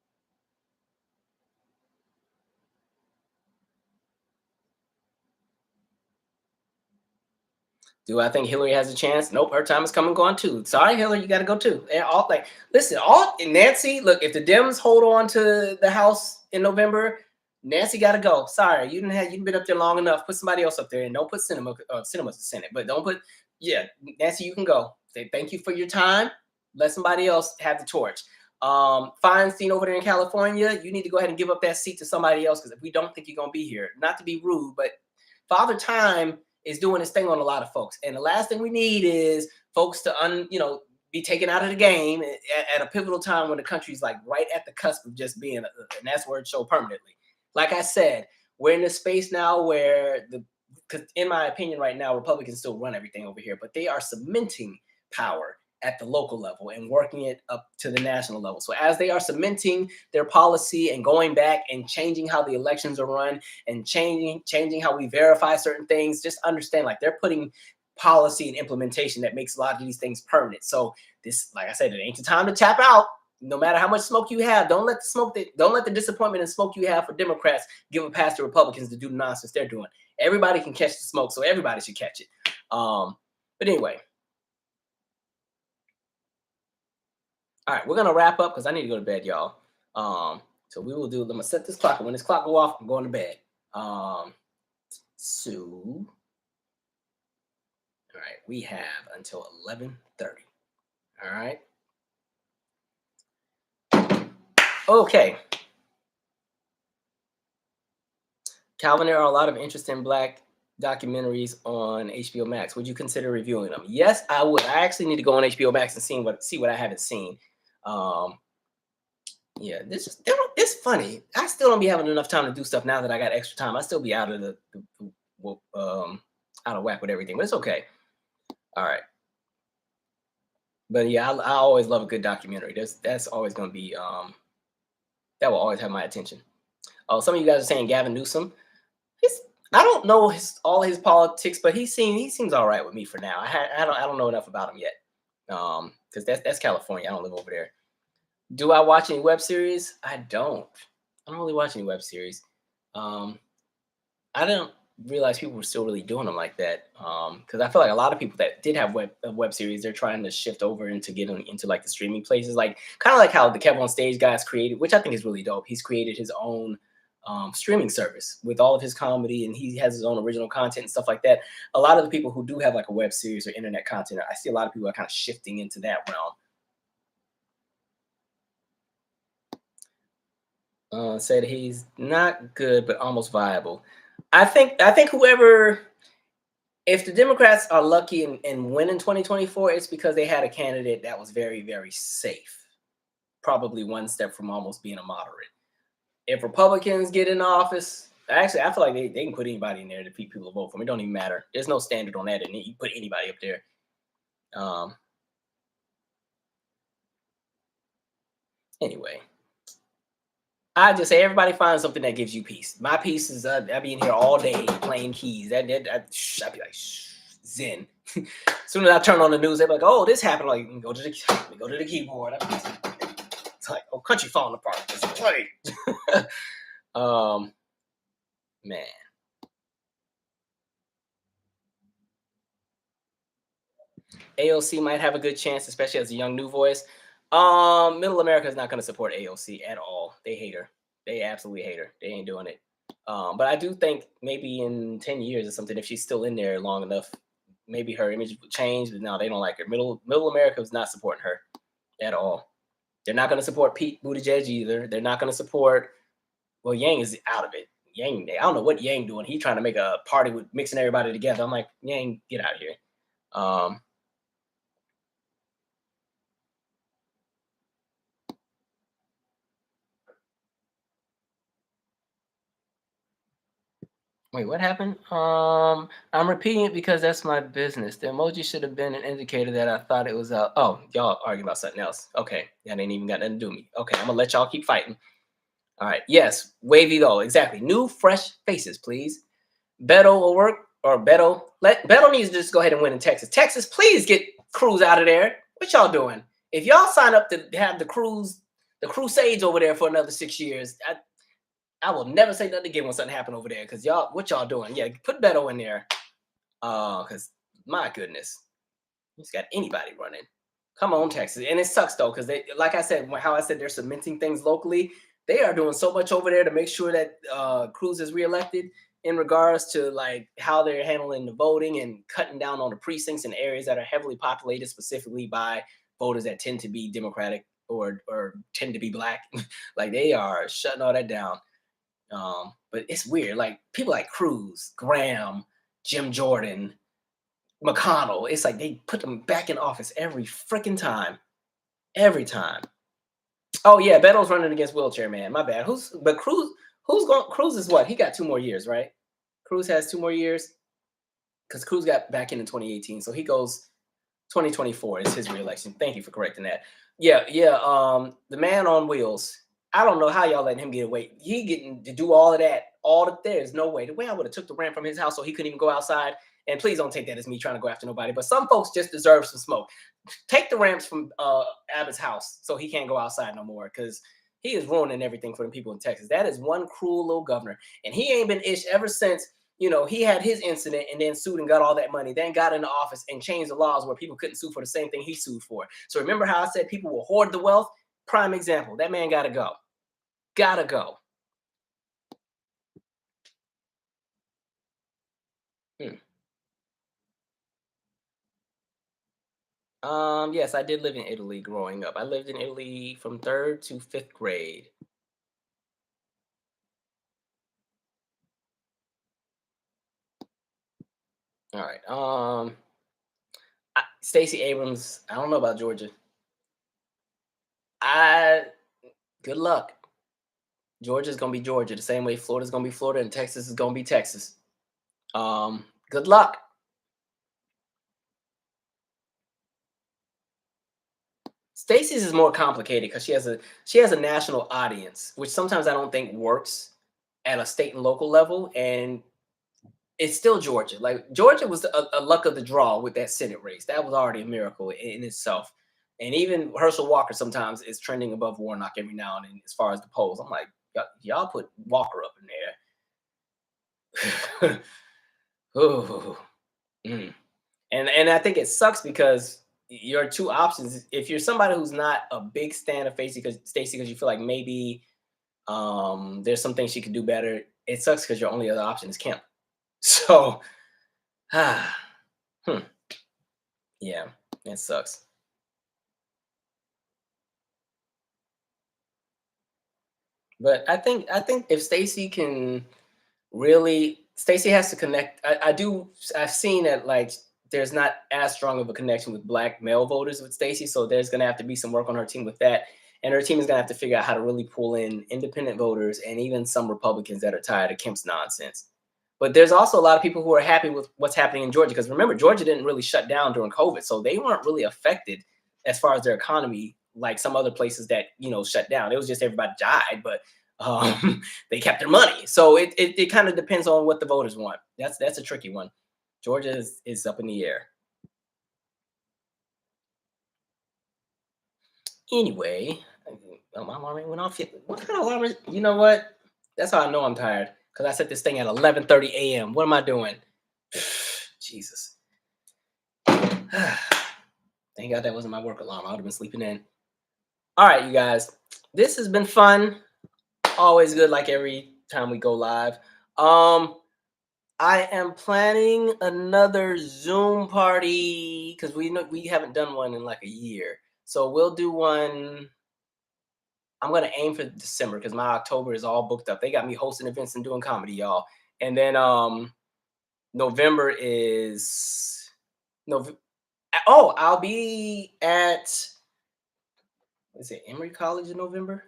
S1: Do I think Hillary has a chance? Nope, her time is coming gone too. Sorry, Hillary, you got to go too. And listen, Nancy. Look, if the Dems hold on to the House in November, Nancy got to go. Sorry, you didn't been up there long enough. Put somebody else up there, and don't put Cinema's the Senate, but don't put. Yeah, Nancy, you can go. Say thank you for your time. Let somebody else have the torch. Feinstein over there in California, you need to go ahead and give up that seat to somebody else because we don't think you're gonna be here. Not to be rude, but Father Time is doing his thing on a lot of folks. And the last thing we need is folks to be taken out of the game at a pivotal time when the country's like right at the cusp of just being an S-word show permanently. Like I said, we're in a space now where because in my opinion right now, Republicans still run everything over here, but they are cementing power at the local level and working it up to the national level. So as they are cementing their policy and going back and changing how the elections are run and changing how we verify certain things, just understand like they're putting policy and implementation that makes a lot of these things permanent. So this, like I said, it ain't the time to tap out. No matter how much smoke you have, don't let the disappointment and smoke you have for Democrats give a pass to Republicans to do the nonsense they're doing. Everybody can catch the smoke, so everybody should catch it. But anyway. All right, we're gonna wrap up because I need to go to bed, y'all. So we will do. I'm gonna set this clock, and when this clock go off, I'm going to bed. So, all right, we have until 11:30. All right. Okay. Calvin, there are a lot of interesting Black documentaries on HBO Max. Would you consider reviewing them? Yes, I would. I actually need to go on HBO Max and see what I haven't seen. Yeah, it's funny. I still don't be having enough time to do stuff now that I got extra time. I still be out of out of whack with everything, but it's okay. All right. But yeah, I always love a good documentary. That's always going to be that will always have my attention. Oh, some of you guys are saying Gavin Newsom. I don't know all his politics, but he seems all right with me for now. I don't know enough about him yet. Because that's California. I don't live over there. Do I watch any web series? I don't really watch any web series. I don't realize people were still really doing them like that. Because I feel like a lot of people that did have web series, they're trying to shift over into getting into like the streaming places, like kind of like how the Kev on Stage guys created, which I think is really dope. He's created his own streaming service with all of his comedy, and he has his own original content and stuff like that. A lot of the people who do have like a web series or internet content, I see a lot of people are kind of shifting into that realm. Said he's not good, but almost viable. I think whoever, if the Democrats are lucky and win in 2024, it's because they had a candidate that was very, very safe, probably one step from almost being a moderate. If Republicans get in office, actually, I feel like they can put anybody in there to people to vote for them. It don't even matter. There's no standard on that, and you put anybody up there. Anyway, I just say everybody find something that gives you peace. My peace is I be in here all day playing keys. I'd be like zen. As soon as I turn on the news, they're like, "Oh, this happened." Like, go to the keyboard. It's like, oh, country falling apart. Just wait. Man. AOC might have a good chance, especially as a young new voice. Middle America is not going to support AOC at all. They hate her. They absolutely hate her. They ain't doing it. But I do think maybe in 10 years or something, if she's still in there long enough, maybe her image will change. But no, they don't like her. Middle America is not supporting her at all. They're not going to support Pete Buttigieg either. They're not going to support. Well, Yang is out of it. Yang, I don't know what Yang doing. He's trying to make a party with mixing everybody together. I'm like, Yang, get out of here. Wait, what happened? I'm repeating it because that's my business. The emoji should have been an indicator that I thought it was oh, y'all arguing about something else. Okay. That ain't even got nothing to do with me. Okay, I'm gonna let y'all keep fighting. All right. Yes, wavy though. Exactly. New fresh faces, please. Beto will work, or Beto. Beto needs to just go ahead and win in Texas. Texas, please get Cruz out of there. What y'all doing? If y'all sign up to have the Crusades over there for another 6 years, I will never say nothing again when something happened over there, because what y'all doing? Yeah, put Beto in there. Because My goodness. He's got anybody running. Come on, Texas. And it sucks though, because they, like I said, how I said they're cementing things locally. They are doing so much over there to make sure that Cruz is reelected in regards to like how they're handling the voting and cutting down on the precincts in areas that are heavily populated specifically by voters that tend to be Democratic or tend to be black. Like they are shutting all that down. But it's weird. Like people like Cruz, Graham, Jim Jordan, McConnell. It's like they put them back in office every freaking time. Every time. Oh yeah, Beto's running against Wheelchair Man. My bad. Cruz? Who's going? Cruz is what? He got 2 more years, right? Cruz has 2 more years because Cruz got back in 2018, so he goes 2024 is his reelection. Thank you for correcting that. Yeah. The man on wheels. I don't know how y'all letting him get away. He getting to do all of that. There's no way. The way I would have took the ramp from his house so he couldn't even go outside. And please don't take that as me trying to go after nobody. But some folks just deserve some smoke. Take the ramps from Abbott's house so he can't go outside no more because he is ruining everything for the people in Texas. That is one cruel little governor. And he ain't been ish ever since, he had his incident and then sued and got all that money, then got into office and changed the laws where people couldn't sue for the same thing he sued for. So remember how I said people will hoard the wealth? Prime example. That man got to go. Gotta go. Yes, I did live in Italy growing up. I lived in Italy from 3rd to 5th grade. All right. Stacey Abrams. I don't know about Georgia. Good luck. Georgia's gonna be Georgia the same way Florida's gonna be Florida and Texas is gonna be Texas. Good luck. Stacey's is more complicated because she has a national audience, which sometimes I don't think works at a state and local level. And it's still Georgia. Like Georgia was a luck of the draw with that Senate race. That was already a miracle in itself. And even Herschel Walker sometimes is trending above Warnock every now and then as far as the polls. I'm like, y'all put Walker up in there. Oh, and I think it sucks because your 2 options. If you're somebody who's not a big fan of Stacey because you feel like maybe there's some things she could do better, it sucks because your only other option is Kemp. So, yeah, it sucks. But I think if Stacey can Stacey has to connect. I've seen that like there's not as strong of a connection with black male voters with Stacey, so there's gonna have to be some work on her team with that. And her team is gonna have to figure out how to really pull in independent voters and even some Republicans that are tired of Kemp's nonsense. But there's also a lot of people who are happy with what's happening in Georgia because remember, Georgia didn't really shut down during COVID, so they weren't really affected as far as their economy like some other places that shut down. It was just everybody died, but they kept their money. So it kind of depends on what the voters want. That's a tricky one. Georgia is up in the air. Anyway, my alarm went off. What kind of alarm is? You know what? That's how I know I'm tired because I set this thing at 11:30 a.m. What am I doing? Jesus. Thank God that wasn't my work alarm. I would have been sleeping in. All right, you guys. This has been fun. Always good, like every time we go live. I am planning another Zoom party because we haven't done one in like a year. So we'll do one. I'm gonna aim for December because my October is all booked up. They got me hosting events and doing comedy, y'all. And then November is I'll be at is it Emory College in November?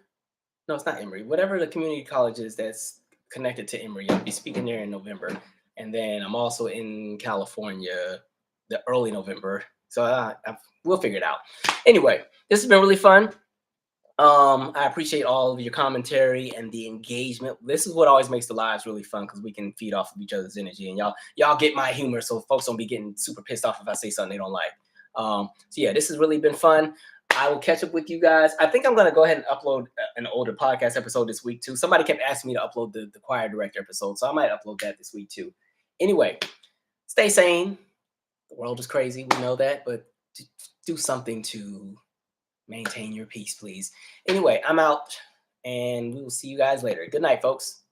S1: No, it's not Emory. Whatever the community college is that's connected to Emory, I'll be speaking there in November. And then I'm also in California the early November. So we'll figure it out. Anyway, this has been really fun. I appreciate all of your commentary and the engagement. This is what always makes the lives really fun because we can feed off of each other's energy. And y'all get my humor, so folks don't be getting super pissed off if I say something they don't like. So yeah, this has really been fun. I will catch up with you guys. I think I'm going to go ahead and upload an older podcast episode this week too. Somebody kept asking me to upload the choir director episode, so I might upload that this week too. Anyway, stay sane. The world is crazy. We know that, but do something to maintain your peace, please. Anyway, I'm out, and we will see you guys later. Good night, folks.